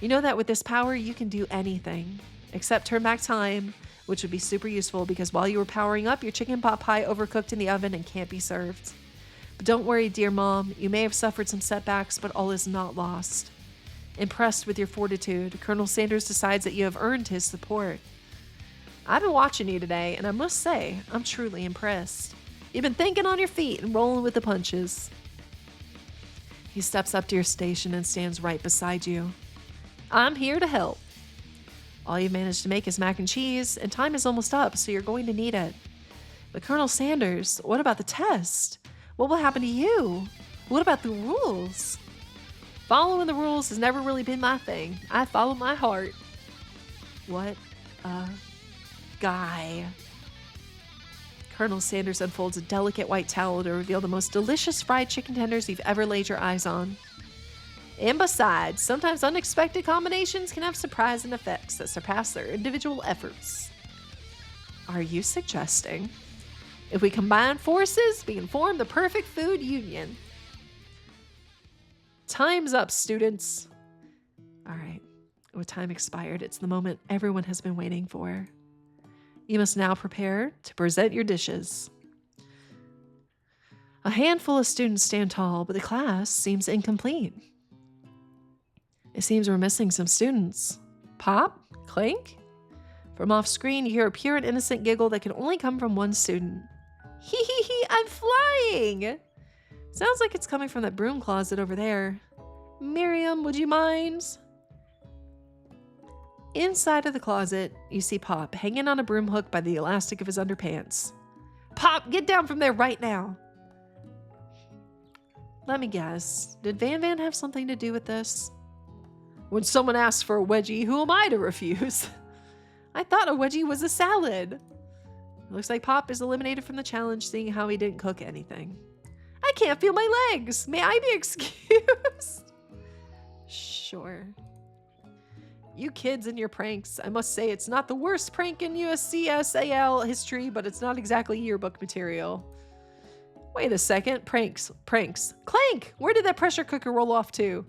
You know that with this power, you can do anything, except turn back time, which would be super useful because while you were powering up, your chicken pot pie overcooked in the oven and can't be served. But don't worry, dear Mom. You may have suffered some setbacks, but all is not lost. Impressed with your fortitude, Colonel Sanders decides that you have earned his support. I've been watching you today, and I must say, I'm truly impressed. You've been thinking on your feet and rolling with the punches. He steps up to your station and stands right beside you. I'm here to help. All you've managed to make is mac and cheese, and time is almost up, so you're going to need it. But Colonel Sanders, what about the test? What will happen to you? What about the rules? Following the rules has never really been my thing. I follow my heart. What a guy. Colonel Sanders unfolds a delicate white towel to reveal the most delicious fried chicken tenders you've ever laid your eyes on. And besides, sometimes unexpected combinations can have surprising effects that surpass their individual efforts. Are you suggesting if we combine forces, we can form the perfect food union? Time's up, students. All right, with time expired, it's the moment everyone has been waiting for. You must now prepare to present your dishes. A handful of students stand tall, but the class seems incomplete. It seems we're missing some students. Pop? Clink? From off screen, you hear a pure and innocent giggle that can only come from one student. Hee hee hee, I'm flying! Sounds like it's coming from that broom closet over there. Miriam, would you mind? Inside of the closet, you see Pop hanging on a broom hook by the elastic of his underpants. Pop, get down from there right now! Let me guess, did Van Van have something to do with this? When someone asks for a wedgie, who am I to refuse? I thought a wedgie was a salad. Looks like Pop is eliminated from the challenge, seeing how he didn't cook anything. I can't feel my legs. May I be excused? Sure. You kids and your pranks. I must say it's not the worst prank in USCSAL history, but it's not exactly yearbook material. Wait a second. Pranks. Clank! Where did that pressure cooker roll off to?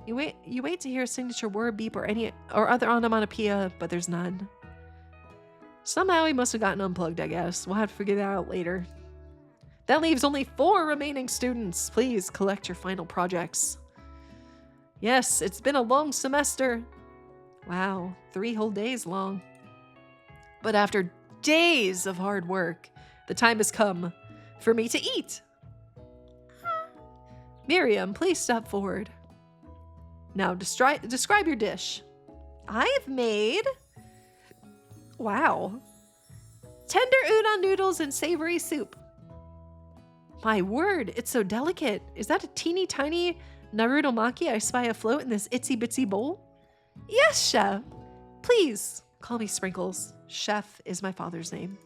You wait to hear a signature word beep or other onomatopoeia, but there's none. Somehow he must have gotten unplugged, I guess. We'll have to figure that out later. That leaves only 4 remaining students. Please collect your final projects. Yes, it's been a long semester. Wow, 3 whole days long. But after days of hard work, the time has come for me to eat. Miriam, please step forward. Now, describe your dish. I've made... Wow. Tender udon noodles and savory soup. My word, it's so delicate. Is that a teeny tiny Naruto maki I spy afloat in this itsy bitsy bowl? Yes, chef. Please, call me Sprinkles. Chef is my father's name.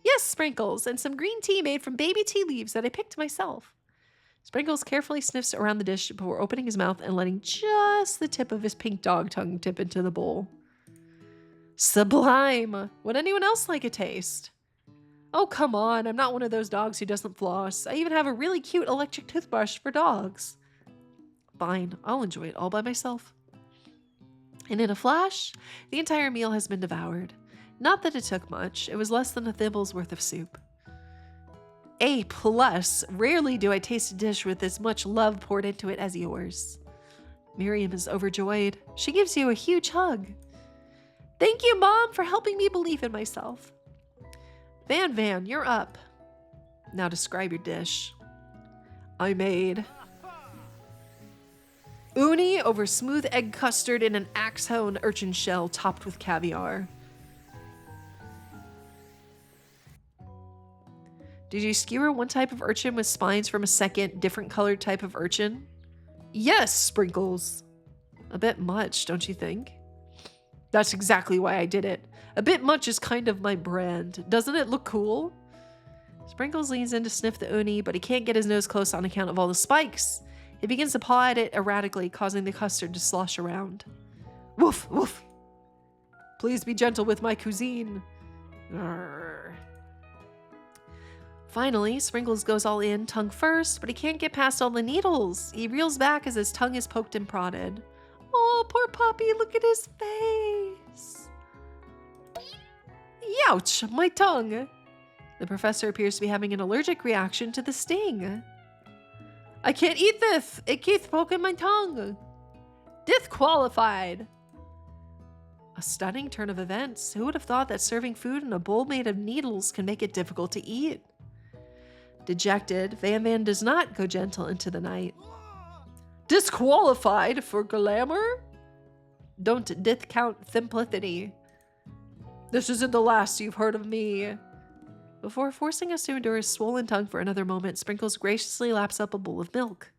Yes, Sprinkles, and some green tea made from baby tea leaves that I picked myself. Sprinkles carefully sniffs around the dish before opening his mouth and letting just the tip of his pink dog tongue dip into the bowl. Sublime! Would anyone else like a taste? Oh, come on, I'm not one of those dogs who doesn't floss. I even have a really cute electric toothbrush for dogs. Fine, I'll enjoy it all by myself. And in a flash, the entire meal has been devoured. Not that it took much, it was less than a thimble's worth of soup. A+. Rarely do I taste a dish with as much love poured into it as yours. Miriam is overjoyed. She gives you a huge hug. Thank you, Mom, for helping me believe in myself. Van Van, you're up. Now describe your dish. I made uni over smooth egg custard in an axe-hewn urchin shell topped with caviar. Did you skewer one type of urchin with spines from a second, different colored type of urchin? Yes, Sprinkles. A bit much, don't you think? That's exactly why I did it. A bit much is kind of my brand. Doesn't it look cool? Sprinkles leans in to sniff the uni, but he can't get his nose close on account of all the spikes. He begins to paw at it erratically, causing the custard to slosh around. Woof, woof. Please be gentle with my cuisine. Arrgh. Finally, Sprinkles goes all in, tongue first, but he can't get past all the needles. He reels back as his tongue is poked and prodded. Oh, poor puppy, look at his face. Youch, my tongue. The professor appears to be having an allergic reaction to the sting. I can't eat this. It keeps poking my tongue. Disqualified. A stunning turn of events. Who would have thought that serving food in a bowl made of needles can make it difficult to eat? Dejected, Van Van does not go gentle into the night. Disqualified for glamour? Don't discount simplicity. This isn't the last you've heard of me. Before forcing us to endure his swollen tongue for another moment, Sprinkles graciously laps up a bowl of milk.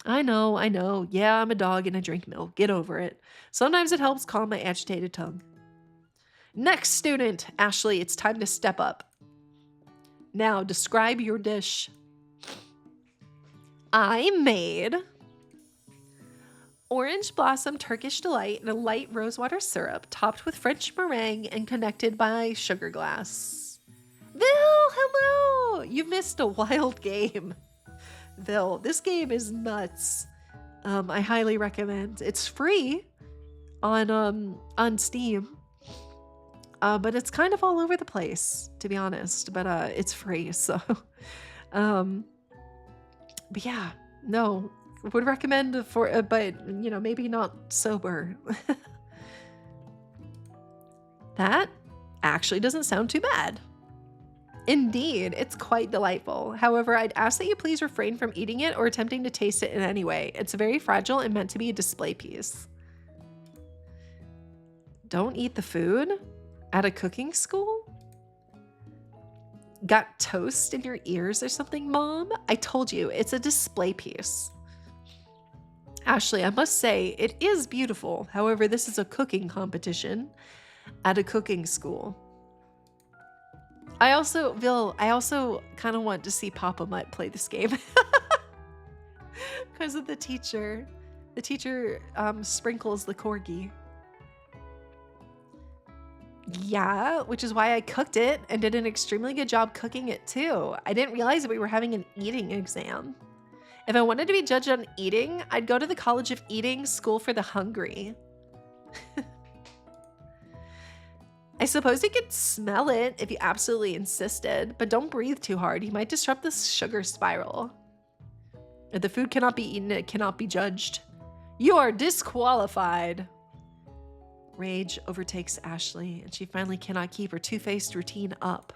I know. Yeah, I'm a dog and I drink milk. Get over it. Sometimes it helps calm my agitated tongue. Next student, Ashley, it's time to step up. Now, describe your dish. I made orange blossom Turkish delight in a light rosewater syrup topped with French meringue and connected by sugar glass. Vil, hello! You missed a wild game. Vil, this game is nuts. I highly recommend. It's free on Steam. But it's kind of all over the place, to be honest. But it's free, so but yeah, no, would recommend for, but maybe not sober. That actually doesn't sound too bad. Indeed, it's quite delightful. However, I'd ask that you please refrain from eating it or attempting to taste it in any way. It's very fragile and meant to be a display piece. Don't eat the food at a cooking school? Got toast in your ears or something, Mom? I told you, it's a display piece. Ashley, I must say, it is beautiful. However, this is a cooking competition at a cooking school. Vil, I also kind of want to see Papa Mutt play this game. Because of the teacher. The teacher sprinkles the corgi. Yeah, which is why I cooked it and did an extremely good job cooking it too. I didn't realize that we were having an eating exam. If I wanted to be judged on eating, I'd go to the College of Eating School for the Hungry. I suppose you could smell it if you absolutely insisted, but don't breathe too hard. You might disrupt the sugar spiral. If the food cannot be eaten, it cannot be judged. You are disqualified. Rage overtakes Ashley, and she finally cannot keep her two-faced routine up.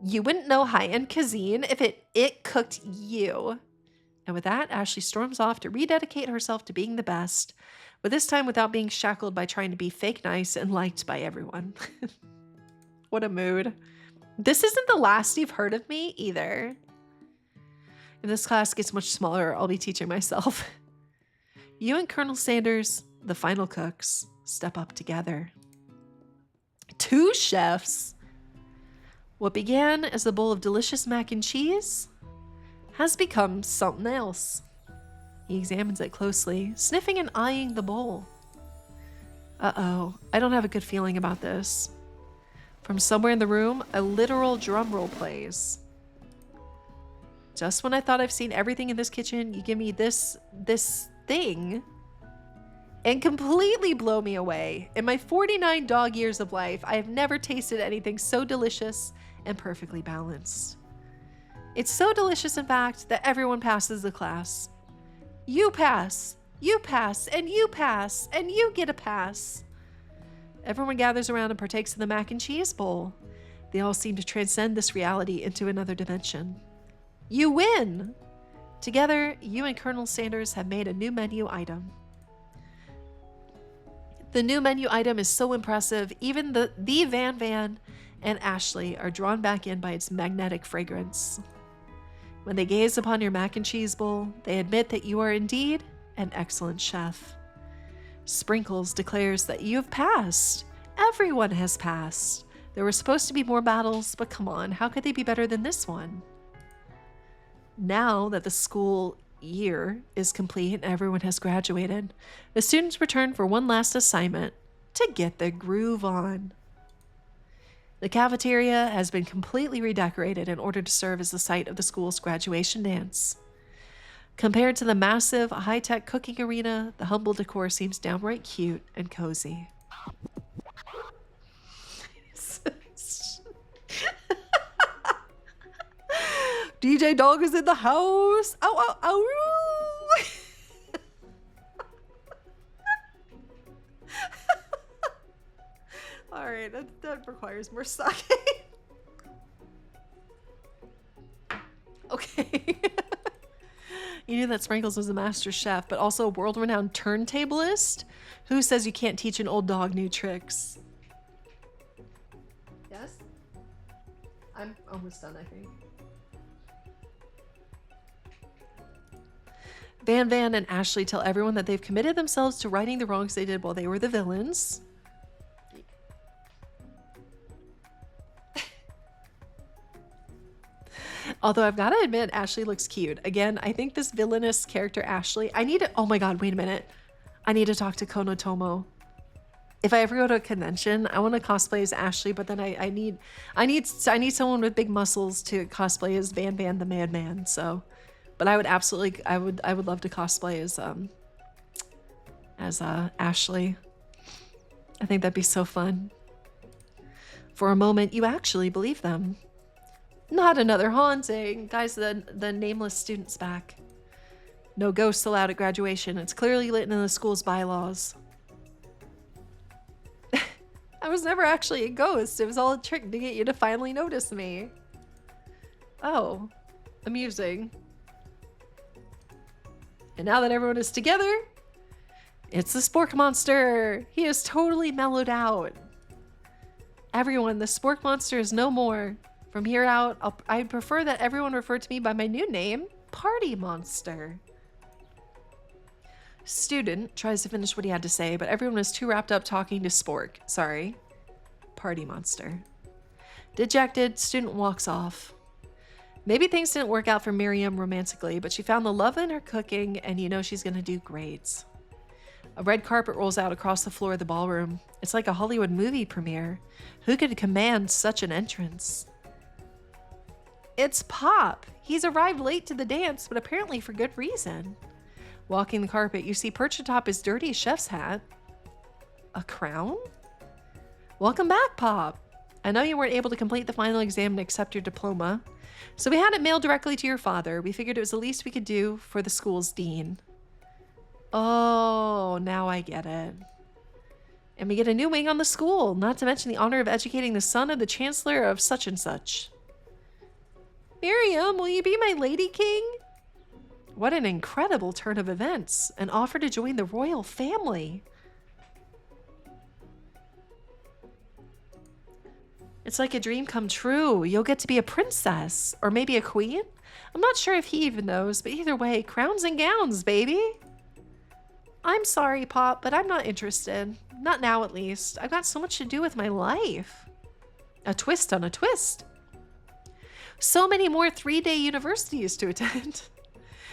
You wouldn't know high-end cuisine if it cooked you. And with that, Ashley storms off to rededicate herself to being the best, but this time without being shackled by trying to be fake nice and liked by everyone. What a mood. This isn't the last you've heard of me either. If this class gets much smaller, I'll be teaching myself. You and Colonel Sanders, the final cooks, step up together. 2 chefs. What began as a bowl of delicious mac and cheese has become something else. He examines it closely, sniffing and eyeing the bowl. Uh-oh, I don't have a good feeling about this. From somewhere in the room, a literal drum roll plays. Just when I thought I've seen everything in this kitchen, you give me this thing and completely blow me away. In my 49 dog years of life, I have never tasted anything so delicious and perfectly balanced. It's so delicious, in fact, that everyone passes the class. You pass, and you pass, and you get a pass. Everyone gathers around and partakes of the mac and cheese bowl. They all seem to transcend this reality into another dimension. You win! Together, you and Colonel Sanders have made a new menu item. The new menu item is so impressive, even the Van and Ashley are drawn back in by its magnetic fragrance. When they gaze upon your mac and cheese bowl, they admit that you are indeed an excellent chef. Sprinkles declares that you have passed. Everyone has passed. There were supposed to be more battles, but come on, how could they be better than this one? Now that the school year is complete and everyone has graduated, the students return for one last assignment to get the groove on. The cafeteria has been completely redecorated in order to serve as the site of the school's graduation dance. Compared to the massive, high-tech cooking arena, the humble decor seems downright cute and cozy. DJ Dog is in the house. Ow, ow, ow. All right, that requires more sake. Okay. You knew that Sprinkles was a master chef, but also a world-renowned turntablist? Who says you can't teach an old dog new tricks? Yes? I'm almost done, I think. Van and Ashley tell everyone that they've committed themselves to righting the wrongs they did while they were the villains. Although I've got to admit, Ashley looks cute. Again, I think this villainous character, Ashley, I need to, oh my God, wait a minute. I need to talk to Konotomo. If I ever go to a convention, I want to cosplay as Ashley, but then I need someone with big muscles to cosplay as Van the Madman. So, but I would absolutely, I would love to cosplay as Ashley. I think that'd be so fun. For a moment, you actually believe them. Not another haunting. Guys, the nameless student's back. No ghosts allowed at graduation. It's clearly written in the school's bylaws. I was never actually a ghost. It was all a trick to get you to finally notice me. Oh, amusing. And now that everyone is together, it's the Spork Monster. He is totally mellowed out. Everyone, the Spork Monster is no more. From here out, I'd prefer that everyone refer to me by my new name, Party Monster. Student tries to finish what he had to say, but everyone is too wrapped up talking to Spork. Sorry. Party Monster. Dejected, student walks off. Maybe things didn't work out for Miriam romantically, but she found the love in her cooking, and you know she's gonna do great. A red carpet rolls out across the floor of the ballroom. It's like a Hollywood movie premiere. Who could command such an entrance? It's Pop. He's arrived late to the dance, but apparently for good reason. Walking the carpet, you see perched atop his dirty chef's hat. A crown? Welcome back, Pop. I know you weren't able to complete the final exam and accept your diploma, so we had it mailed directly to your father. We figured it was the least we could do for the school's dean. Oh, now I get it. And we get a new wing on the school, not to mention the honor of educating the son of the chancellor of such and such. Miriam, will you be my lady king? What an incredible turn of events. An offer to join the royal family. It's like a dream come true. You'll get to be a princess, or maybe a queen. I'm not sure if he even knows, but either way, crowns and gowns, baby. I'm sorry, Pop, but I'm not interested. Not now, at least. I've got so much to do with my life. A twist on a twist. So many more 3-day universities to attend.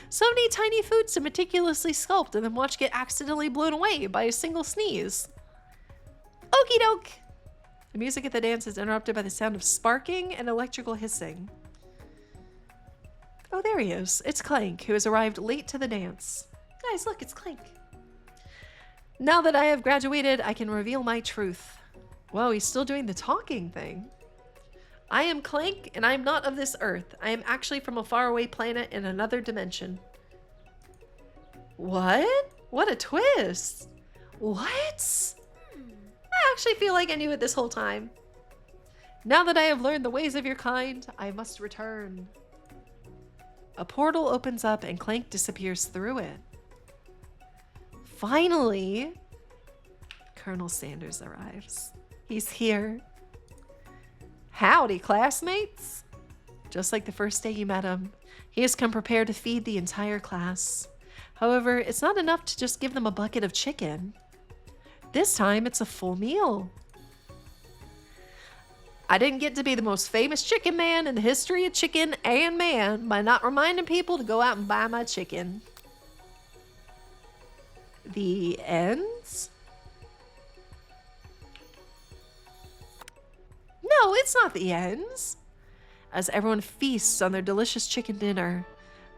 So many tiny foods to meticulously sculpt and then watch get accidentally blown away by a single sneeze. Okie doke. The music at the dance is interrupted by the sound of sparking and electrical hissing. Oh, there he is. It's Clank, who has arrived late to the dance. Guys, look, it's Clank. Now that I have graduated, I can reveal my truth. Whoa, he's still doing the talking thing. I am Clank, and I am not of this earth. I am actually from a faraway planet in another dimension. What? What a twist. What? I actually feel like I knew it this whole time. Now that I have learned the ways of your kind, I must return. A portal opens up and Clank disappears through it. Finally, Colonel Sanders arrives. He's here. Howdy, classmates. Just like the first day you met him, he has come prepared to feed the entire class. However, it's not enough to just give them a bucket of chicken. This time, it's a full meal. I didn't get to be the most famous chicken man in the history of chicken and man by not reminding people to go out and buy my chicken. The ends? No, it's not the ends. As everyone feasts on their delicious chicken dinner,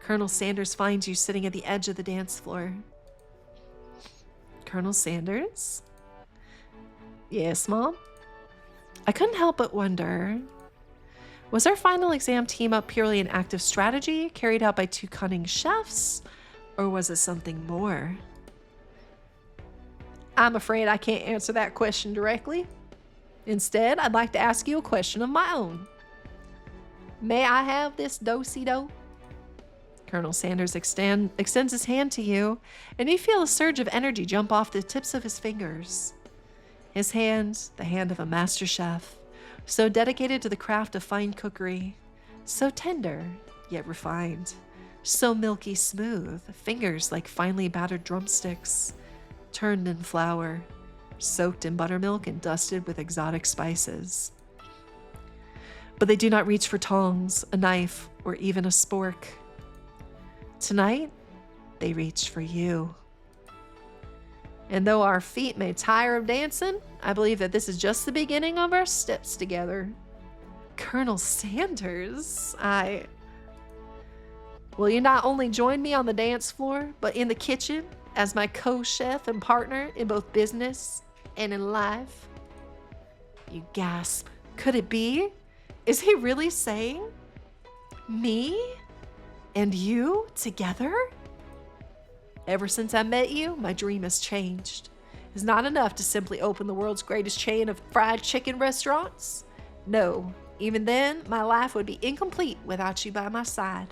Colonel Sanders finds you sitting at the edge of the dance floor. Colonel Sanders? Yes, Mom? I couldn't help but wonder, was our final exam team up purely an act of strategy carried out by two cunning chefs, or was it something more? I'm afraid I can't answer that question directly. Instead, I'd like to ask you a question of my own. May I have this do-si-do? Colonel Sanders extends his hand to you, and you feel a surge of energy jump off the tips of his fingers. His hand, the hand of a master chef, so dedicated to the craft of fine cookery, so tender, yet refined, so milky smooth, fingers like finely battered drumsticks, turned in flour, soaked in buttermilk and dusted with exotic spices. But they do not reach for tongs, a knife, or even a spork. Tonight, they reach for you. And though our feet may tire of dancing, I believe that this is just the beginning of our steps together. Colonel Sanders, will you not only join me on the dance floor, but in the kitchen as my co-chef and partner in both business and in life? You gasp. Could it be? Is he really saying me and you together? Ever since I met you, my dream has changed. It's not enough to simply open the world's greatest chain of fried chicken restaurants. No, even then, my life would be incomplete without you by my side.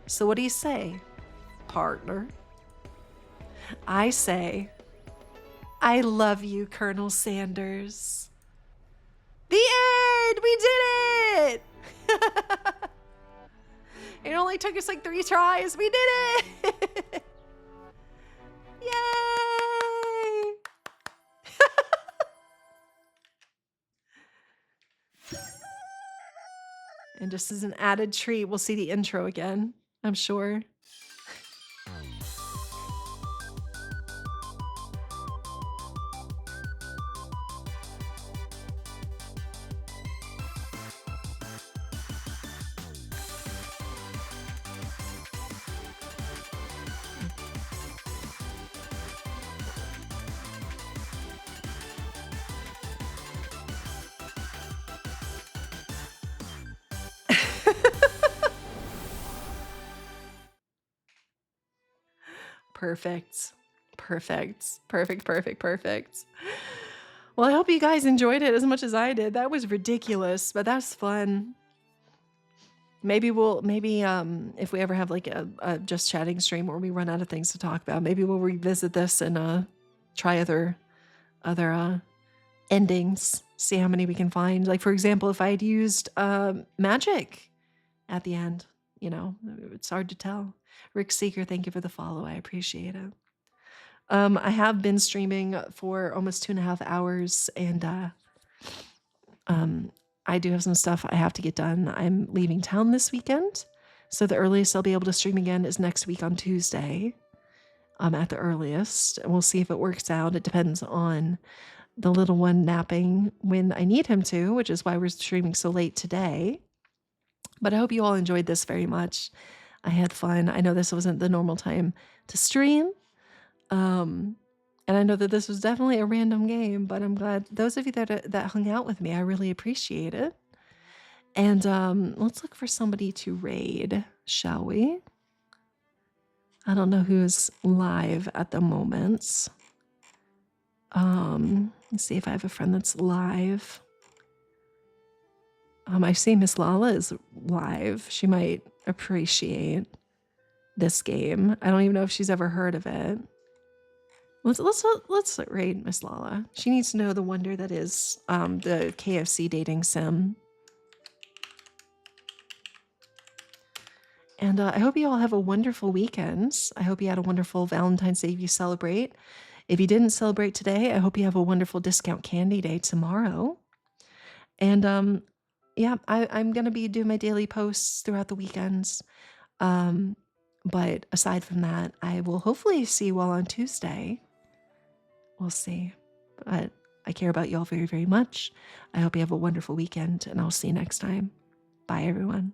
So what do you say, partner? I say, I love you, Colonel Sanders. The end! We did it! It only took us like 3 tries. We did it! Yay! And just as an added treat, we'll see the intro again, I'm sure. Perfect. Well, I hope you guys enjoyed it as much as I did. That was ridiculous, but that's fun. Maybe if we ever have like a just chatting stream where we run out of things to talk about, maybe we'll revisit this and try other endings, see how many we can find. Like, for example, if I had used magic at the end, it's hard to tell. Rick Seeker, thank you for the follow. I appreciate it. I have been streaming for almost 2.5 hours, and I do have some stuff I have to get done. I'm leaving town this weekend, so the earliest I'll be able to stream again is next week on Tuesday, at the earliest. And we'll see if it works out. It depends on the little one napping when I need him to, which is why we're streaming so late today. But I hope you all enjoyed this very much. I had fun. I know this wasn't the normal time to stream. And I know that this was definitely a random game, but I'm glad those of you that hung out with me, I really appreciate it. And let's look for somebody to raid, shall we? I don't know who's live at the moment. Let's see if I have a friend that's live. I see Miss Lala is live. She might appreciate this game. I don't even know if she's ever heard of it. Let's raid Miss Lala. She needs to know the wonder that is the KFC dating sim. And I hope you all have a wonderful weekend. I hope you had a wonderful Valentine's Day if you celebrate. If you didn't celebrate today, I hope you have a wonderful discount candy day tomorrow. And yeah, I'm going to be doing my daily posts throughout the weekends. But aside from that, I will hopefully see you all on Tuesday. We'll see. But I care about you all very, very much. I hope you have a wonderful weekend, and I'll see you next time. Bye, everyone.